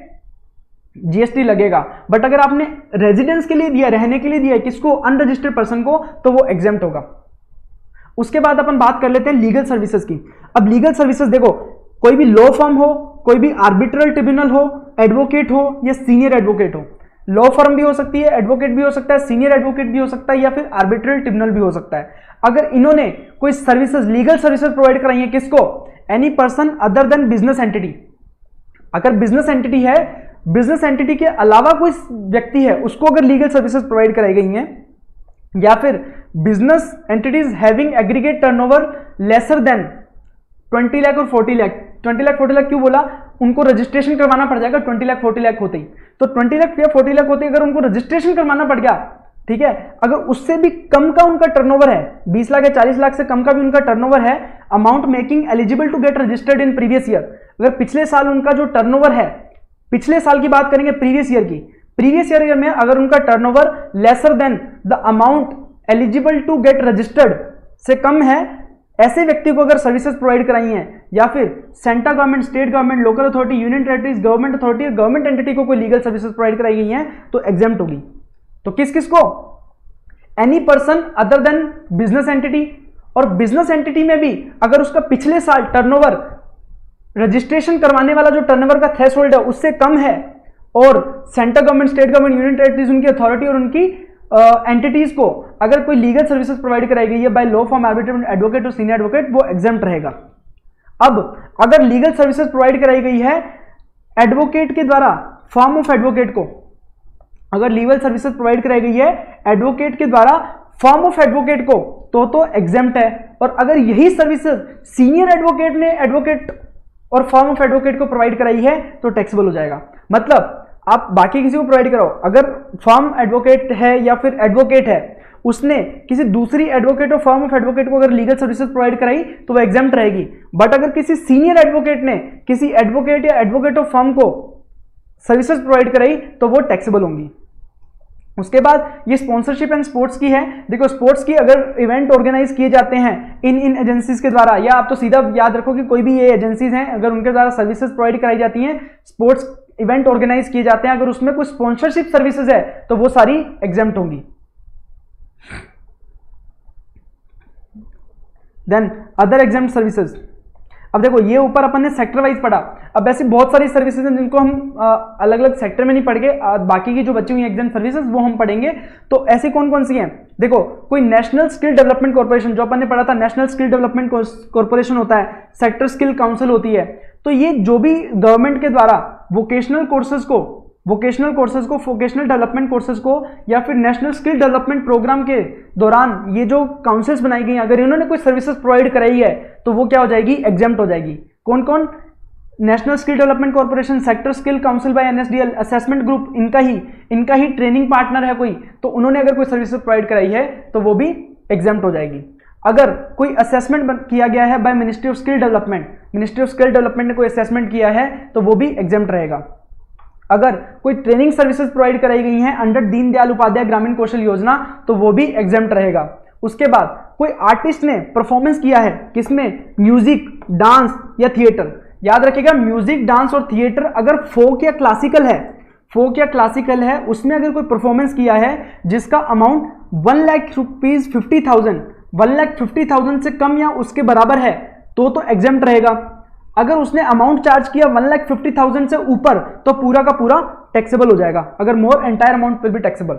जीएसटी लगेगा। बट अगर आपने रेजिडेंस के लिए दिया, रहने के लिए दिया किसको, अनरजिस्टर्ड पर्सन को, तो वो एग्जेम्प्ट होगा। उसके बाद अपन बात कर लेते हैं लीगल सर्विसेज की। अब लीगल सर्विसेज देखो, कोई भी लॉ फर्म हो, कोई भी आर्बिट्रल ट्रिब्यूनल हो, एडवोकेट हो या सीनियर एडवोकेट हो, लॉ फर्म भी हो सकती है, एडवोकेट भी हो सकता है, सीनियर एडवोकेट भी हो सकता है या फिर आर्बिट्रल ट्रिब्यूनल भी हो सकता है। अगर इन्होंने कोई सर्विसेज, लीगल सर्विसेज प्रोवाइड कराई है किसको, any person other than business entity. अगर बिजनेस एंटिटी है, बिजनेस एंटिटी के अलावा कोई व्यक्ति है, उसको अगर लीगल सर्विसेज प्रोवाइड कराई गई हैं, या फिर business entities having aggregate turnover lesser then 20 lakh और 40 लाख। 20 लाख 40 लाख क्यों बोला, उनको रजिस्ट्रेशन करवाना पड़ जाएगा 20 लाख 40 लाख होते ही। तो 20 लाख या 40 लाख होते ही अगर उनको रजिस्ट्रेशन करवाना पड़ गया, ठीक है, अगर उससे भी कम का उनका टर्नओवर है, 20 लाख या 40 लाख से कम का भी उनका टर्नओवर है, amount making eligible to get registered in previous year, अगर पिछले साल उनका जो टर्नओवर है, पिछले साल की बात करेंगे, प्रीवियस ईयर की, प्रीवियस ईयर में अगर उनका turnover lesser than the amount eligible to get registered से कम है, ऐसे व्यक्ति को अगर सर्विसेज प्रोवाइड कराई हैं, या फिर central government, state government, local authority, union territories, government authority, government entity को कोई लीगल सर्विसेज प्रोवाइड कराई गई हैं, तो एग्जेम्प्ट होगी। तो किस किस को, any person other than business entity, और बिजनेस एंटिटी में भी अगर उसका पिछले साल टर्नओवर रजिस्ट्रेशन करवाने वाला जो टर्नओवर का थ्रेशोल्ड है उससे कम है, और central government, state government, union territories, उनकी अथॉरिटी और उनकी एंटिटीज को अगर कोई लीगल सर्विसेज प्रोवाइड कराई गई है by law form, arbitrator, advocate और सीनियर एडवोकेट, वो एग्जेम्प्ट रहेगा। अब अगर लीगल सर्विसेज प्रोवाइड कराई गई है एडवोकेट के द्वारा, फॉर्म ऑफ एडवोकेट को, अगर लीगल सर्विसेज प्रोवाइड कराई गई है एडवोकेट के द्वारा फॉर्म ऑफ एडवोकेट को, तो एग्जेम्प्ट है। और अगर यही सर्विसेज सीनियर एडवोकेट ने एडवोकेट और फॉर्म ऑफ एडवोकेट को प्रोवाइड कराई है, तो टैक्सेबल हो जाएगा। मतलब आप बाकी किसी को प्रोवाइड कराओ, अगर फॉर्म एडवोकेट है या फिर एडवोकेट है, उसने किसी दूसरी एडवोकेट और फॉर्म ऑफ एडवोकेट को अगर लीगल सर्विसेज प्रोवाइड कराई तो वो एग्जेम्प्ट रहेगी। बट अगर किसी सीनियर एडवोकेट ने किसी एडवोकेट या एडवोकेट ऑफ फॉर्म को सर्विसेज प्रोवाइड कराई तो वो टैक्सेबल होंगी। उसके बाद ये स्पॉन्सरशिप एंड स्पोर्ट्स की है। देखो, स्पोर्ट्स की अगर इवेंट ऑर्गेनाइज किए जाते हैं इन एजेंसीज के द्वारा, या आप तो सीधा याद रखो कि कोई भी ये एजेंसीज हैं, अगर उनके द्वारा सर्विसेज प्रोवाइड कराई जाती हैं, स्पोर्ट्स इवेंट ऑर्गेनाइज किए जाते हैं, अगर उसमें कोई स्पॉन्सरशिप सर्विसेज है तो वो सारी एग्जेम्प्ट होंगी। Then other exempt services. अब देखो, ये ऊपर अपन ने सेक्टर वाइज पढ़ा, अब ऐसी बहुत सारी सर्विसेज हैं जिनको हम अलग अलग सेक्टर में नहीं पढ़ गए, बाकी की जो बची हुई एग्जाम सर्विसेज वो हम पढ़ेंगे। तो ऐसी कौन कौन सी हैं, देखो, कोई नेशनल स्किल डेवलपमेंट कॉर्पोरेशन, जो अपन ने पढ़ा था, नेशनल स्किल डेवलपमेंट कॉर्पोरेशन होता है, सेक्टर स्किल काउंसिल होती है। तो ये जो भी गवर्नमेंट के द्वारा वोकेशनल कोर्सेज को, वोकेशनल डेवलपमेंट कोर्सेज को, या फिर नेशनल स्किल डेवलपमेंट प्रोग्राम के दौरान ये जो काउंसिल्स बनाई गई हैं, अगर इन्होंने कोई सर्विसेज प्रोवाइड कराई है तो वो क्या हो जाएगी, एग्जेम्प्ट हो जाएगी। कौन कौन, national skill development corporation, sector skill council by NSDL, assessment group, इनका ही ट्रेनिंग पार्टनर है कोई, तो उन्होंने अगर कोई सर्विसेज प्रोवाइड कराई है तो वो भी एग्जेम्प्ट हो जाएगी। अगर कोई असेसमेंट किया गया है by ministry of skill development, ministry of skill development ने कोई असेसमेंट किया है तो वो भी एग्जेम्प्ट रहेगा। अगर कोई ट्रेनिंग सर्विसेज प्रोवाइड कराई गई हैं अंडर दीनदयाल उपाध्याय ग्रामीण कौशल योजना तो वो भी एग्जेम्प्ट रहेगा। उसके बाद कोई आर्टिस्ट ने परफॉर्मेंस किया है, किसमें, म्यूजिक, डांस या थिएटर, याद रखिएगा म्यूजिक, डांस और थिएटर अगर फोक या क्लासिकल है, फोक या क्लासिकल है, उसमें अगर कोई परफॉर्मेंस किया है जिसका अमाउंट 1,50,000 1,50,000 से कम या उसके बराबर है तो एग्जेम्प्ट रहेगा। अगर उसने अमाउंट चार्ज किया 1,50,000 से ऊपर तो पूरा का पूरा टैक्सेबल हो जाएगा। अगर more entire amount will be taxable.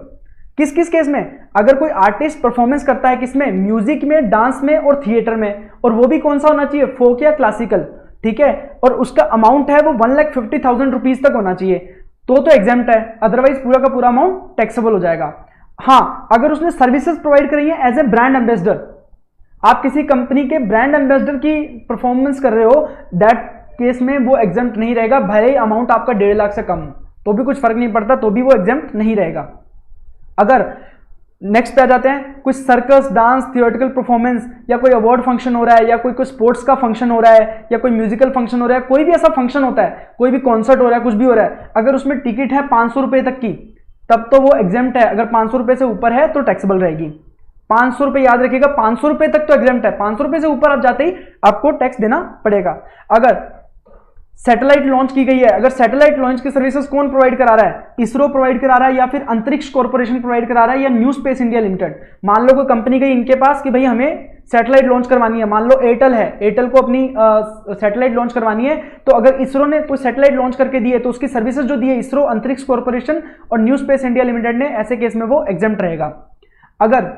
किस किस केस में? अगर कोई आर्टिस्ट परफॉर्मेंस करता है किसमें? म्यूजिक में, डांस में और थिएटर में, और वो भी कौन सा होना चाहिए? फोक या क्लासिकल, ठीक है, और उसका अमाउंट है वो 1,50,000 रुपीज तक होना चाहिए तो एग्जेम्प्ट है, अदरवाइज पूरा का पूरा अमाउंट टैक्सेबल हो जाएगा। हाँ, अगर उसने सर्विसेज प्रोवाइड करी है एज ए ब्रांड एम्बेसडर, आप किसी कंपनी के ब्रांड एम्बेसडर की परफॉर्मेंस कर रहे हो, दैट केस में वो एग्जेम्प्ट नहीं रहेगा, भले ही अमाउंट आपका 1.5 लाख से कम हो तो भी कुछ फर्क नहीं पड़ता, तो भी वो एग्जेम्प्ट नहीं रहेगा। अगर नेक्स्ट पे आ जाते हैं, कुछ सर्कस, डांस, थियोरेटिकल परफॉर्मेंस या कोई अवार्ड फंक्शन हो रहा है या कोई स्पोर्ट्स का फंक्शन हो रहा है या कोई म्यूजिकल फंक्शन हो रहा है, कोई भी ऐसा फंक्शन होता है, कोई भी कॉन्सर्ट हो रहा है, कुछ भी हो रहा है, अगर उसमें टिकट है 500 रुपए तक की तब तो वो एग्जेम्प्ट है। अगर 500 रुपए से ऊपर है तो टैक्सेबल रहेगी। 500 रुपए याद रखिएगा, 500 रुपए तक तो एग्जेम्प्ट है, 500 रुपए से ऊपर आप जाते ही आपको टैक्स देना पड़ेगा। अगर सैटेलाइट लॉन्च की गई है, अगर सैटेलाइट लॉन्च की सर्विसेज कौन प्रोवाइड करा रहा है? इसरो प्रोवाइड करा रहा है या फिर अंतरिक्ष कॉर्पोरेशन प्रोवाइड करा रहा है या न्यू स्पेस इंडिया लिमिटेड। मान लो कोई कंपनी गई इनके पास कि भाई हमें सैटेलाइट लॉन्च करवानी है, मान लो एयरटेल है, एयरटेल को अपनी सैटेलाइट लॉन्च करवानी है, तो अगर इसरो ने कोई सैटेलाइट लॉन्च करके दी है तो उसकी सर्विसेज जो दी है इसरो, अंतरिक्ष कॉर्पोरेशन और न्यू स्पेस इंडिया लिमिटेड ने, ऐसे केस में वो एग्जेम्प्ट रहेगा। अगर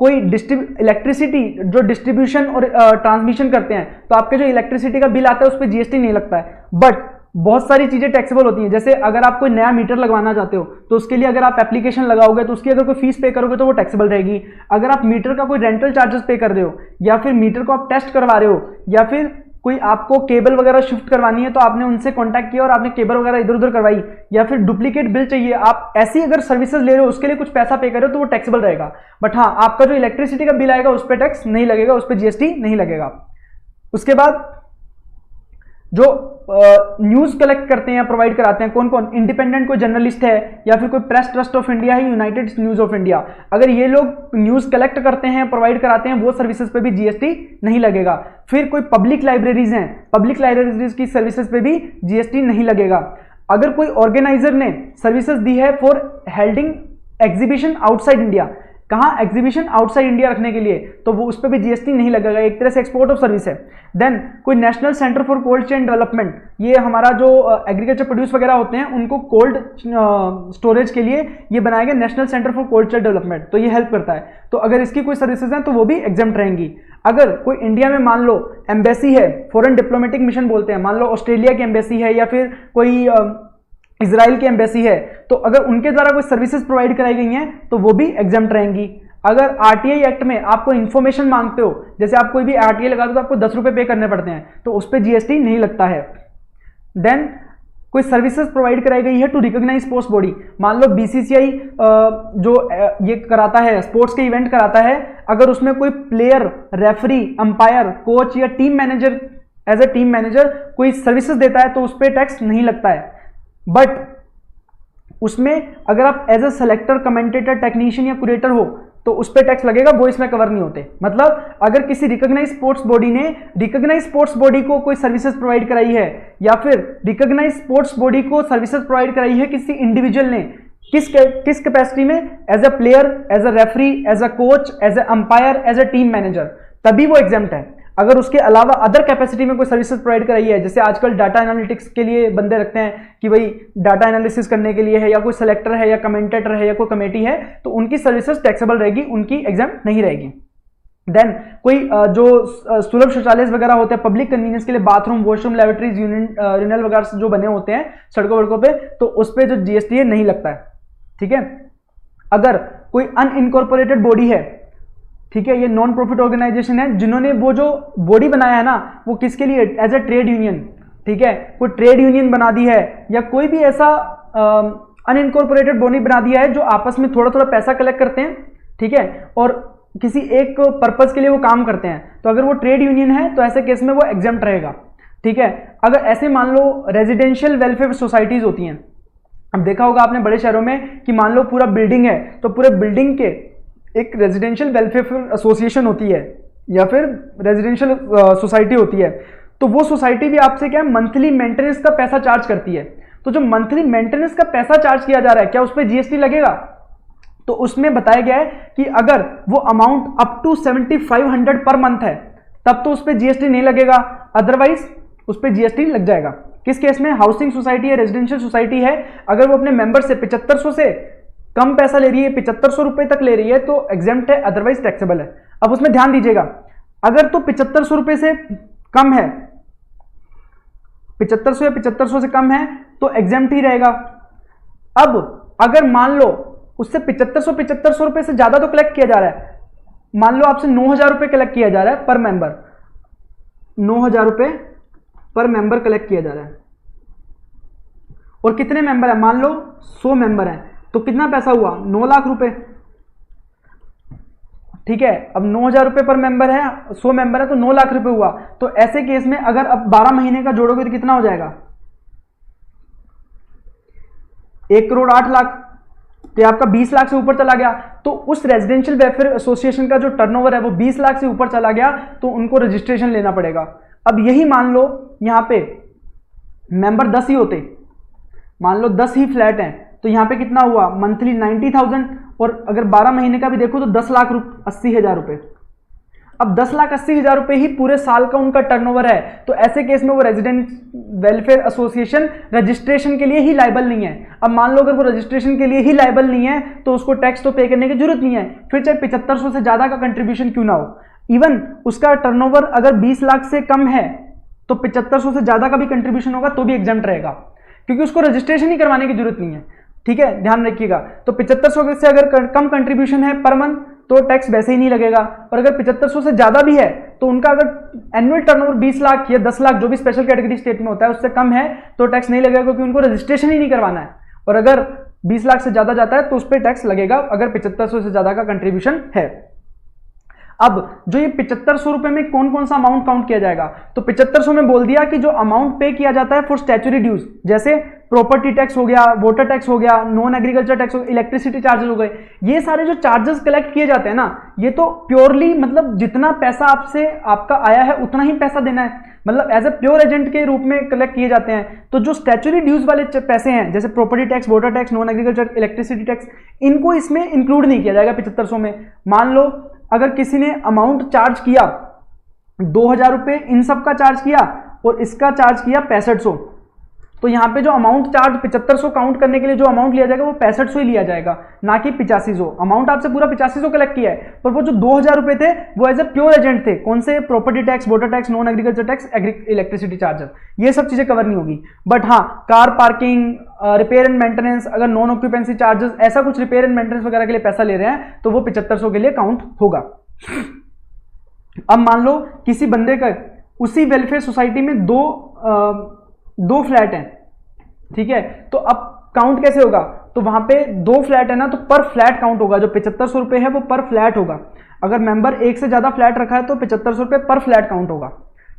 कोई इलेक्ट्रिसिटी जो डिस्ट्रीब्यूशन और ट्रांसमिशन करते हैं तो आपके जो इलेक्ट्रिसिटी का बिल आता है उस पर जीएसटी नहीं लगता है, बट बहुत सारी चीजें टैक्सेबल होती हैं। जैसे अगर आप कोई नया मीटर लगवाना चाहते हो तो उसके लिए अगर आप एप्लीकेशन लगाओगे तो उसकी अगर कोई फीस पे करोगे तो वो टैक्सेबल रहेगी। अगर आप मीटर का कोई रेंटल चार्जेस पे कर रहे हो या फिर मीटर को आप टेस्ट करवा रहे हो या फिर कोई आपको केबल वगैरह शिफ्ट करवानी है तो आपने उनसे कांटेक्ट किया और आपने केबल वगैरह इधर उधर करवाई, या फिर डुप्लीकेट बिल चाहिए, आप ऐसी अगर सर्विसेज ले रहे हो उसके लिए कुछ पैसा पे कर रहे हो तो वो टैक्सेबल रहेगा। बट हाँ, आपका जो इलेक्ट्रिसिटी का बिल आएगा उस पर टैक्स नहीं लगेगा, उस पर जीएसटी नहीं लगेगा। उसके बाद जो न्यूज कलेक्ट करते हैं या प्रोवाइड कराते हैं कौन कौन? इंडिपेंडेंट कोई जर्नलिस्ट है या फिर कोई प्रेस ट्रस्ट ऑफ इंडिया है, यूनाइटेड न्यूज ऑफ इंडिया, अगर ये लोग न्यूज कलेक्ट करते हैं, प्रोवाइड कराते हैं, वो सर्विसेज पे भी जीएसटी नहीं लगेगा। फिर कोई पब्लिक लाइब्रेरीज हैं, पब्लिक लाइब्रेरीज की सर्विसेज पे भी जीएसटी नहीं लगेगा। अगर कोई ऑर्गेनाइजर ने सर्विसेज दी है फॉर हेल्डिंग एग्जीबिशन आउटसाइड इंडिया, कहाँ? एग्जीबिशन आउटसाइड इंडिया रखने के लिए, तो वो उस पर भी जीएसटी नहीं लगेगा, एक तरह से एक्सपोर्ट ऑफ सर्विस है। देन कोई national centre for cold chain development, ये हमारा जो एग्रीकल्चर प्रोड्यूस वगैरह होते हैं उनको कोल्ड स्टोरेज के लिए ये बनाया गया national centre for cold chain development, तो ये हेल्प करता है। तो अगर इसकी कोई सर्विसेज हैं तो वो भी एग्जेम्प्ट रहेंगी। अगर कोई इंडिया में मान लो एम्बेसी है, फॉरेन डिप्लोमेटिक मिशन बोलते हैं, मान लो ऑस्ट्रेलिया की एम्बेसी है या फिर कोई इजराइल की एम्बेसी है, तो अगर उनके द्वारा कोई सर्विसेज प्रोवाइड कराई गई हैं तो वो भी एग्जेम्प्ट रहेंगी। अगर आरटीआई एक्ट में आपको इन्फॉर्मेशन मांगते हो, जैसे आप कोई भी आरटीआई लगाते हो तो आपको 10 रुपए पे करने पड़ते हैं, तो उस पर जीएसटी नहीं लगता है। देन कोई सर्विसेज प्रोवाइड कराई गई है टू रिकॉग्नाइज स्पोर्ट्स बॉडी, मान लो बीसीसीआई जो ये कराता है, स्पोर्ट्स के इवेंट कराता है, अगर उसमें कोई प्लेयर, रेफरी, अंपायर, कोच या team manager, as a team manager कोई सर्विसेज देता है तो उस पर टैक्स नहीं लगता है। बट उसमें अगर आप as a selector, commentator, technician या क्यूरेटर हो तो उस पर टैक्स लगेगा, वो इसमें कवर नहीं होते। मतलब अगर किसी रिकॉग्नाइज स्पोर्ट्स बॉडी ने रिकॉग्नाइज स्पोर्ट्स बॉडी को कोई सर्विसेज प्रोवाइड कराई है या फिर रिकॉग्नाइज स्पोर्ट्स बॉडी को सर्विसेज प्रोवाइड कराई है किसी इंडिविजुअल ने, किस कैपेसिटी में? As a player, as a referee, as a coach, as a umpire, as a team manager, तभी वो एग्जेम्प्ट है। अगर उसके अलावा अदर कैपेसिटी में कोई सर्विसेज प्रोवाइड कराई है, जैसे आजकल डाटा एनालिटिक्स के लिए बंदे रखते हैं कि भाई डाटा एनालिसिस करने के लिए है, या कोई सेलेक्टर है या कमेंटेटर है या कोई कमेटी है, तो उनकी सर्विसेज टैक्सेबल रहेगी, उनकी एग्जेम्प्ट नहीं रहेगी। देन कोई जो सुलभ शौचालय वगैरह होते हैं पब्लिक कन्वीनियंस के लिए, बाथरूम, वॉशरूम, लेबोरेटरीज, यूरिनल वगैरह जो बने होते हैं सड़कों वड़कों पे, तो उस पर जो जीएसटी है नहीं लगता है। ठीक है। अगर कोई अनइनकॉर्पोरेटेड बॉडी है, ठीक है, ये नॉन प्रॉफिट ऑर्गेनाइजेशन है, जिन्होंने वो जो बॉडी बनाया है ना, वो किसके लिए? एज ए ट्रेड यूनियन, ठीक है, कोई ट्रेड यूनियन बना दी है या कोई भी ऐसा अनइनकॉर्पोरेटेड बॉडी बना दिया है जो आपस में थोड़ा थोड़ा पैसा कलेक्ट करते हैं, ठीक है, और किसी एक पर्पज के लिए वो काम करते हैं, तो अगर वो ट्रेड यूनियन है तो ऐसे केस में वो एग्जेम्प्ट रहेगा। ठीक है। अगर ऐसे मान लो रेजिडेंशियल वेलफेयर सोसाइटीज होती हैं, अब देखा होगा आपने बड़े शहरों में कि मान लो पूरा बिल्डिंग है तो पूरे बिल्डिंग के एक रेजिडेंशियल वेलफेयर एसोसिएशन होती है या फिर रेजिडेंशियल सोसाइटी होती है, तो वो सोसाइटी भी आपसे क्या है, मंथली मेंटेनेंस का पैसा चार्ज करती है। तो जो मंथली मेंटेनेंस का पैसा चार्ज किया जा रहा है, क्या उस पर जीएसटी लगेगा? तो उसमें बताया गया है कि अगर वो amount up to 7500 per month है तब तो उस पर जीएसटी नहीं लगेगा, अदरवाइज उस पर जीएसटी लग जाएगा। किस केस में? हाउसिंग सोसाइटी है, रेजिडेंशियल सोसाइटी है, अगर वो अपने मेंबर से 7500 से कम पैसा ले रही है, 7500 रुपए तक ले रही है, तो एग्जेम्प्ट है, अदरवाइज टैक्सेबल है। अब उसमें ध्यान दीजिएगा, अगर तो 7500 रुपए से कम है, 7500 या 7500 से कम है तो एग्जेम्प्ट ही रहेगा। अब अगर मान लो उससे 7500 रुपए से ज्यादा तो कलेक्ट किया जा रहा है, मान लो आपसे 9000 रुपए कलेक्ट किया जा रहा है पर मेंबर, 9000 रुपए पर मेंबर कलेक्ट किया जा रहा है, और कितने मेंबर है? मान लो 100 मेंबर है, तो कितना पैसा हुआ? 9 लाख रुपए। ठीक है, अब 9000 रुपए पर मेंबर है, 100 मेंबर है, तो 9 लाख रुपए हुआ। तो ऐसे केस में अगर अब 12 महीने का जोड़ोगे तो कितना हो जाएगा? 1 करोड़ 8 लाख। तो आपका 20 लाख से ऊपर चला गया, तो उस रेजिडेंशियल वेलफेयर एसोसिएशन का जो टर्नओवर है वो 20 लाख से ऊपर चला गया, तो उनको रजिस्ट्रेशन लेना पड़ेगा। अब यही मान लो यहां पे मेंबर 10 ही होते, मान लो 10 ही फ्लैट हैं, तो यहां पे कितना हुआ? मंथली 90,000, और अगर 12 महीने का भी देखो तो 10 लाख 80,000 रुपए। अब 10 लाख 80,000 रुपए ही पूरे साल का उनका टर्नओवर है, तो ऐसे केस में वो रेजिडेंट वेलफेयर एसोसिएशन रजिस्ट्रेशन के लिए ही लायबल नहीं है। अब मान लो अगर वो रजिस्ट्रेशन के लिए ही लायबल नहीं है तो उसको टैक्स तो पे करने की जरूरत नहीं है, फिर चाहे 7500 से ज्यादा का कंट्रीब्यूशन क्यों ना हो। इवन उसका टर्नओवर अगर 20 लाख से कम है तो 7500 से ज्यादा का भी कंट्रीब्यूशन होगा तो भी एग्जेम्प्ट रहेगा, क्योंकि उसको रजिस्ट्रेशन ही करवाने की जरूरत नहीं है। ठीक है, ध्यान रखिएगा। तो 7500 से अगर कम कंट्रीब्यूशन है पर मंथ तो टैक्स वैसे ही नहीं लगेगा, और अगर 7500 से ज्यादा भी है तो उनका अगर एनुअल टर्नओवर 20 लाख या 10 लाख जो भी स्पेशल कैटेगरी स्टेट में होता है उससे कम है तो टैक्स नहीं लगेगा, क्योंकि उनको रजिस्ट्रेशन ही नहीं करवाना है। और अगर 20 लाख से ज्यादा जाता है तो उस पर टैक्स लगेगा अगर 7500 से ज्यादा का कंट्रीब्यूशन है। अब जो ये 7500 रुपए में कौन कौन सा अमाउंट काउंट किया जाएगा, तो 7500 में बोल दिया कि जो अमाउंट पे किया जाता है फॉर स्टैच्यूटरी ड्यूज, जैसे प्रॉपर्टी टैक्स हो गया, वाटर टैक्स हो गया, नॉन एग्रीकल्चर टैक्स हो गया, इलेक्ट्रिसिटी चार्जेस हो गए, ये सारे जो चार्जेस कलेक्ट किए जाते हैं ना, ये तो प्योरली मतलब जितना पैसा आपसे आपका आया है उतना ही पैसा देना है, मतलब एज ए प्योर एजेंट के रूप में कलेक्ट किए जाते हैं। तो जो स्टैच्यूटरी ड्यूज वाले पैसे हैं जैसे property tax, water tax, non agriculture, electricity tax, इनको इसमें इंक्लूड नहीं किया जाएगा 7500 में। मान लो अगर किसी ने अमाउंट चार्ज किया 2000 रुपए, इन सब का चार्ज किया और इसका चार्ज किया 6500, तो यहां पे जो अमाउंट चार्ज 7500 काउंट करने के लिए जो अमाउंट लिया जाएगा वो 6500 ही लिया जाएगा, ना कि 8500। अमाउंट आपसे पूरा 8500 कलेक्ट किया है, पर वो जो 2000 रुपए थे वो एज ए प्योर एजेंट थे। कौन से? Property tax, water tax, non agriculture tax, electricity charges, ये सब चीजें कवर नहीं होगी। बट हाँ, car parking, repair and maintenance, अगर नॉन ऑक्यूपेंसी चार्जेस, ऐसा कुछ रिपेयर एंड मेंटेनेंस वगैरह के लिए पैसा ले रहे हैं तो वो 7500 के लिए काउंट होगा। अब मान लो किसी बंदे का उसी वेलफेयर सोसाइटी में दो फ्लैट हैं, ठीक है, तो अब काउंट कैसे होगा? तो वहां पे 2 फ्लैट है ना, तो पर फ्लैट काउंट होगा, जो 7500 रुपए है वो पर फ्लैट होगा। अगर मेंबर एक से ज्यादा फ्लैट रखा है तो 7500 रुपए पर फ्लैट काउंट होगा,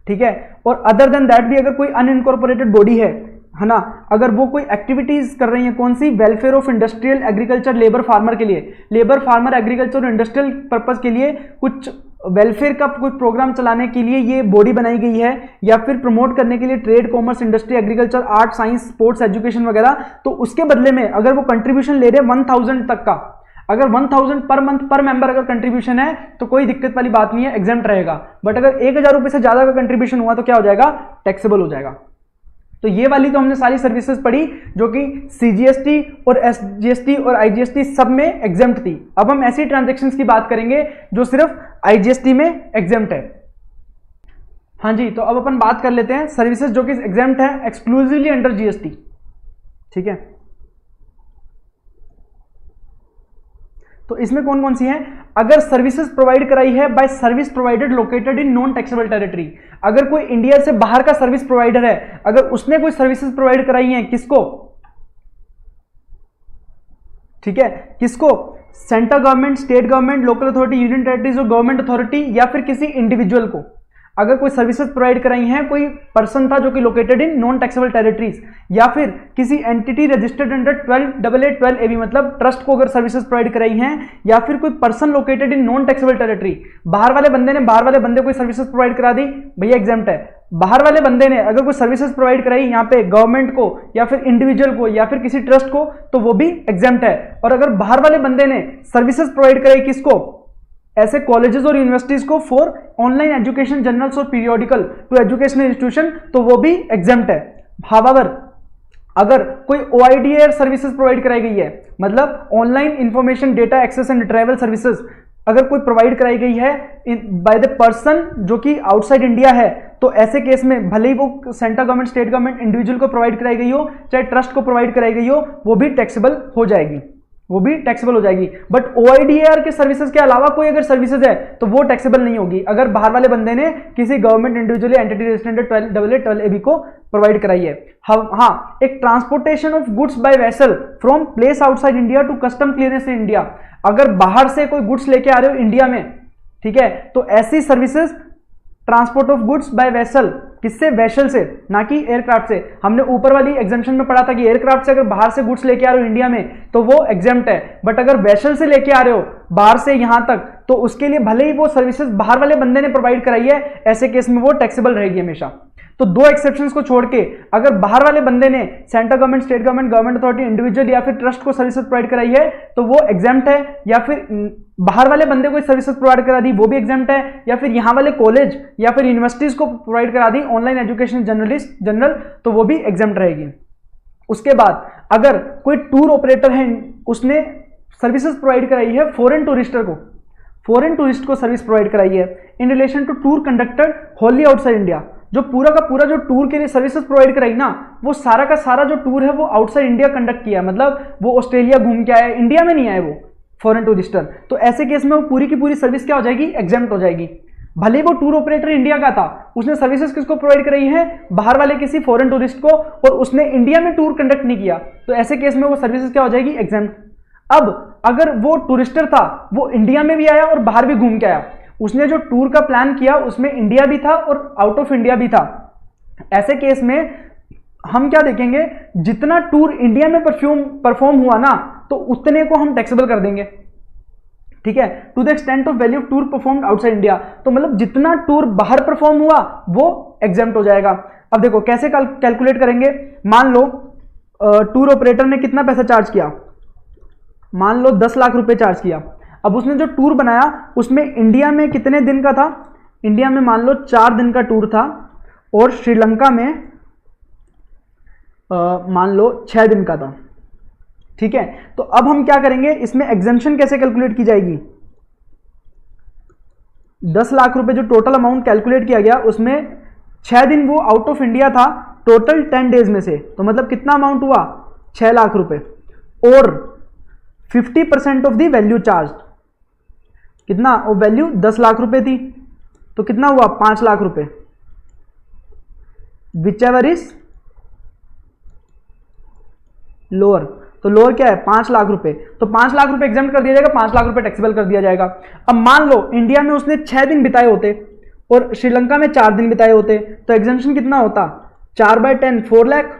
ठीक है। और अदर देन दैट भी अगर कोई अनइनकॉर्पोरेटेड बॉडी है ना, अगर वो कोई एक्टिविटीज कर रही है, कौन सी? Welfare of industrial agriculture labour farmer के लिए, लेबर फार्मर एग्रीकल्चर और इंडस्ट्रियल पर्पस के लिए कुछ वेलफेयर का कुछ प्रोग्राम चलाने के लिए ये बॉडी बनाई गई है, या फिर प्रमोट करने के लिए trade, commerce, industry, agriculture, art, science, sports, education वगैरह, तो उसके बदले में अगर वो कंट्रीब्यूशन ले रहे हैं 1000 तक का, अगर 1000 पर मंथ पर मेंबर अगर कंट्रीब्यूशन है तो कोई दिक्कत वाली बात नहीं है, एग्जेम्प्ट रहेगा। बट अगर 1000 रुपए से ज्यादा का कंट्रीब्यूशन हुआ तो क्या हो जाएगा? टैक्सेबल हो जाएगा। तो ये वाली तो हमने सारी सर्विसेज पढ़ी जो कि सीजीएसटी और एसजीएसटी और आईजीएसटी सब में एग्जेम्प्ट थी। अब हम ऐसी ट्रांजैक्शंस की बात करेंगे जो सिर्फ आईजीएसटी में एग्जेम्प्ट है। हाँ जी, तो अब अपन बात कर लेते हैं सर्विसेज जो कि एग्जेम्प्ट है एक्सक्लूसिवली अंडर जीएसटी, ठीक है। तो इसमें कौन कौन सी हैं? अगर सर्विसेज प्रोवाइड कराई है bye service provider located in non taxable territory, अगर कोई इंडिया से बाहर का सर्विस प्रोवाइडर है, अगर उसने कोई सर्विसेज प्रोवाइड कराई है, किसको? ठीक है, किसको? Central government, state government, local authority, union territories और गवर्नमेंट अथॉरिटी, या फिर किसी इंडिविजुअल को। अगर कोई सर्विसेज प्रोवाइड कराई हैं, कोई पर्सन था जो कि located in non taxable territories, या फिर किसी एंटिटी रजिस्टर्ड अंडर 12A12AB मतलब ट्रस्ट को अगर सर्विसेज प्रोवाइड कराई हैं, या फिर कोई person located in non taxable territory, बाहर वाले बंदे ने बाहर वाले बंदे को सर्विसेज प्रोवाइड करा दी, भैया एग्जाम्प्ट है। बाहर वाले बंदे ने अगर कोई सर्विसेज प्रोवाइड कराई यहाँ पे गवर्नमेंट को या फिर इंडिविजुअल को या फिर किसी ट्रस्ट को, तो वो भी एग्जाम्प्ट है। और अगर बाहर वाले बंदे ने सर्विसेज प्रोवाइड कराई किसको, ऐसे कॉलेजेस और यूनिवर्सिटीज को फॉर ऑनलाइन एजुकेशन जर्नल्स और पीरियोडिकल टू एजुकेशनल इंस्टीट्यूशन, तो वो भी एग्जाम्प्ट है। हाउएवर अगर कोई OIDR सर्विसेज प्रोवाइड कराई गई है, मतलब online information data access and travel services अगर कोई प्रोवाइड कराई गई है बाय द पर्सन जो कि आउटसाइड इंडिया है, तो ऐसे केस में भले ही वो central government, state government, individual को प्रोवाइड कराई गई हो, चाहे ट्रस्ट को प्रोवाइड कराई गई हो, वो भी टैक्सेबल हो जाएगी, वो भी टैक्सेबल हो जाएगी। बट OIDR के सर्विसेज के अलावा कोई अगर सर्विसेज है तो वो टैक्सेबल नहीं होगी अगर बाहर वाले बंदे ने किसी government, individual, entity registered 12A12AB को प्रोवाइड कराई है। हाँ, एक transportation of goods by vessel from place outside India to custom clearance in India, अगर बाहर से कोई गुड्स लेके आ रहे हो इंडिया में, ठीक है, तो ऐसी services transport of goods by vessel, किससे, वेसल से, ना कि एयरक्राफ्ट से। हमने ऊपर वाली एग्जाम्पशन में पढ़ा था कि एयरक्राफ्ट से अगर बाहर से गुड्स लेके आ रहे हो इंडिया में तो वो एग्जाम्प्ट है, बट अगर वेसल से लेके आ रहे हो बाहर से यहां तक, तो उसके लिए भले ही वो सर्विसेज बाहर वाले बंदे ने प्रोवाइड कराई है, ऐसे केस में वो टैक्सेबल रहेगी हमेशा। तो दो एक्सेप्शंस को छोड़ के अगर बाहर वाले बंदे ने central government, state government, government authority, individual या फिर ट्रस्ट को सर्विसेज प्रोवाइड कराई है तो वो एग्जाम्प्ट है, या फिर बाहर वाले बंदे को सर्विसेज प्रोवाइड करा दी वो भी एग्जाम्प्ट है, या फिर यहां वाले कॉलेज या फिर यूनिवर्सिटीज को प्रोवाइड करा दी ऑनलाइन एजुकेशन जनरल, तो वो भी एग्जाम्प्ट रहेगी। उसके बाद अगर कोई टूर ऑपरेटर है, उसने सर्विसेज प्रोवाइड कराई है फॉरेन टूरिस्ट को सर्विस प्रोवाइड कराई है in relation to tour conducted wholly outside India, जो पूरा का पूरा जो टूर के लिए सर्विसेज प्रोवाइड कराई ना, वो सारा का सारा जो टूर है वो आउटसाइड इंडिया कंडक्ट किया, मतलब वो ऑस्ट्रेलिया घूम के आया, इंडिया में नहीं आए वो फॉरेन टूरिस्टर, तो ऐसे केस में वो पूरी की पूरी सर्विस क्या हो जाएगी, एग्जाम्प्ट हो जाएगी। भले वो टूर ऑपरेटर इंडिया का था, उसने सर्विसेज किसको प्रोवाइड कराई है, बाहर वाले किसी फॉरेन टूरिस्ट को, और उसने इंडिया में टूर कंडक्ट नहीं किया, तो ऐसे केस में वो सर्विसेज क्या हो जाएगी, एग्जाम्प्ट। अब अगर वो टूरिस्टर था, वो इंडिया में भी आया और बाहर भी घूम के आया, उसने जो टूर का प्लान किया उसमें इंडिया भी था और आउट ऑफ इंडिया भी था, ऐसे केस में हम क्या देखेंगे, जितना टूर इंडिया में परफॉर्म हुआ ना, तो उतने को हम टैक्सेबल कर देंगे, ठीक है, to the extent of value of tour performed outside India, तो मतलब जितना टूर बाहर परफॉर्म हुआ वो एग्जाम्प्ट हो जाएगा। अब देखो कैसे कैलकुलेट करेंगे, मान लो टूर ऑपरेटर ने कितना पैसा चार्ज किया, मान लो 10 लाख रुपए चार्ज किया। अब उसने जो टूर बनाया उसमें इंडिया में कितने दिन का था, इंडिया में मान लो 4 दिन का टूर था, और श्रीलंका में मान लो 6 दिन का था, ठीक है। तो अब हम क्या करेंगे, इसमें एग्जेम्पशन कैसे कैलकुलेट की जाएगी, 10 लाख रुपए जो टोटल अमाउंट कैलकुलेट किया गया उसमें 6 दिन वो आउट ऑफ इंडिया था, टोटल 10 डेज में से, तो मतलब कितना अमाउंट हुआ, 6 लाख रुपए, और 50% ऑफ द वैल्यू चार्ज, कितना, वो वैल्यू 10 लाख रुपए थी, तो कितना हुआ, 5 लाख रुपए, विच एवर इज लोअर, तो लोअर क्या है, 5 लाख रुपए, तो 5 लाख रुपए एग्जाम्प्ट कर दिया जाएगा, 5 लाख रुपए टैक्सेबल कर दिया जाएगा। अब मान लो इंडिया में उसने 6 दिन बिताए होते और श्रीलंका में 4 दिन बिताए होते, तो एग्जाम्पशन कितना होता, 4/10 4 लाख,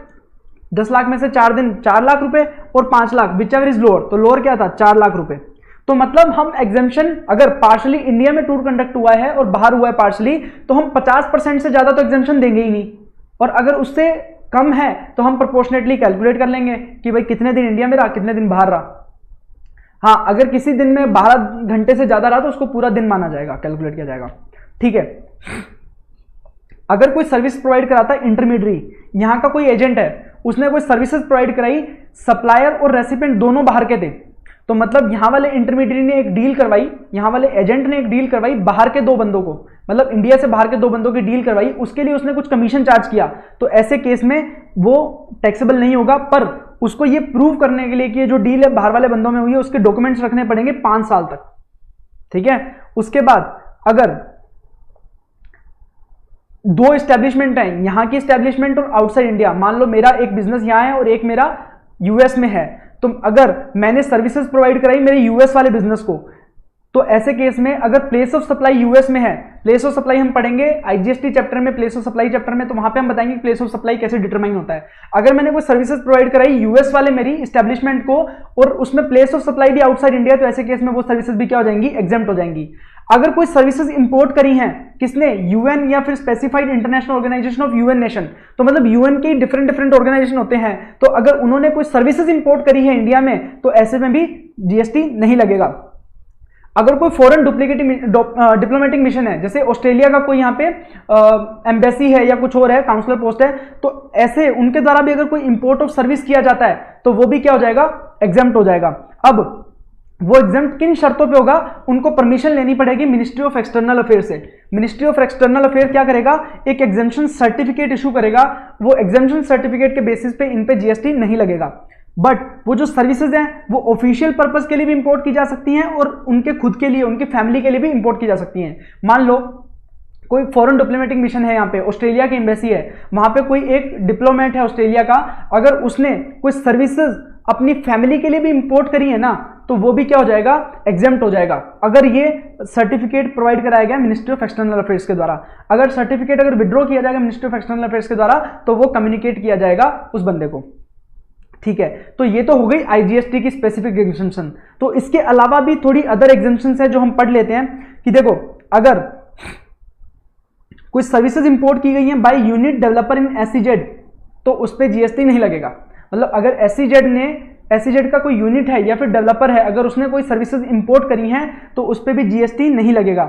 10 लाख में से 4 दिन 4 लाख रुपए और 5 lakh, which ever is lower, तो लोअर क्या था, 4 लाख रुपए। तो मतलब हम एग्जाम्पशन अगर पार्शली इंडिया में टूर कंडक्ट हुआ है और बाहर हुआ है पार्शली, तो हम 50% से ज्यादा तो एग्जाम्पशन देंगे ही नहीं, और अगर उससे कम है तो हम प्रोपोर्शनेटली कैलकुलेट कर लेंगे कि भाई कितने दिन इंडिया में रहा, कितने दिन बाहर रहा। हाँ, अगर किसी दिन में 12 घंटे से ज्यादा रहा तो उसको पूरा दिन माना जाएगा, कैलकुलेट किया जाएगा, ठीक है। अगर कोई सर्विस प्रोवाइड कराता है इंटरमीडियरी, यहां का कोई एजेंट है, उसने कोई सर्विसेज प्रोवाइड कराई, सप्लायर और रेसिपिएंट दोनों बाहर के थे, तो मतलब यहां वाले इंटरमीडियरी ने एक डील करवाई, यहां वाले एजेंट ने एक डील करवाई बाहर के 2 बंदों को, मतलब इंडिया से बाहर के 2 बंदों की डील करवाई, उसके लिए उसने कुछ कमीशन चार्ज किया, तो ऐसे केस में वो टैक्सेबल नहीं होगा। पर उसको ये प्रूव करने के लिए कि ये जो डील है बाहर वाले बंदों में हुई है, उसके डॉक्यूमेंट्स रखने पड़ेंगे 5 साल तक, ठीक है। उसके बाद अगर 2 एस्टेब्लिशमेंट हैं, यहां की एस्टेब्लिशमेंट और आउटसाइड इंडिया, मान लो मेरा एक बिजनेस यहां है और एक मेरा यूएस में है, तो अगर मैंने सर्विसेज प्रोवाइड कराई मेरे यूएस वाले बिजनेस को, तो ऐसे केस में अगर प्लेस ऑफ सप्लाई यूएस में है, प्लेस ऑफ सप्लाई हम पढ़ेंगे आईजीएसटी चैप्टर में, प्लेस ऑफ सप्लाई चैप्टर में, तो वहां पे हम बताएंगे प्लेस ऑफ सप्लाई कैसे डिटरमाइन होता है। अगर मैंने कोई सर्विसेज प्रोवाइड कराई यूएस वाले मेरी एस्टेब्लिशमेंट को और उसमें प्लेस ऑफ सप्लाई भी आउटसाइड इंडिया, तो ऐसे केस में वो सर्विसेज भी क्या हो जाएंगी, एग्जेम्प्ट हो जाएंगी। अगर कोई सर्विसेज इंपोर्ट करी हैं किसने, यूएन या फिर specified international organisation of UN nation, तो मतलब यूएन के डिफरेंट ऑर्गेनाइजेशन होते हैं, तो अगर उन्होंने कोई सर्विसेज इंपोर्ट करी है इंडिया में तो ऐसे में भी जीएसटी नहीं लगेगा। अगर कोई फॉरेन डिप्लोमेटिक मिशन है, जैसे ऑस्ट्रेलिया का कोई यहाँ पे एम्बेसी है या कुछ और है, काउंसलर पोस्ट है, तो ऐसे उनके द्वारा भी अगर कोई इंपोर्ट ऑफ सर्विस किया जाता है तो वो भी क्या हो जाएगा, एग्जेम्प्ट हो जाएगा। अब वो एग्जेम्प्ट किन शर्तों पे होगा, उनको परमिशन लेनी पड़ेगी मिनिस्ट्री ऑफ एक्सटर्नल अफेयर से। मिनिस्ट्री ऑफ एक्सटर्नल अफेयर क्या करेगा, एक एग्जेम्पशन सर्टिफिकेट इशू करेगा, वो एग्जेम्पशन सर्टिफिकेट के बेसिस पे इन पे जीएसटी नहीं लगेगा। बट वो जो सर्विसेज हैं वो ऑफिशियल पर्पस के लिए भी इंपोर्ट की जा सकती हैं और उनके खुद के लिए, उनकी फैमिली के लिए भी इंपोर्ट की जा सकती हैं। मान लो कोई फॉरेन डिप्लोमेटिक मिशन है, यहाँ पे ऑस्ट्रेलिया की एम्बेसी है, वहां पे कोई एक डिप्लोमेट है ऑस्ट्रेलिया का, अगर उसने कोई सर्विसेज अपनी फैमिली के लिए भी इंपोर्ट करी है ना, तो वो भी क्या हो जाएगा, एग्जेम्प्ट हो जाएगा, अगर ये सर्टिफिकेट प्रोवाइड कराया गया मिनिस्ट्री ऑफ एक्सटर्नल अफेयर्स के द्वारा। अगर सर्टिफिकेट अगर विड्रॉ किया जाएगा मिनिस्ट्री ऑफ एक्सटर्नल अफेयर्स के द्वारा तो वो कम्युनिकेट किया जाएगा उस बंदे को। ठीक है, तो ये तो हो गई आईजीएसटी की स्पेसिफिक एग्जेम्पशन। तो इसके अलावा भी थोड़ी अदर एग्जेम्पशन है जो हम पढ़ लेते हैं कि देखो, अगर कोई सर्विसेज इंपोर्ट की गई हैं by unit developer in SEZ तो उस पर जीएसटी नहीं लगेगा। मतलब अगर एसईजेड का कोई यूनिट है या फिर डेवलपर है, अगर उसने कोई सर्विसेज इंपोर्ट करी हैं तो उस पर भी जीएसटी नहीं लगेगा।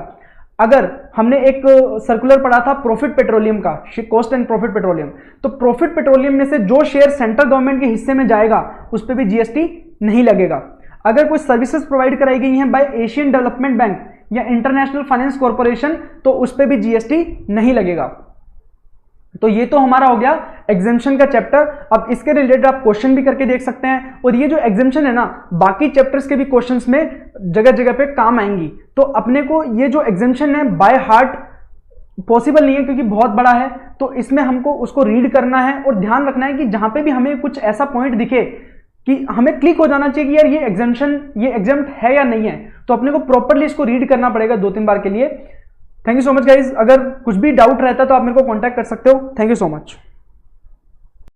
अगर हमने एक सर्कुलर पढ़ा था प्रॉफिट पेट्रोलियम का, कॉस्ट एंड प्रॉफिट पेट्रोलियम, तो प्रॉफिट पेट्रोलियम में से जो शेयर सेंट्रल गवर्नमेंट के हिस्से में जाएगा उस पर भी जीएसटी नहीं लगेगा। अगर कोई सर्विसेज प्रोवाइड कराई गई हैं बाय एशियन डेवलपमेंट बैंक या इंटरनेशनल फाइनेंस कॉर्पोरेशन तो उस पर भी जीएसटी नहीं लगेगा। तो ये तो हमारा हो गया एग्जेम्पशन का चैप्टर। अब इसके रिलेटेड आप क्वेश्चन भी करके देख सकते हैं, और ये जो एग्जेम्पशन है ना, बाकी चैप्टर्स के भी क्वेश्चंस में जगह जगह पे काम आएंगी। तो अपने को ये जो एग्जेम्पशन है बाय हार्ट पॉसिबल नहीं है क्योंकि बहुत बड़ा है, तो इसमें हमको उसको रीड करना है और ध्यान रखना है कि जहां पे भी हमें कुछ ऐसा पॉइंट दिखे कि हमें क्लिक हो जाना चाहिए कि यार ये एग्जेम्पशन, ये एग्जेम्प्ट है या नहीं है, तो अपने को प्रॉपरली इसको रीड करना पड़ेगा 2-3 बार के लिए। Thank you so much guys. अगर कुछ भी डाउट रहता है तो आप मेरे को कांटेक्ट कर सकते हो। Thank you so much.